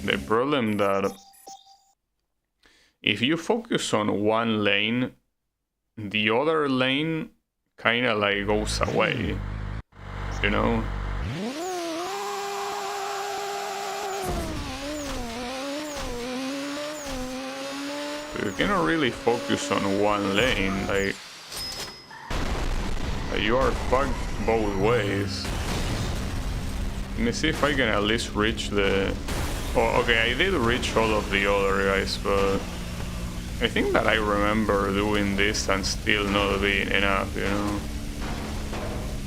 the problem that if you focus on one lane, the other lane kinda like goes away, you know? So you cannot really focus on one lane, like you are fucked both ways. Let me see if I can at least reach the... Oh, okay, I did reach all of the other guys, but I think that I remember doing this and still not being enough, you know?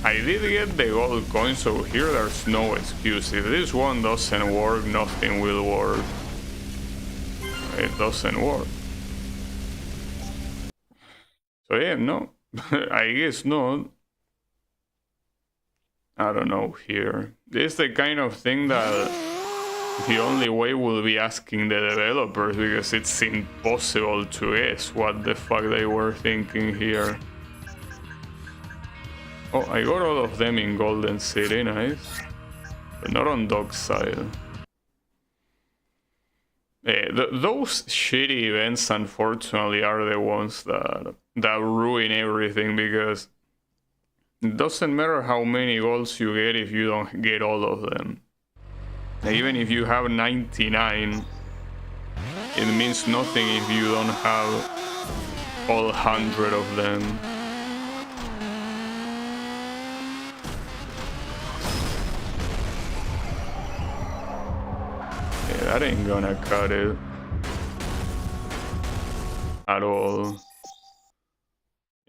I did get the gold coin, so here there's no excuse. If this one doesn't work, nothing will work. It doesn't work. So yeah, no. I guess not. I don't know here. This is the kind of thing that the only way will be asking the developers, because it's impossible to guess what the fuck they were thinking here. Oh, I got all of them in Golden City, nice. But not on Dockside. Those shitty events, unfortunately, are the ones that ruin everything, because it doesn't matter how many goals you get if you don't get all of them. Even if you have 99, it means nothing if you don't have all 100 of them. Yeah, that ain't gonna cut it at all.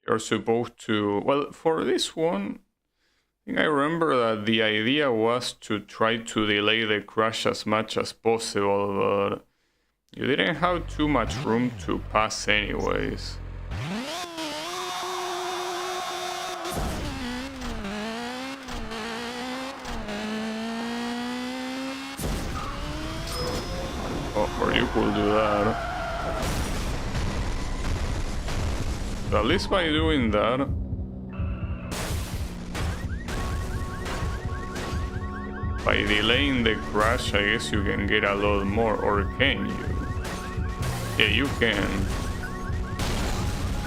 You're supposed to... Well, for this one, I think I remember that the idea was to try to delay the crash as much as possible, but you didn't have too much room to pass anyways. Oh, or you could do that. So at least by doing that, by delaying the crash, I guess you can get a lot more, or can you? Yeah, you can.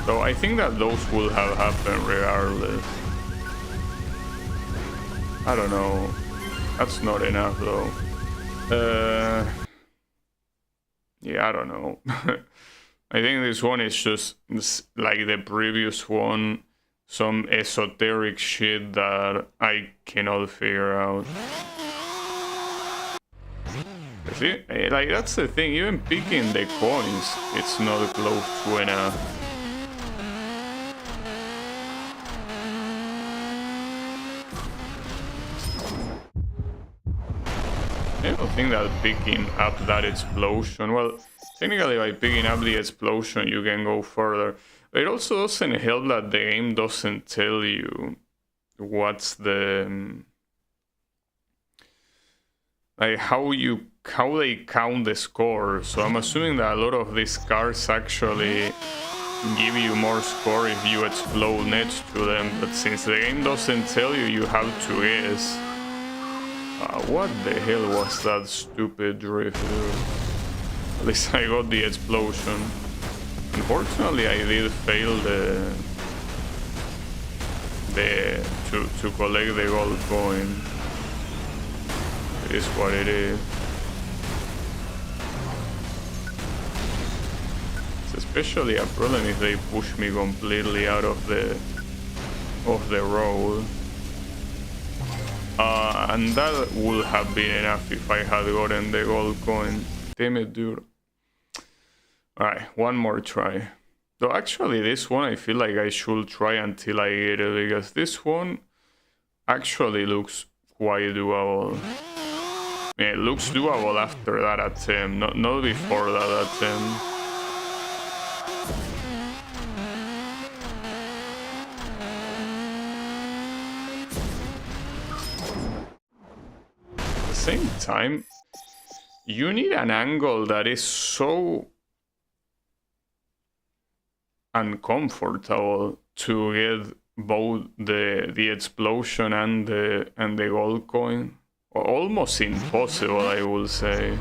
So I think that those will have happened regardless. I don't know. That's not enough though. Yeah, I don't know. I think this one is just like the previous one, some esoteric shit that I cannot figure out. See, like that's the thing, even picking the coins, it's not close to enough. I don't think that picking up that explosion, well, technically by picking up the explosion you can go further. It also doesn't help that the game doesn't tell you what's the like how they count the score. So I'm assuming that a lot of these cars actually give you more score if you explode next to them, but since the game doesn't tell you, you have to guess. What the hell was that stupid drift, dude? At least I got the explosion. Unfortunately, I did fail to collect the gold coin. It is what it is. It's especially a problem if they push me completely out of the road. And that would have been enough if I had gotten the gold coin. Damn it, dude. Alright, one more try. Though actually this one I feel like I should try until I get it, because this one actually looks quite doable. Yeah, it looks doable after that attempt, not before that attempt. At the same time, you need an angle that is so uncomfortable to get both the explosion and the gold coin. Almost impossible, I will say.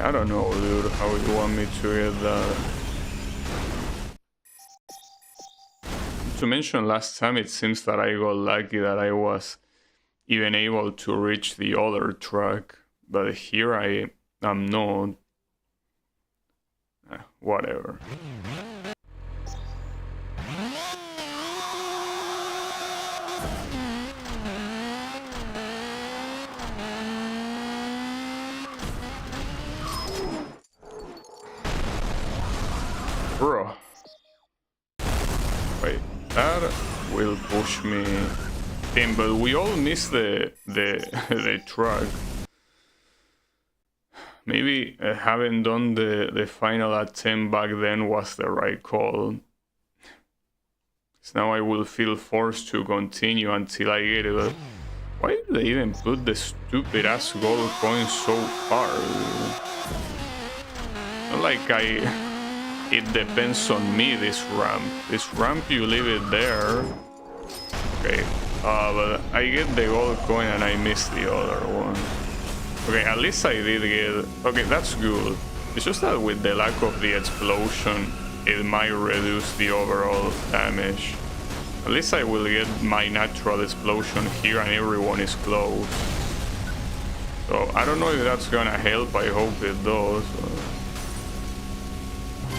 I don't know, dude, how you want me to get that. To mention, last time it seems that I got lucky that I was even able to reach the other track, but here I am not. Whatever. Bro. Wait, that will push me in, but we all missed the truck. Maybe having done the final attempt back then was the right call. So now I will feel forced to continue until I get it. But why did they even put the stupid ass gold coin so far? Not like it depends on me, this ramp. This ramp, you leave it there. Okay, but I get the gold coin and I miss the other one. Okay, at least I did get... Okay, that's good. It's just that with the lack of the explosion, it might reduce the overall damage. At least I will get my natural explosion here and everyone is close. So, I don't know if that's gonna help, I hope it does.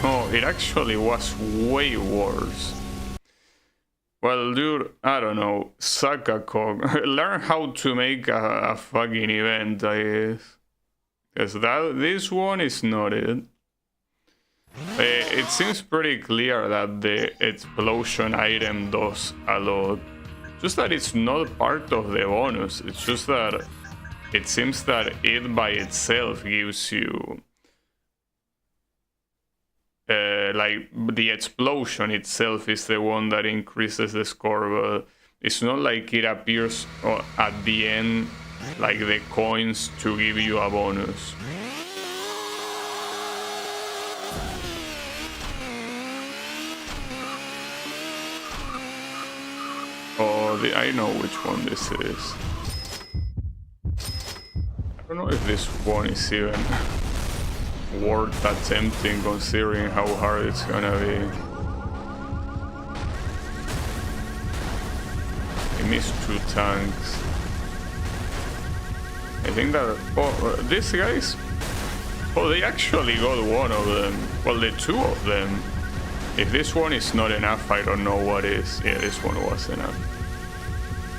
Oh, it actually was way worse. Well, dude, I don't know. Suck a cock. Learn how to make a fucking event, I guess. Because this one is not it. It seems pretty clear that the explosion item does a lot. Just that it's not part of the bonus. It's just that it seems that it by itself gives you... like the explosion itself is the one that increases the score, but it's not like it appears at the end like the coins to give you a bonus. Oh, I know which one this is. I don't know if this one is even worth attempting considering how hard it's gonna be. I missed 2 tanks. I think that... Oh, these guys... Oh, they actually got one of them. Well, the 2 of them. If this one is not enough, I don't know what is. Yeah, this one was enough.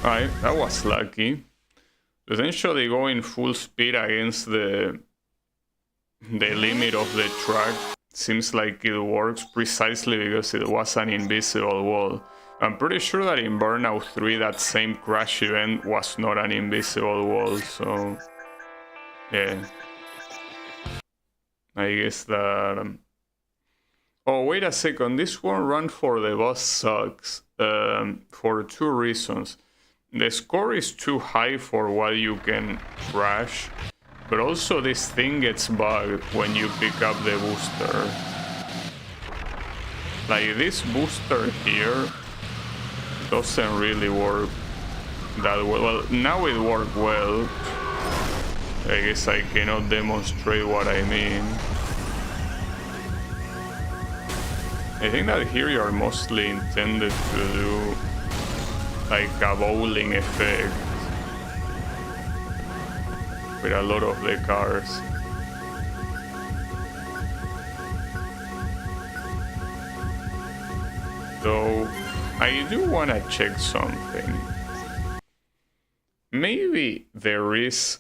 Alright, that was lucky. Essentially going full speed against the limit of the track seems like it works precisely because it was an invisible wall. I'm pretty sure that in Burnout 3 that same crash event was not an invisible wall, so yeah. I guess that... Oh, wait a second, this one run for the boss sucks, for two reasons. The score is too high for what you can crash, but also this thing gets bugged when you pick up the booster. Like this booster here doesn't really work that well. Well, now it worked well. I guess I cannot demonstrate what I mean. I think that here you are mostly intended to do like a bowling effect with a lot of the cars. So I do want to check something. Maybe there is,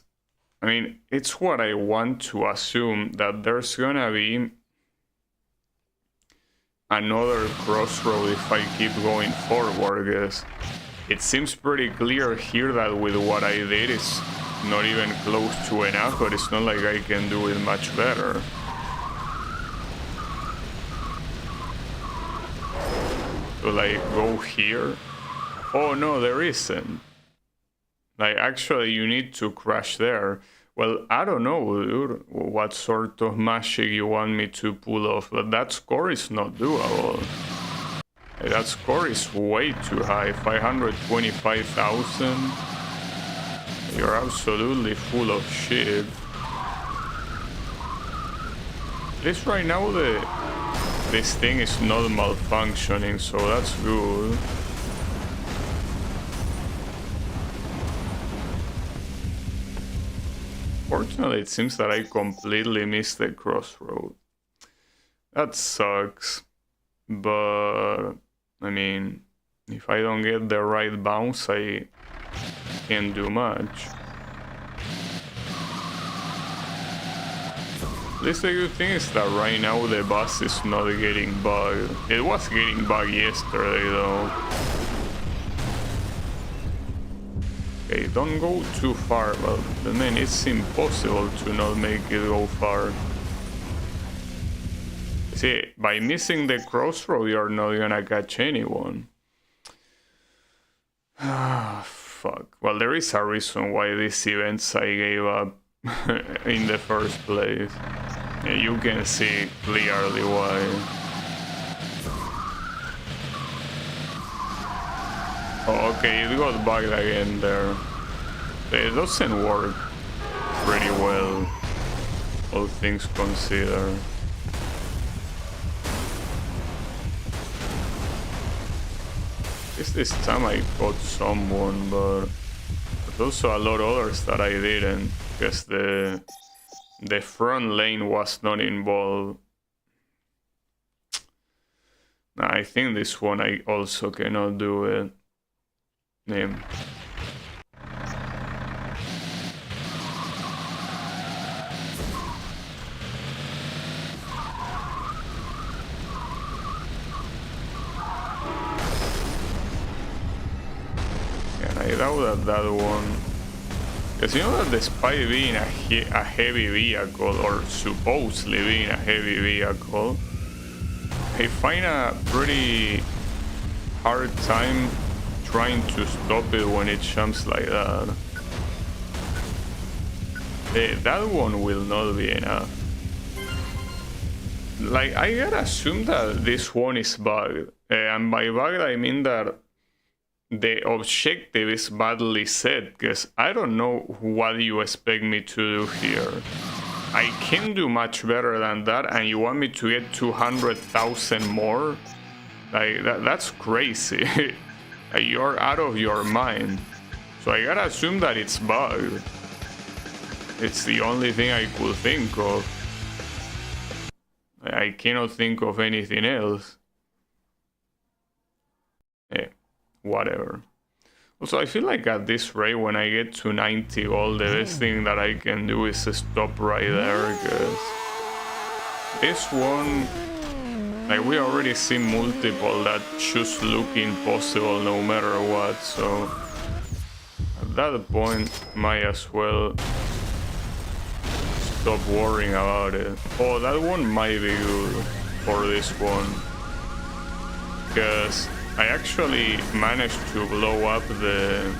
I mean, it's what I want to assume, that there's gonna be another crossroad if I keep going forward, because it seems pretty clear here that with what I did is not even close to enough, but it's not like I can do it much better. So like go here. Oh no, there isn't. Like actually you need to crash there. Well, I don't know, dude, what sort of magic you want me to pull off, but that score is not doable. That score is way too high, 525,000. You're absolutely full of shit. At least right now this thing is not malfunctioning, so that's good. Fortunately, it seems that I completely missed the crossroad. That sucks. But, I mean, if I don't get the right bounce, I can't do much. At least the good thing is that right now the bus is not getting bugged. It was getting bugged yesterday, though. Okay, don't go too far, but man, it's impossible to not make it go far. See, by missing the crossroad, you're not gonna catch anyone. Ah, fuck. Well, there is a reason why these events I gave up in the first place. Yeah, you can see clearly why. Oh, okay, it got bugged again there. It doesn't work pretty well, all things considered. This time I caught someone, but there's also a lot of others that I didn't, because the front lane was not involved. I think this one I also cannot do it. Yeah. I doubt that one. Because you know that despite being a heavy vehicle, or supposedly being a heavy vehicle, I find a pretty hard time trying to stop it when it jumps like that. That one will not be enough. Like, I gotta assume that this one is bugged. And by bugged I mean that the objective is badly set, because I don't know what you expect me to do here. I can do much better than that, and you want me to get 200,000 more? Like, that's crazy. You're out of your mind. So I gotta assume that it's bugged. It's the only thing I could think of. I cannot think of anything else. Whatever. Also, I feel like at this rate, when I get to 90 gold, the best thing that I can do is stop right there, because this one, Like, we already see multiple that just look impossible no matter what, so at that point, might as well stop worrying about it. Oh, that one might be good for this one, because I actually managed to blow up the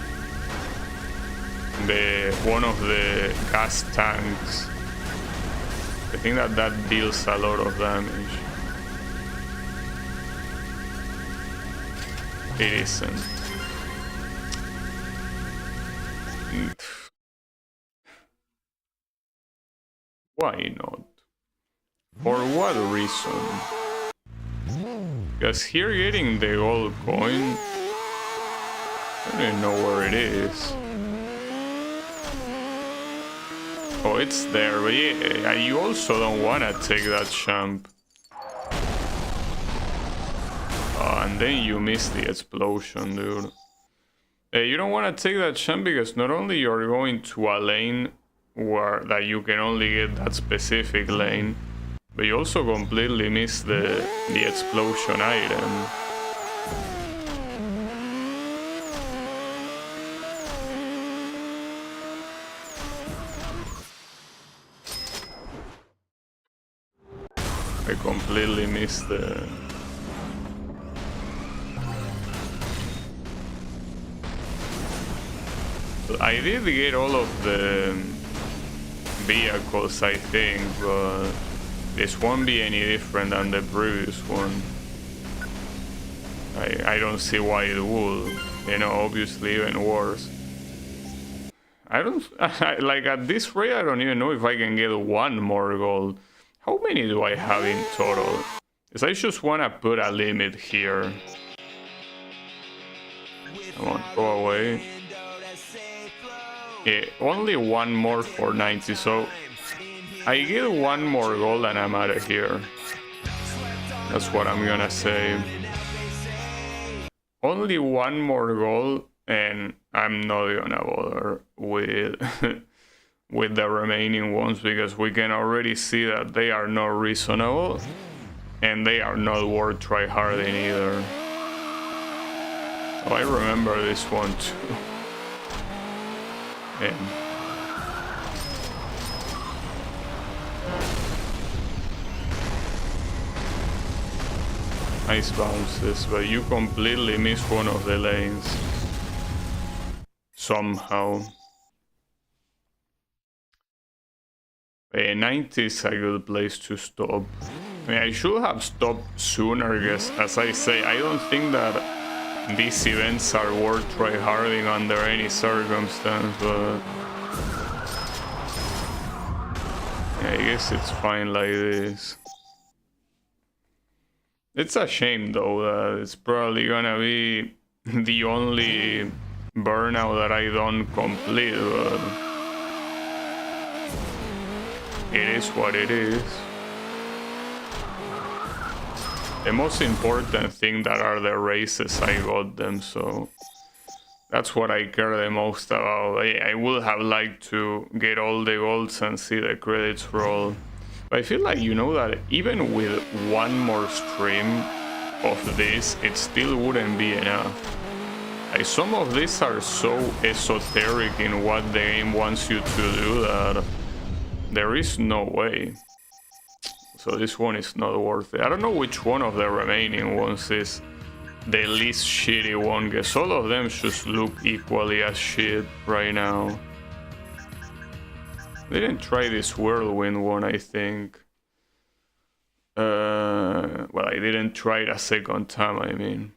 one of the gas tanks. I think that deals a lot of damage. It isn't. Why not? For what reason? Because here getting the gold coin, I don't even know where it is. Oh, it's there, but yeah, you also don't want to take that champ. Oh, and then you miss the explosion, dude. You don't want to take that champ because not only you're going to a lane where that you can only get that specific lane, but you also completely miss the explosion item. I completely missed the... I did get all of the vehicles, I think, but this won't be any different than the previous one. I don't see why it would. You know, obviously even worse. I don't... like, at this rate, I don't even know if I can get one more gold. How many do I have in total? Because I just want to put a limit here. Come on, go away. Yeah, only one more for 90, so I get one more gold and I'm out of here. That's what I'm gonna say. Only one more gold and I'm not gonna bother with with the remaining ones because we can already see that they are not reasonable and they are not worth tryharding either. Oh, I remember this one too. Yeah. Nice bounces, but you completely miss one of the lanes. Somehow. 90 is a good place to stop. I mean, I should have stopped sooner, because as I say, I don't think that these events are worth tryharding under any circumstance, but yeah, I guess it's fine like this. It's a shame though that it's probably gonna be the only burnout that I don't complete, but it is what it is. The most important thing that are the races, I got them, so that's what I care the most about. I would have liked to get all the golds and see the credits roll. But I feel like, you know, that even with one more stream of this, it still wouldn't be enough. Like, some of these are so esoteric in what the game wants you to do that there is no way. So this one is not worth it. I don't know which one of the remaining ones is the least shitty one, because all of them just look equally as shit right now. Didn't try this whirlwind one, I think. Well, I didn't try it a second time, I mean.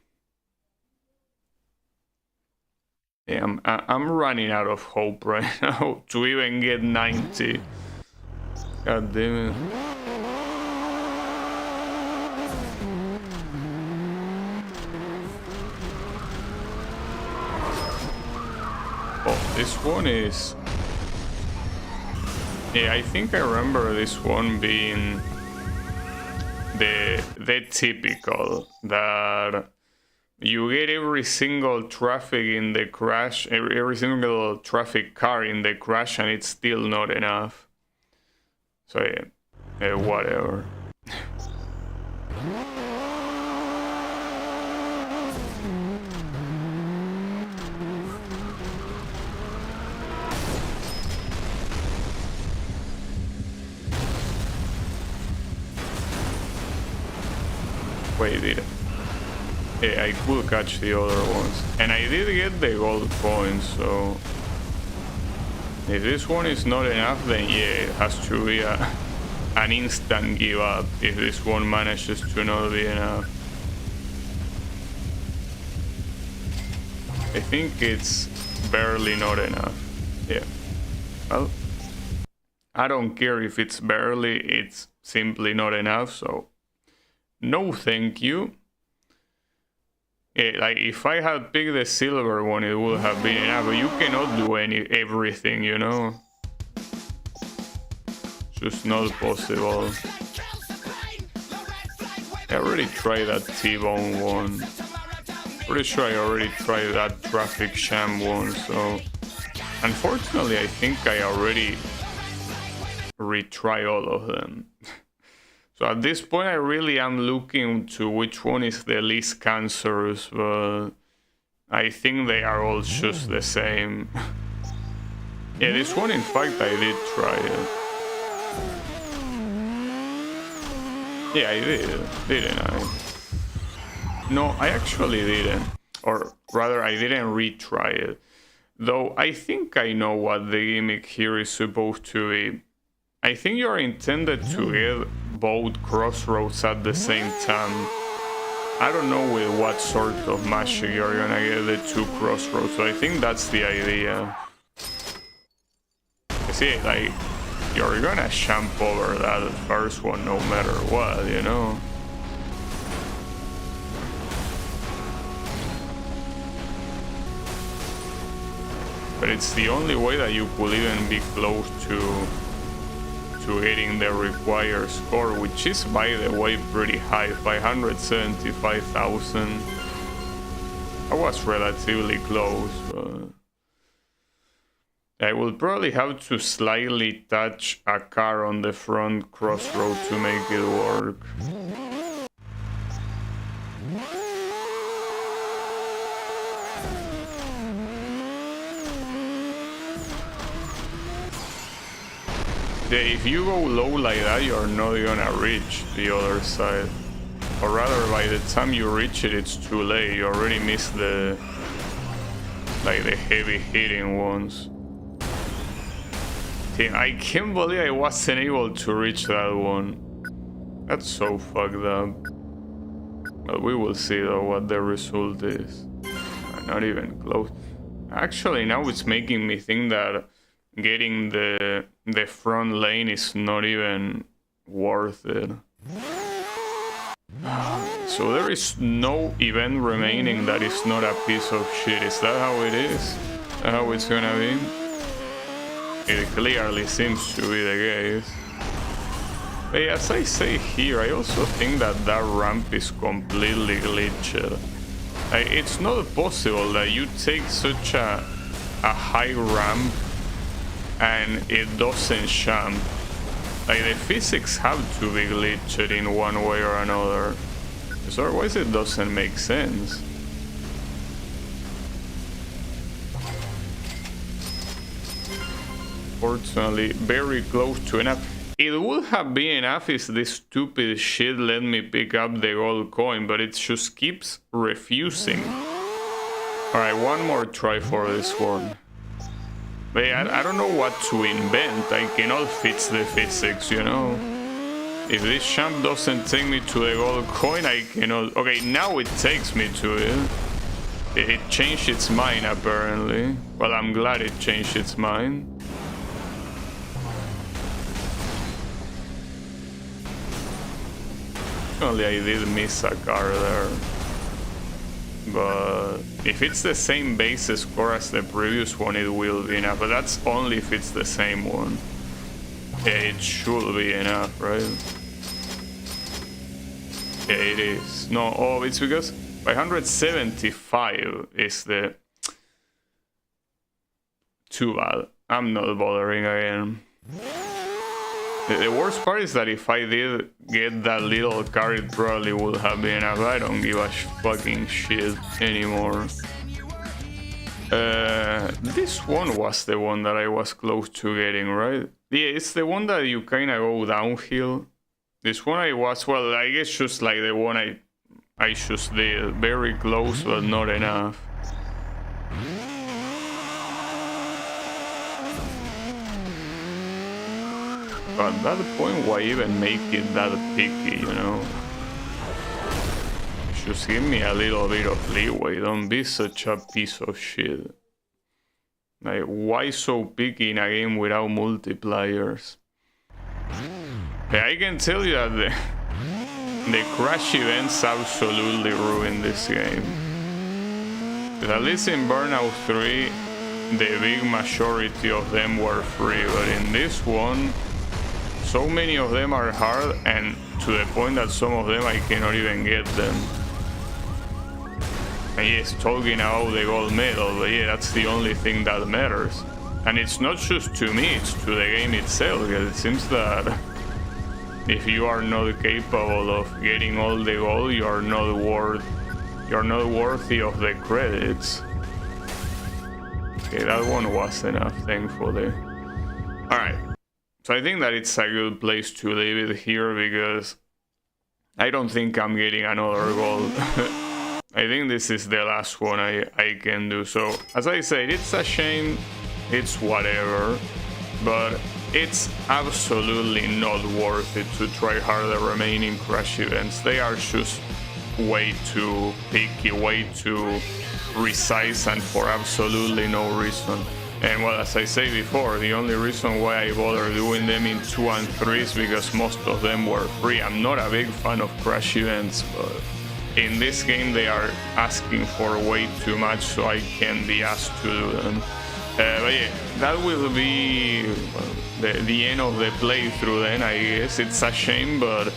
Yeah, I'm running out of hope right now to even get 90. God damn it. Oh, this one is... Yeah, I think I remember this one being the typical, that you get every single traffic in the crash, every single traffic car in the crash, and it's still not enough. So yeah, whatever. Wait, did it? Yeah, I could catch the other ones. And I did get the gold coins, so... If this one is not enough, then yeah, it has to be an instant give up if this one manages to not be enough. I think it's barely not enough. Yeah. Well, I don't care if it's barely, it's simply not enough, so no thank you. Yeah, like if I had picked the silver one, it would have been enough, but you cannot do everything, you know? Just not possible. I already tried that T-bone one. Pretty sure I already tried that traffic sham one, so... Unfortunately, I think I already retry all of them. So at this point, I really am looking to which one is the least cancerous, but I think they are all just the same. Yeah, this one, in fact, I did try it. Yeah, I did, didn't I? No, I actually didn't. Or rather, I didn't retry it. Though I think I know what the gimmick here is supposed to be. I think you're intended to get both crossroads at the same time. I don't know with what sort of magic you're gonna get the two crossroads, so I think that's the idea. See, like, you're gonna jump over that first one no matter what, you know? But it's the only way that you could even be close to hitting the required score, which is, by the way, pretty high, 575,000. I was relatively close, but I will probably have to slightly touch a car on the front crossroad to make it work. If you go low like that, you're not gonna reach the other side. Or rather, by the time you reach it, it's too late. You already missed the heavy hitting ones. Damn, I can't believe I wasn't able to reach that one. That's so fucked up. Well, we will see though what the result is. Not even close. Actually, now it's making me think that getting the front lane is not even worth it. So there is no event remaining that is not a piece of shit. Is that how it is? Is that how it's gonna be? It clearly seems to be the case. But as I say here, I also think that that ramp is completely glitched. It's not possible that you take such a high ramp and it doesn't jump. Like, the physics have to be glitched in one way or another, so otherwise it doesn't make sense. Fortunately, very close to enough. It would have been enough if this stupid shit let me pick up the gold coin, but it just keeps refusing. Alright, one more try for this one. But I don't know what to invent. I cannot fix the physics, you know? If this jump doesn't take me to the gold coin, I cannot... Okay, now it takes me to it. It changed its mind, apparently. Well, I'm glad it changed its mind. Only I did miss a car there. But if it's the same base score as the previous one, it will be enough. But that's only if it's the same one. Yeah, it should be enough, right? Yeah, it is. No, oh, it's because 575 is the... Too bad. I'm not bothering again. The worst part is that if I did get that little car, it probably would have been enough. I don't give a fucking shit anymore. This one was the one that I was close to getting, right? Yeah, it's the one that you kind of go downhill. This one I was, well, I guess just like the one I I just did. Very close, but not enough. But at that point, why even make it that picky, you know? Just give me a little bit of leeway. Don't be such a piece of shit. Like, why so picky in a game without multipliers? Yeah, I can tell you that the crash events absolutely ruined this game. But at least in Burnout 3, the big majority of them were free, but in this one, so many of them are hard, and to the point that some of them I cannot even get them. And yes, talking about the gold medal, but yeah, that's the only thing that matters. And it's not just to me, it's to the game itself, because it seems that if you are not capable of getting all the gold, you're not worthy of the credits. Okay, that one was enough, thankfully. Alright, so I think that it's a good place to leave it here, because I don't think I'm getting another gold. I think this is the last one I can do. So, as I said, it's a shame, it's whatever, but it's absolutely not worth it to try hard the remaining crash events. They are just way too picky, way too precise, and for absolutely no reason. And well, as I said before, the only reason why I bother doing them in 2 and 3 is because most of them were free. I'm not a big fan of crash events, but in this game they are asking for way too much, so I can be asked to do them. But yeah, that will be the end of the playthrough then, I guess. It's a shame, but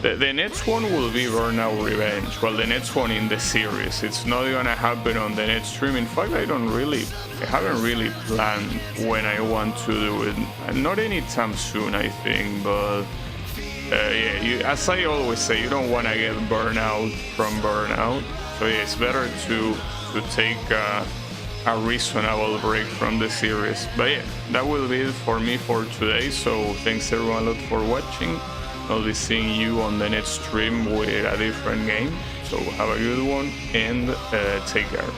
the next one will be Burnout Revenge. Well, the next one in the series. It's not gonna happen on the next stream. In fact, I haven't really planned when I want to do it. Not anytime soon, I think, but yeah, as I always say, you don't want to get burnout from Burnout. So yeah, it's better to take a reasonable break from the series. But yeah, that will be it for me for today. So thanks everyone a lot for watching. I'll be seeing you on the next stream with a different game. So have a good one and take care.